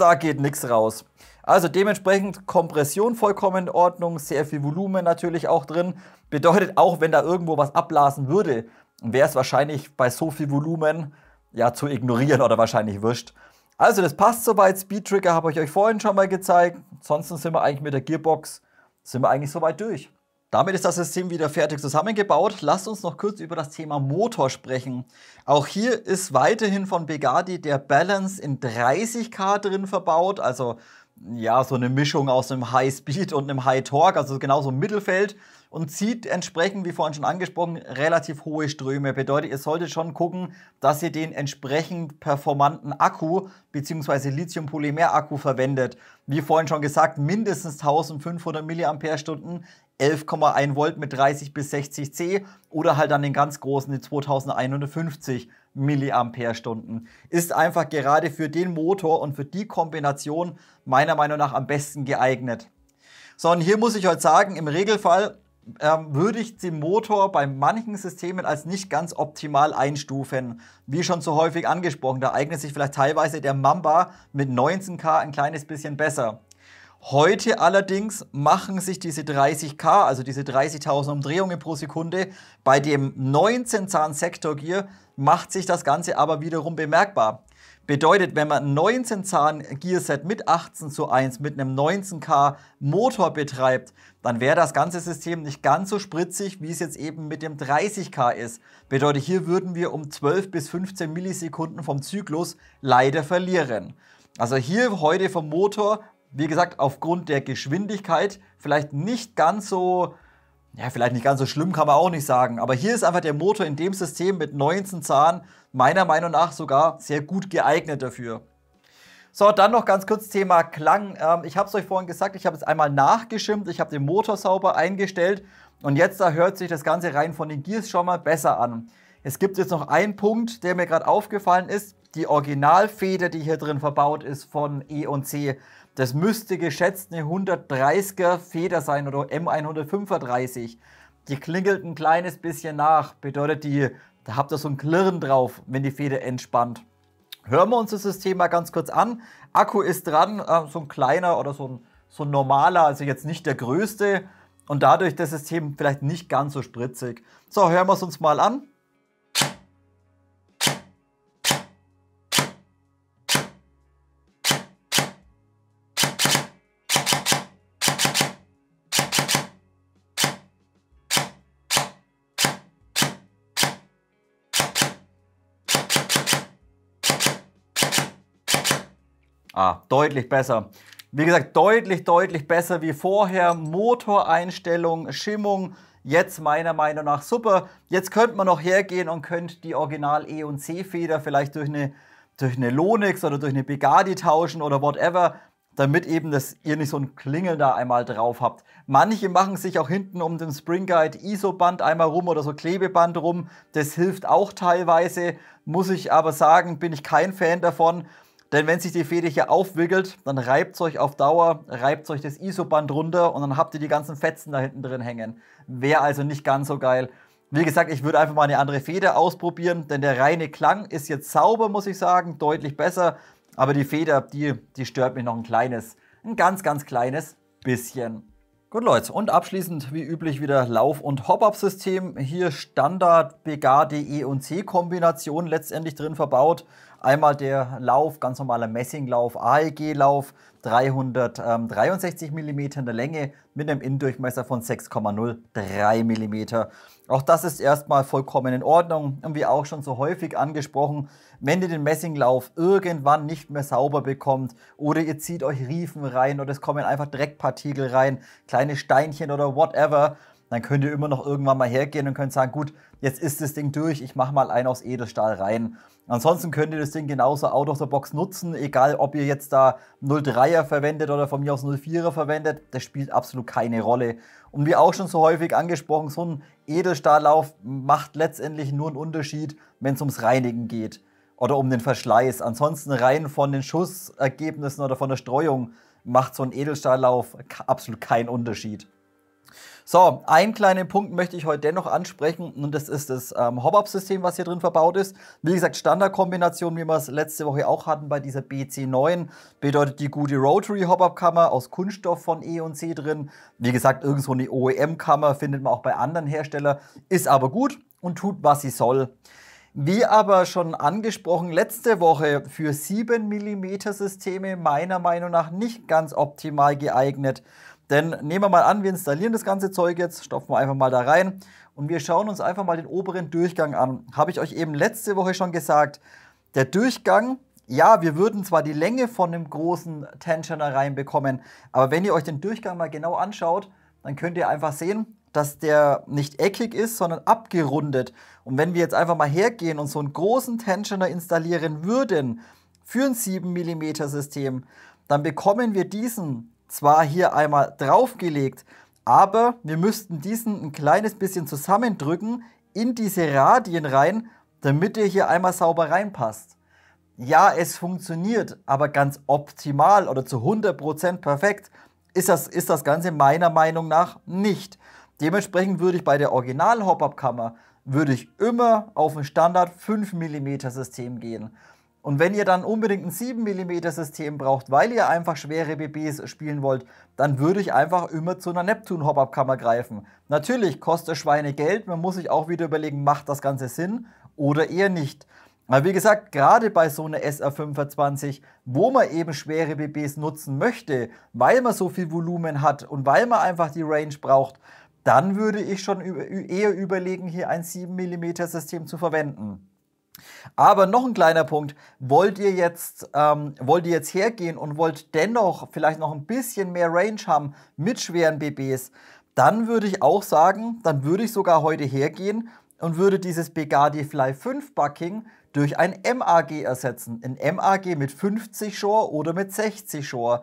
da geht nichts raus. Also dementsprechend Kompression vollkommen in Ordnung, sehr viel Volumen natürlich auch drin. Bedeutet auch, wenn da irgendwo was abblasen würde, wäre es wahrscheinlich bei so viel Volumen ja zu ignorieren oder wahrscheinlich wurscht. Also das passt soweit. Speed Trigger habe ich euch vorhin schon mal gezeigt. Ansonsten sind wir eigentlich mit der Gearbox soweit durch. Damit ist das System wieder fertig zusammengebaut. Lasst uns noch kurz über das Thema Motor sprechen. Auch hier ist weiterhin von Begadi der Balance in 30K drin verbaut. Also ja, so eine Mischung aus einem High Speed und einem High Torque, also genauso im Mittelfeld. Und zieht entsprechend, wie vorhin schon angesprochen, relativ hohe Ströme. Bedeutet, ihr solltet schon gucken, dass ihr den entsprechend performanten Akku bzw. Lithium-Polymer-Akku verwendet. Wie vorhin schon gesagt, mindestens 1500 mAh, 11,1 Volt mit 30 bis 60 C oder halt dann den ganz großen, den 2150 mAh. Ist einfach gerade für den Motor und für die Kombination meiner Meinung nach am besten geeignet. So, und hier muss ich heute sagen, im Regelfall würde ich den Motor bei manchen Systemen als nicht ganz optimal einstufen. Wie schon so häufig angesprochen, da eignet sich vielleicht teilweise der Mamba mit 19K ein kleines bisschen besser. Heute allerdings machen sich diese 30K, also diese 30.000 Umdrehungen pro Sekunde, bei dem 19 Zahn Sector Gear macht sich das Ganze aber wiederum bemerkbar. Bedeutet, wenn man ein 19 Zahn Gearset mit 18:1 mit einem 19K Motor betreibt, dann wäre das ganze System nicht ganz so spritzig, wie es jetzt eben mit dem 30K ist. Bedeutet, hier würden wir um 12 bis 15 Millisekunden vom Zyklus leider verlieren. Also hier heute vom Motor, wie gesagt, aufgrund der Geschwindigkeit vielleicht nicht ganz so, ja, vielleicht nicht ganz so schlimm, kann man auch nicht sagen. Aber hier ist einfach der Motor in dem System mit 19 Zahn meiner Meinung nach sogar sehr gut geeignet dafür. So, dann noch ganz kurz Thema Klang. Ich habe es euch vorhin gesagt, ich habe es einmal nachgeschimmt, ich habe den Motor sauber eingestellt und jetzt da hört sich das Ganze rein von den Gears schon mal besser an. Es gibt jetzt noch einen Punkt, der mir gerade aufgefallen ist. Die Originalfeder, die hier drin verbaut ist von E&C, das müsste geschätzt eine 130er Feder sein oder M135. Die klingelt ein kleines bisschen nach, bedeutet da habt ihr so ein Klirren drauf, wenn die Feder entspannt. Hören wir uns das System mal ganz kurz an. Akku ist dran, so ein kleiner oder so ein normaler, also jetzt nicht der größte und dadurch das System vielleicht nicht ganz so spritzig. So, hören wir es uns mal an. Deutlich besser. Wie gesagt, deutlich besser wie vorher. Motoreinstellung, Schimmung, jetzt meiner Meinung nach super. Jetzt könnte man noch hergehen und könnt die Original E&C Feder vielleicht durch eine Lonix oder durch eine Begadi tauschen oder whatever, damit eben ihr nicht so ein Klingeln da einmal drauf habt. Manche machen sich auch hinten um den Spring Guide ISO-Band einmal rum oder so Klebeband rum. Das hilft auch teilweise, muss ich aber sagen, bin ich kein Fan davon. Denn wenn sich die Feder hier aufwickelt, dann reibt es euch auf Dauer, reibt euch das ISO-Band runter und dann habt ihr die ganzen Fetzen da hinten drin hängen. Wäre also nicht ganz so geil. Wie gesagt, ich würde einfach mal eine andere Feder ausprobieren, denn der reine Klang ist jetzt sauber, muss ich sagen, deutlich besser. Aber die Feder, die stört mich noch ein ganz kleines bisschen. Gut Leute, und abschließend wie üblich wieder Lauf- und Hop-Up-System. Hier Standard Begadi E&C Kombination letztendlich drin verbaut. Einmal der Lauf, ganz normaler Messinglauf, AEG-Lauf, 363 mm in der Länge mit einem Innendurchmesser von 6,03 mm. Auch das ist erstmal vollkommen in Ordnung und wie auch schon so häufig angesprochen, wenn ihr den Messinglauf irgendwann nicht mehr sauber bekommt oder ihr zieht euch Riefen rein oder es kommen einfach Dreckpartikel rein, kleine Steinchen oder whatever, dann könnt ihr immer noch irgendwann mal hergehen und könnt sagen, gut, jetzt ist das Ding durch, ich mache mal einen aus Edelstahl rein. Ansonsten könnt ihr das Ding genauso out of the box nutzen, egal ob ihr jetzt da 0,3er verwendet oder von mir aus 0,4er verwendet, das spielt absolut keine Rolle. Und wie auch schon so häufig angesprochen, so ein Edelstahllauf macht letztendlich nur einen Unterschied, wenn es ums Reinigen geht oder um den Verschleiß. Ansonsten rein von den Schussergebnissen oder von der Streuung macht so ein Edelstahllauf absolut keinen Unterschied. So, einen kleinen Punkt möchte ich heute dennoch ansprechen und das ist das Hop-Up-System, was hier drin verbaut ist. Wie gesagt, Standardkombination, wie wir es letzte Woche auch hatten bei dieser BC9, bedeutet die gute Rotary Hop-Up-Kammer aus Kunststoff von E&C drin. Wie gesagt, irgendwo eine OEM-Kammer findet man auch bei anderen Herstellern, ist aber gut und tut, was sie soll. Wie aber schon angesprochen, letzte Woche für 7 mm Systeme meiner Meinung nach nicht ganz optimal geeignet. Denn nehmen wir mal an, wir installieren das ganze Zeug jetzt, stopfen wir einfach mal da rein und wir schauen uns einfach mal den oberen Durchgang an. Habe ich euch eben letzte Woche schon gesagt, der Durchgang, ja, wir würden zwar die Länge von einem großen Tensioner reinbekommen, aber wenn ihr euch den Durchgang mal genau anschaut, dann könnt ihr einfach sehen, dass der nicht eckig ist, sondern abgerundet. Und wenn wir jetzt einfach mal hergehen und so einen großen Tensioner installieren würden für ein 7 mm System, dann bekommen wir diesen zwar hier einmal draufgelegt, aber wir müssten diesen ein kleines bisschen zusammendrücken in diese Radien rein, damit er hier einmal sauber reinpasst. Ja, es funktioniert, aber ganz optimal oder zu 100% perfekt ist das Ganze meiner Meinung nach nicht. Dementsprechend würde ich bei der Original Hop-Up-Kammer immer auf ein Standard 5 mm System gehen. Und wenn ihr dann unbedingt ein 7 mm System braucht, weil ihr einfach schwere BBs spielen wollt, dann würde ich einfach immer zu einer Neptune Hop-Up-Kammer greifen. Natürlich kostet Schweinegeld, man muss sich auch wieder überlegen, macht das Ganze Sinn oder eher nicht. Aber wie gesagt, gerade bei so einer SR25, wo man eben schwere BBs nutzen möchte, weil man so viel Volumen hat und weil man einfach die Range braucht, dann würde ich schon eher überlegen, hier ein 7 mm System zu verwenden. Aber noch ein kleiner Punkt, wollt ihr jetzt hergehen und wollt dennoch vielleicht noch ein bisschen mehr Range haben mit schweren BBs, dann würde ich auch sagen, dann würde ich sogar heute hergehen und würde dieses Begadi Fly 5 Bucking durch ein MAG ersetzen. Ein MAG mit 50 Shore oder mit 60 Shore.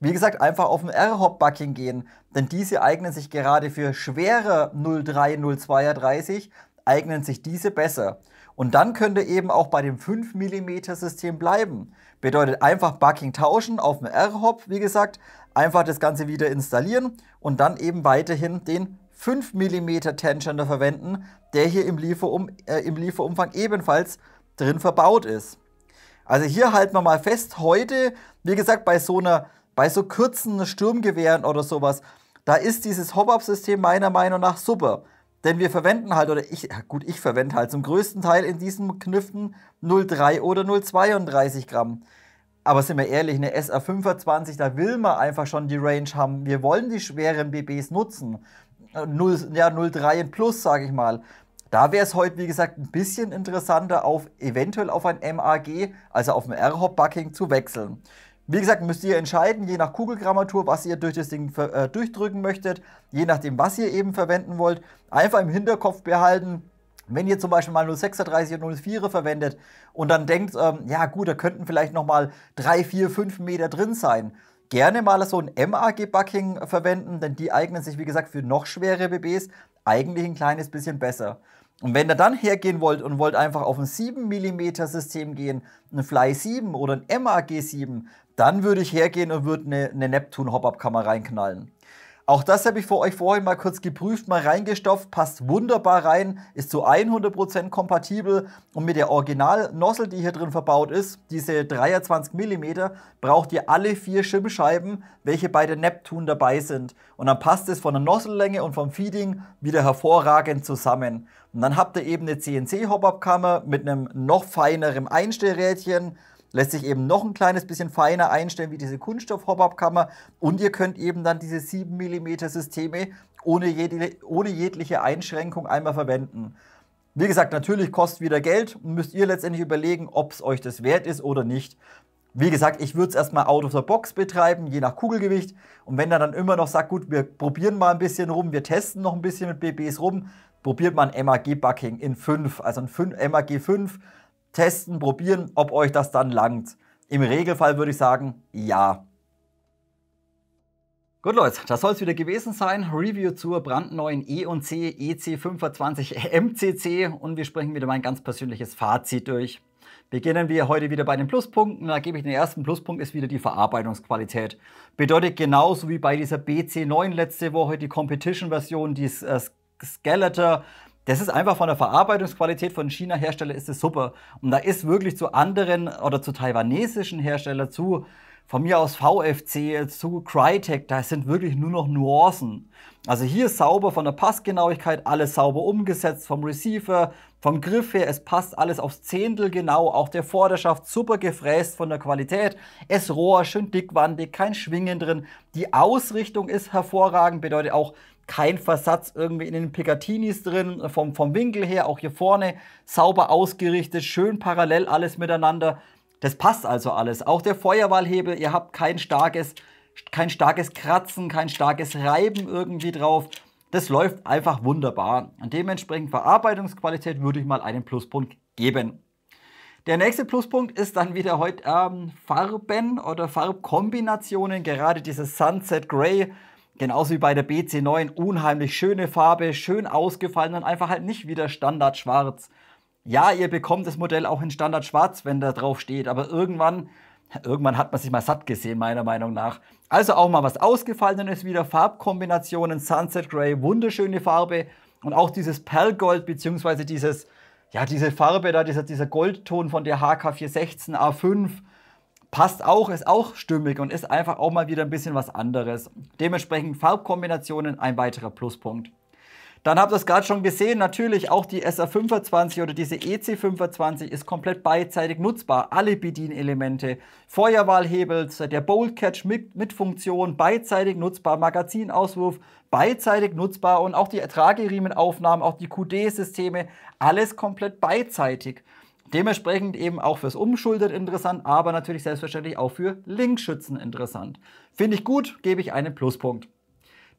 Wie gesagt, einfach auf ein R-Hop Bucking gehen, denn diese eignen sich gerade für schwere 03, 032, eignen sich diese besser. Und dann könnt ihr eben auch bei dem 5 mm System bleiben. Bedeutet einfach Bucking tauschen auf dem R-Hop, wie gesagt, einfach das Ganze wieder installieren und dann eben weiterhin den 5 mm Tensioner verwenden, der hier im Lieferumfang ebenfalls drin verbaut ist. Also hier halten wir mal fest, heute, wie gesagt, bei so kurzen Sturmgewehren oder sowas, da ist dieses Hop-Up-System meiner Meinung nach super. Denn wir verwenden halt, ich verwende halt zum größten Teil in diesen Kniften 0,3 oder 0,32 Gramm. Aber sind wir ehrlich, eine SR25, da will man einfach schon die Range haben. Wir wollen die schweren BBs nutzen. 0,3 in plus, sage ich mal. Da wäre es heute, wie gesagt, ein bisschen interessanter, eventuell auf ein MAG, also auf ein R-Hop Bucking zu wechseln. Wie gesagt, müsst ihr entscheiden, je nach Kugelgrammatur, was ihr durch das Ding durchdrücken möchtet, je nachdem, was ihr eben verwenden wollt. Einfach im Hinterkopf behalten, wenn ihr zum Beispiel mal 0,36 und 0,4 verwendet und dann denkt, ja gut, da könnten vielleicht nochmal 3, 4, 5 Meter drin sein. Gerne mal so ein MAG-Bucking verwenden, denn die eignen sich, wie gesagt, für noch schwere BBs eigentlich ein kleines bisschen besser. Und wenn ihr dann hergehen wollt und wollt einfach auf ein 7 mm System gehen, ein Fly 7 oder ein MAG 7, dann würde ich hergehen und würde eine Neptune Hop-Up-Kammer reinknallen. Auch das habe ich für euch vorhin mal kurz geprüft, mal reingestopft, passt wunderbar rein, ist zu 100% kompatibel und mit der Original-Nozzle, die hier drin verbaut ist, diese 23 mm, braucht ihr alle 4 Schimmscheiben, welche bei der Neptune dabei sind. Und dann passt es von der Nozzle-Länge und vom Feeding wieder hervorragend zusammen. Und dann habt ihr eben eine CNC-Hop-Up-Kammer mit einem noch feineren Einstellrädchen, lässt sich eben noch ein kleines bisschen feiner einstellen wie diese Kunststoff-Hop-Up-Kammer und ihr könnt eben dann diese 7 mm Systeme ohne jegliche Einschränkung einmal verwenden. Wie gesagt, natürlich kostet wieder Geld und müsst ihr letztendlich überlegen, ob es euch das wert ist oder nicht. Wie gesagt, ich würde es erstmal out of the box betreiben, je nach Kugelgewicht. Und wenn er dann immer noch sagt, gut, wir probieren mal ein bisschen rum, wir testen noch ein bisschen mit BBs rum, probiert mal ein MAG-Bucking in 5, also ein MAG 5, testen, probieren, ob euch das dann langt. Im Regelfall würde ich sagen, ja. Gut Leute, das soll es wieder gewesen sein. Review zur brandneuen E&C EC25 MCC und wir sprechen wieder mein ganz persönliches Fazit durch. Beginnen wir heute wieder bei den Pluspunkten. Da gebe ich den ersten Pluspunkt, ist wieder die Verarbeitungsqualität. Bedeutet genauso wie bei dieser BC9 letzte Woche, die Competition-Version, die Skeletor. Das ist einfach von der Verarbeitungsqualität von China-Hersteller ist es super. Und da ist wirklich zu anderen oder zu taiwanesischen Herstellern, von mir aus VFC, zu Crytek, da sind wirklich nur noch Nuancen. Also hier sauber von der Passgenauigkeit, alles sauber umgesetzt, vom Receiver, vom Griff her, es passt alles aufs Zehntel genau, auch der Vorderschaft super gefräst von der Qualität, es Rohr schön dickwandig, kein Schwingen drin, die Ausrichtung ist hervorragend, bedeutet auch kein Versatz irgendwie in den Picatinis drin, vom Winkel her, auch hier vorne sauber ausgerichtet, schön parallel alles miteinander. Das passt also alles. Auch der Feuerwahlhebel, ihr habt kein starkes Kratzen, kein starkes Reiben irgendwie drauf. Das läuft einfach wunderbar. Und dementsprechend Verarbeitungsqualität würde ich mal einen Pluspunkt geben. Der nächste Pluspunkt ist dann wieder heute Farben oder Farbkombinationen. Gerade dieses Sunset Grey, genauso wie bei der BC9, unheimlich schöne Farbe, schön ausgefallen und einfach halt nicht wieder Standard schwarz. Ja, ihr bekommt das Modell auch in Standard schwarz, wenn da drauf steht, aber irgendwann hat man sich mal satt gesehen, meiner Meinung nach. Also auch mal was Ausgefallenes wieder, Farbkombinationen, Sunset Grey, wunderschöne Farbe und auch dieses Perlgold, beziehungsweise diese Farbe da, dieser Goldton von der HK416 A5, passt auch, ist auch stimmig und ist einfach auch mal wieder ein bisschen was anderes. Dementsprechend Farbkombinationen, ein weiterer Pluspunkt. Dann habt ihr es gerade schon gesehen, natürlich auch die SA25 oder diese EC25 ist komplett beidseitig nutzbar. Alle Bedienelemente, Feuerwahlhebel, der Bolt Catch mit Funktion, beidseitig nutzbar, Magazinauswurf, beidseitig nutzbar und auch die Trageriemenaufnahmen, auch die QD-Systeme, alles komplett beidseitig. Dementsprechend eben auch fürs Umschultern interessant, aber natürlich selbstverständlich auch für Linkschützen interessant. Finde ich gut, gebe ich einen Pluspunkt.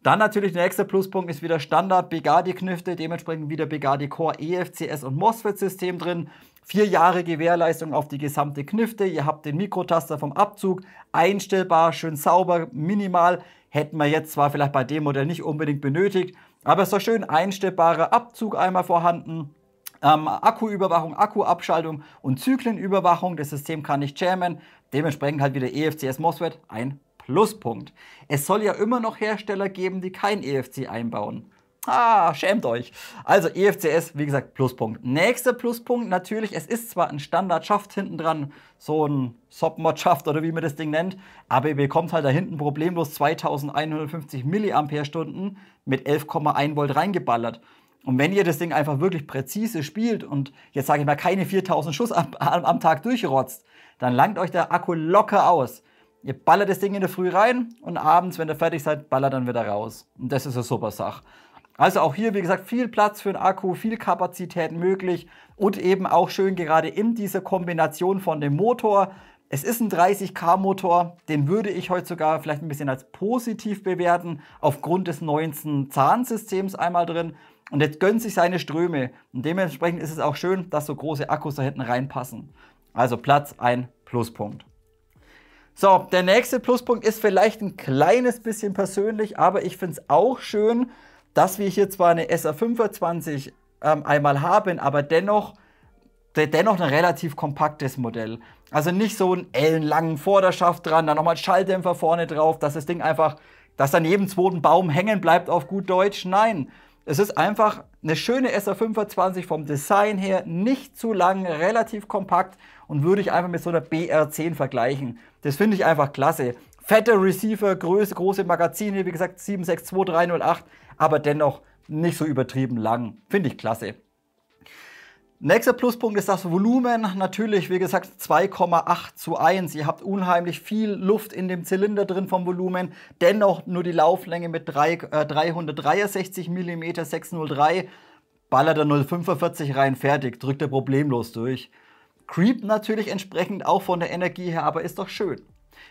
Dann natürlich der nächste Pluspunkt ist wieder Standard Bugatti-Knifte, dementsprechend wieder Bugatti Core EFCS und MOSFET-System drin. 4 Jahre Gewährleistung auf die gesamte Knifte. Ihr habt den Mikrotaster vom Abzug, einstellbar, schön sauber, minimal. Hätten wir jetzt zwar vielleicht bei dem Modell nicht unbedingt benötigt, aber es ist doch schön einstellbarer Abzug einmal vorhanden. Akkuüberwachung, Akkuabschaltung und Zyklenüberwachung. Das System kann nicht jammen. Dementsprechend halt wieder EFCS MOSFET, ein Pluspunkt. Es soll ja immer noch Hersteller geben, die kein EFC einbauen. Schämt euch. Also EFCS, wie gesagt, Pluspunkt. Nächster Pluspunkt, natürlich, es ist zwar ein Standard-Schaft hinten dran, so ein Sopmod-Schaft oder wie man das Ding nennt, aber ihr bekommt halt da hinten problemlos 2150 mAh mit 11,1 Volt reingeballert. Und wenn ihr das Ding einfach wirklich präzise spielt und jetzt sage ich mal keine 4000 Schuss am Tag durchrotzt, dann langt euch der Akku locker aus. Ihr ballert das Ding in der Früh rein und abends, wenn ihr fertig seid, ballert dann wieder raus. Und das ist eine super Sache. Also auch hier, wie gesagt, viel Platz für den Akku, viel Kapazität möglich und eben auch schön gerade in dieser Kombination von dem Motor. Es ist ein 30 kW Motor, den würde ich heute sogar vielleicht ein bisschen als positiv bewerten, aufgrund des 19 Zahnsystems einmal drin. Und jetzt gönnt sich seine Ströme. Und dementsprechend ist es auch schön, dass so große Akkus da hinten reinpassen. Also Platz, ein Pluspunkt. So, der nächste Pluspunkt ist vielleicht ein kleines bisschen persönlich, aber ich finde es auch schön, dass wir hier zwar eine SA25 einmal haben, aber dennoch ein relativ kompaktes Modell. Also nicht so einen ellenlangen Vorderschaft dran, dann nochmal Schalldämpfer vorne drauf, dass das Ding einfach, dass an jedem zweiten Baum hängen bleibt auf gut Deutsch. Nein, es ist einfach eine schöne SA25 vom Design her, nicht zu lang, relativ kompakt und würde ich einfach mit so einer BR10 vergleichen. Das finde ich einfach klasse. Fette Receiver, große Magazine, wie gesagt 762308, aber dennoch nicht so übertrieben lang. Finde ich klasse. Nächster Pluspunkt ist das Volumen. Natürlich, wie gesagt, 2,8:1. Ihr habt unheimlich viel Luft in dem Zylinder drin vom Volumen. Dennoch nur die Lauflänge mit 363 mm 603. Ballert er 0,45 rein, fertig. Drückt er problemlos durch. Creep natürlich entsprechend auch von der Energie her, aber ist doch schön.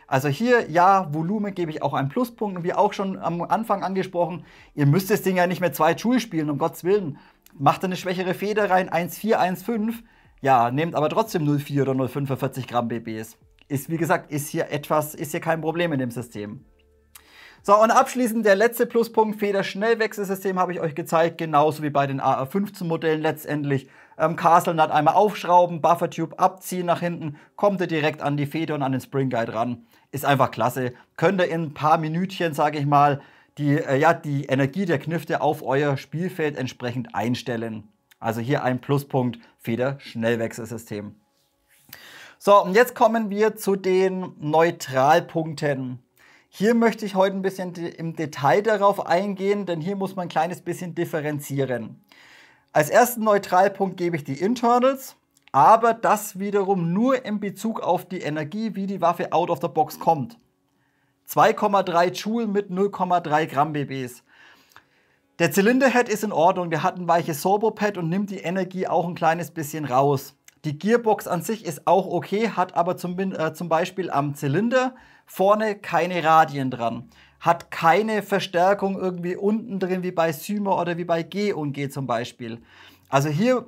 Also hier, ja, Volumen gebe ich auch einen Pluspunkt. Und wie auch schon am Anfang angesprochen, ihr müsst das Ding ja nicht mit 2 Joule spielen, um Gottes Willen. Macht eine schwächere Feder rein, 1,4, 1,5. Ja, nehmt aber trotzdem 0,4 oder 0,45 Gramm BBs. Ist, wie gesagt, ist hier kein Problem in dem System. So, und abschließend der letzte Pluspunkt, Feder-Schnellwechselsystem habe ich euch gezeigt, genauso wie bei den AR15-Modellen letztendlich. Castle Nut einmal aufschrauben, Buffer-Tube abziehen nach hinten, kommt ihr direkt an die Feder und an den Spring Guide ran. Ist einfach klasse. Könnt ihr in ein paar Minütchen, sage ich mal, die Energie der Knifte auf euer Spielfeld entsprechend einstellen. Also hier ein Pluspunkt, Feder-Schnellwechselsystem. So, und jetzt kommen wir zu den Neutralpunkten. Hier möchte ich heute ein bisschen im Detail darauf eingehen, denn hier muss man ein kleines bisschen differenzieren. Als ersten Neutralpunkt gebe ich die Internals, aber das wiederum nur in Bezug auf die Energie, wie die Waffe out of the box kommt. 2,3 Joule mit 0,3 Gramm BBs. Der Zylinderhead ist in Ordnung, der hat ein weiches Sorbopad und nimmt die Energie auch ein kleines bisschen raus. Die Gearbox an sich ist auch okay, hat aber zum Beispiel am Zylinder vorne keine Radien dran. Hat keine Verstärkung irgendwie unten drin wie bei Symer oder wie bei G&G zum Beispiel. Also hier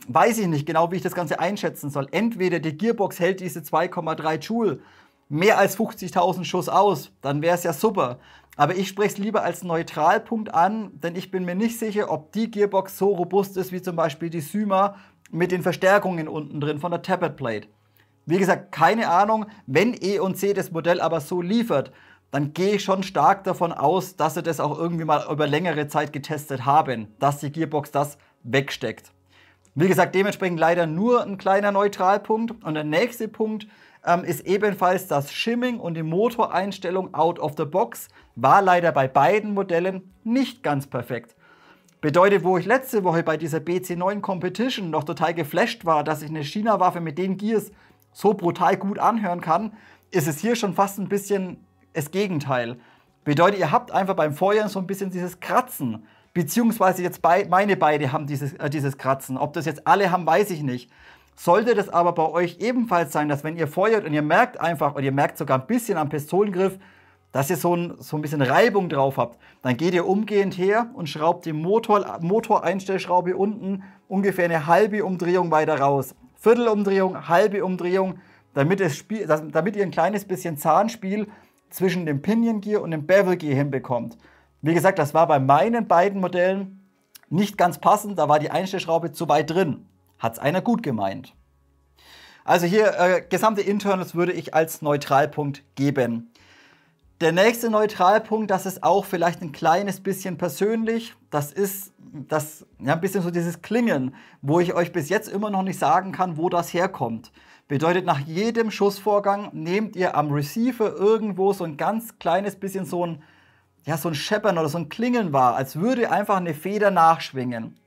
weiß ich nicht genau, wie ich das Ganze einschätzen soll. Entweder die Gearbox hält diese 2,3 Joule mehr als 50.000 Schuss aus, dann wäre es ja super. Aber ich spreche es lieber als Neutralpunkt an, denn ich bin mir nicht sicher, ob die Gearbox so robust ist wie zum Beispiel die Symer mit den Verstärkungen unten drin von der Tappet Plate. Wie gesagt, keine Ahnung, wenn E&C das Modell aber so liefert, dann gehe ich schon stark davon aus, dass sie das auch irgendwie mal über längere Zeit getestet haben, dass die Gearbox das wegsteckt. Wie gesagt, dementsprechend leider nur ein kleiner Neutralpunkt. Und der nächste Punkt ist ebenfalls das Shimming und die Motoreinstellung out of the box. War leider bei beiden Modellen nicht ganz perfekt. Bedeutet, wo ich letzte Woche bei dieser BC9 Competition noch total geflasht war, dass ich eine China-Waffe mit den Gears so brutal gut anhören kann, ist es hier schon fast ein bisschen das Gegenteil. Bedeutet, ihr habt einfach beim Feuern so ein bisschen dieses Kratzen. Beziehungsweise jetzt meine beide haben dieses Kratzen. Ob das jetzt alle haben, weiß ich nicht. Sollte das aber bei euch ebenfalls sein, dass wenn ihr feuert und ihr merkt einfach, oder ihr merkt sogar ein bisschen am Pistolengriff, dass ihr so ein bisschen Reibung drauf habt, dann geht ihr umgehend her und schraubt die Motoreinstellschraube unten ungefähr eine halbe Umdrehung weiter raus. Viertelumdrehung, halbe Umdrehung, damit ihr ein kleines bisschen Zahnspiel zwischen dem Pinion Gear und dem Bevel Gear hinbekommt. Wie gesagt, das war bei meinen beiden Modellen nicht ganz passend, da war die Einstellschraube zu weit drin. Hat es einer gut gemeint. Also hier gesamte Internals würde ich als Neutralpunkt geben. Der nächste Neutralpunkt, das ist auch vielleicht ein kleines bisschen persönlich. Das ist ein bisschen so dieses Klingen, wo ich euch bis jetzt immer noch nicht sagen kann, wo das herkommt. Bedeutet, nach jedem Schussvorgang nehmt ihr am Receiver irgendwo so ein ganz kleines bisschen so ein Scheppern oder so ein Klingeln wahr, als würde einfach eine Feder nachschwingen.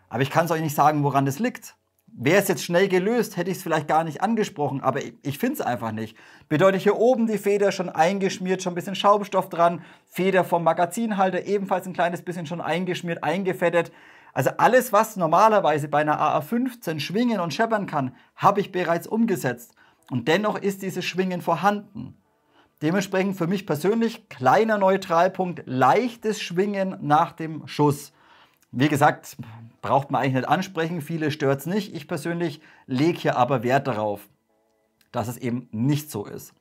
Aber ich kann es euch nicht sagen, woran das liegt. Wäre es jetzt schnell gelöst, hätte ich es vielleicht gar nicht angesprochen, aber ich finde es einfach nicht. Bedeutet hier oben die Feder schon eingeschmiert, schon ein bisschen Schaumstoff dran, Feder vom Magazinhalter ebenfalls ein kleines bisschen schon eingeschmiert, eingefettet. Also alles, was normalerweise bei einer AR-15 schwingen und scheppern kann, habe ich bereits umgesetzt. Und dennoch ist dieses Schwingen vorhanden. Dementsprechend für mich persönlich kleiner Neutralpunkt, leichtes Schwingen nach dem Schuss. Wie gesagt, braucht man eigentlich nicht ansprechen, viele stört es nicht. Ich persönlich lege hier aber Wert darauf, dass es eben nicht so ist.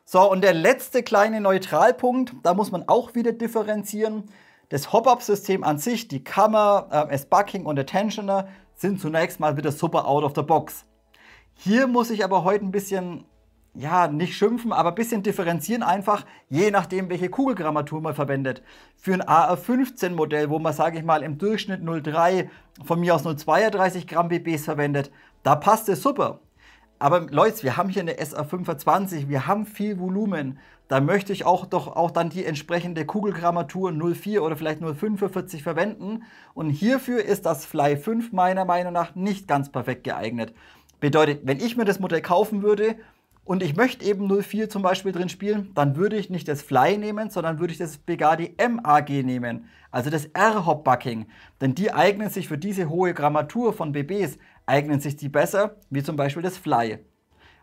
So, und der letzte kleine Neutralpunkt, da muss man auch wieder differenzieren. Das Hop-Up-System an sich, die Kammer, das Bucking und der Tensioner sind zunächst mal wieder super out of the box. Hier muss ich aber heute ein bisschen, nicht schimpfen, aber ein bisschen differenzieren einfach, je nachdem, welche Kugelgrammatur man verwendet. Für ein AR-15 Modell, wo man, sage ich mal, im Durchschnitt 0,3, von mir aus 0,32 Gramm BBs verwendet, da passt es super. Aber Leute, wir haben hier eine SA25, wir haben viel Volumen. Da möchte ich auch dann die entsprechende Kugelgrammatur 0,4 oder vielleicht 0,45 verwenden. Und hierfür ist das Fly 5 meiner Meinung nach nicht ganz perfekt geeignet. Bedeutet, wenn ich mir das Modell kaufen würde, und ich möchte eben 0,4 zum Beispiel drin spielen, dann würde ich nicht das Fly nehmen, sondern würde ich das Begadi MAG nehmen, also das R-Hop-Bucking. Denn die eignen sich für diese hohe Grammatur von BBs, eignen sich die besser, wie zum Beispiel das Fly.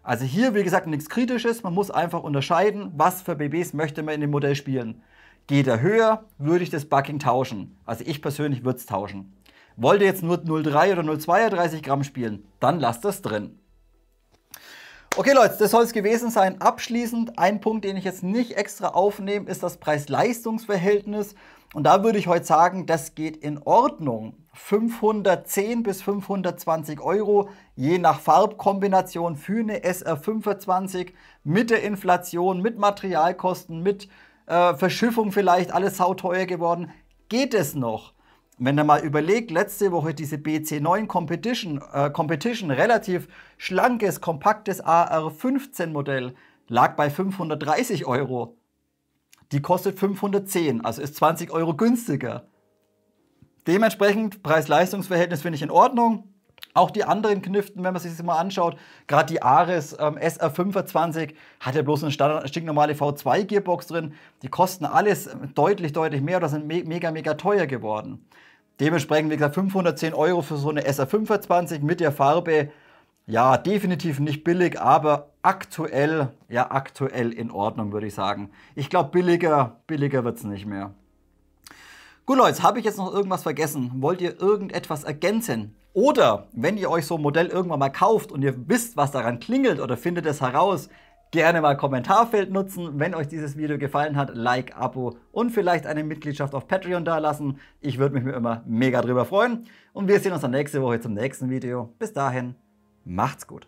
Also hier, wie gesagt, nichts Kritisches, man muss einfach unterscheiden, was für BBs möchte man in dem Modell spielen. Geht er höher, würde ich das Bucking tauschen. Also ich persönlich würde es tauschen. Wollt ihr jetzt nur 0,3 oder 0,32 Gramm spielen, dann lasst das drin. Okay Leute, das soll es gewesen sein. Abschließend, ein Punkt, den ich jetzt nicht extra aufnehme, ist das Preis-Leistungs-Verhältnis. Und da würde ich heute sagen, das geht in Ordnung. 510 bis 520 Euro, je nach Farbkombination für eine SR25 mit der Inflation, mit Materialkosten, mit Verschiffung vielleicht, alles sauteuer geworden. Geht es noch? Wenn ihr mal überlegt, letzte Woche diese BC9 Competition, relativ schlankes, kompaktes AR15 Modell, lag bei 530 Euro. Die kostet 510, also ist 20 Euro günstiger. Dementsprechend, Preis-Leistungs-Verhältnis finde ich in Ordnung. Auch die anderen Kniften, wenn man sich das mal anschaut, gerade die Ares SR25 hat ja bloß eine stinknormale V2-Gearbox drin. Die kosten alles deutlich mehr oder sind mega teuer geworden. Dementsprechend, wie gesagt, 510 Euro für so eine SR25 mit der Farbe, ja, definitiv nicht billig, aber aktuell in Ordnung, würde ich sagen. Ich glaube, billiger wird es nicht mehr. Gut, Leute, habe ich jetzt noch irgendwas vergessen? Wollt ihr irgendetwas ergänzen? Oder wenn ihr euch so ein Modell irgendwann mal kauft und ihr wisst, was daran klingelt oder findet es heraus, gerne mal Kommentarfeld nutzen. Wenn euch dieses Video gefallen hat, Like, Abo und vielleicht eine Mitgliedschaft auf Patreon dalassen. Ich würde mich wie immer mega drüber freuen. Und wir sehen uns dann nächste Woche zum nächsten Video. Bis dahin, macht's gut.